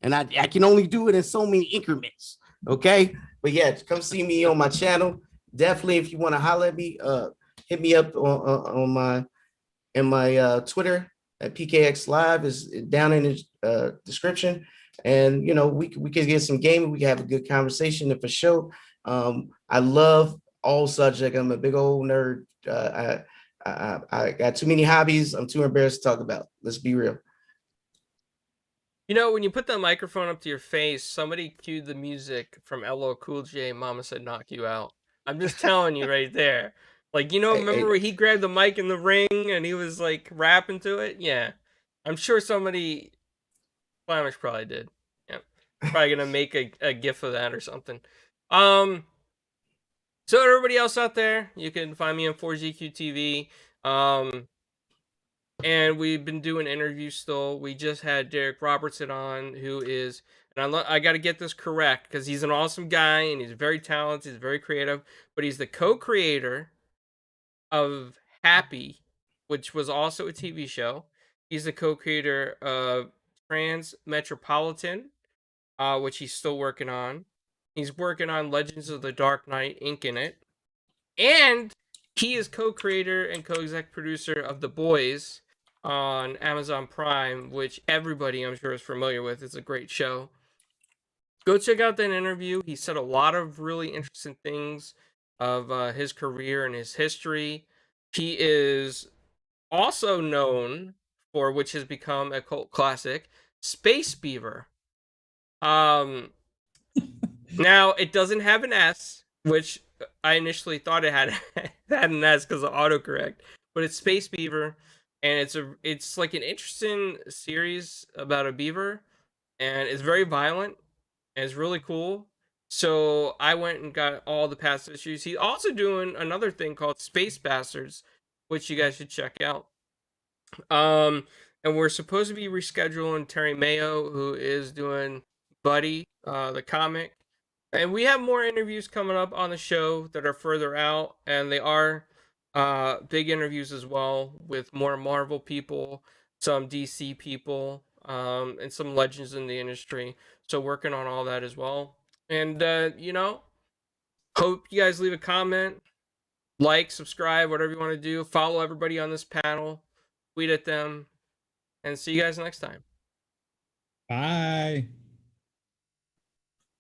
and I can only do it in so many increments. Okay, but yeah, come see me on my channel. Definitely, if you want to holler at me, hit me up on my Twitter at PKX Live is down in the description. And you know, we could get some gaming. We can have a good conversation. And for sure, I love all subject. I'm a big old nerd. I got too many hobbies. I'm too embarrassed to talk about. Let's be real. You know, when you put the microphone up to your face, somebody cued the music from LL Cool J, Mama Said Knock You Out. I'm just telling you right there. Like, you know, remember where he grabbed the mic in the ring and he was like rapping to it? Yeah. I'm sure somebody, Flemish probably did. Yeah. Probably gonna make a gif of that or something. So everybody else out there, you can find me on 4GQ TV. And we've been doing interviews still. We just had Derek Robertson on, who is, and I got to get this correct because he's an awesome guy and he's very talented, he's very creative, but he's the co-creator of Happy, which was also a TV show. He's the co-creator of Trans Metropolitan, which he's still working on. He's working on Legends of the Dark Knight Infinite. And he is co-creator and co-exec producer of The Boys on Amazon Prime, which everybody I'm sure is familiar with. It's a great show. Go check out that interview. He said a lot of really interesting things of his career and his history. He is also known for, which has become a cult classic, Space Beaver. Now it doesn't have an S, which I initially thought it had an S because of autocorrect, but it's Space Beaver. And it's like an interesting series about a beaver, and it's very violent, and it's really cool. So I went and got all the past issues. He's also doing another thing called Space Bastards, which you guys should check out. And we're supposed to be rescheduling Terry Mayo, who is doing Buddy, the comic. And we have more interviews coming up on the show that are further out, and they are big interviews as well with more Marvel people, some DC people, and some legends in the industry. So working on all that as well. And you know, hope you guys leave a comment, like, subscribe, whatever you want to do. Follow everybody on this panel, tweet at them, and see you guys next time. Bye.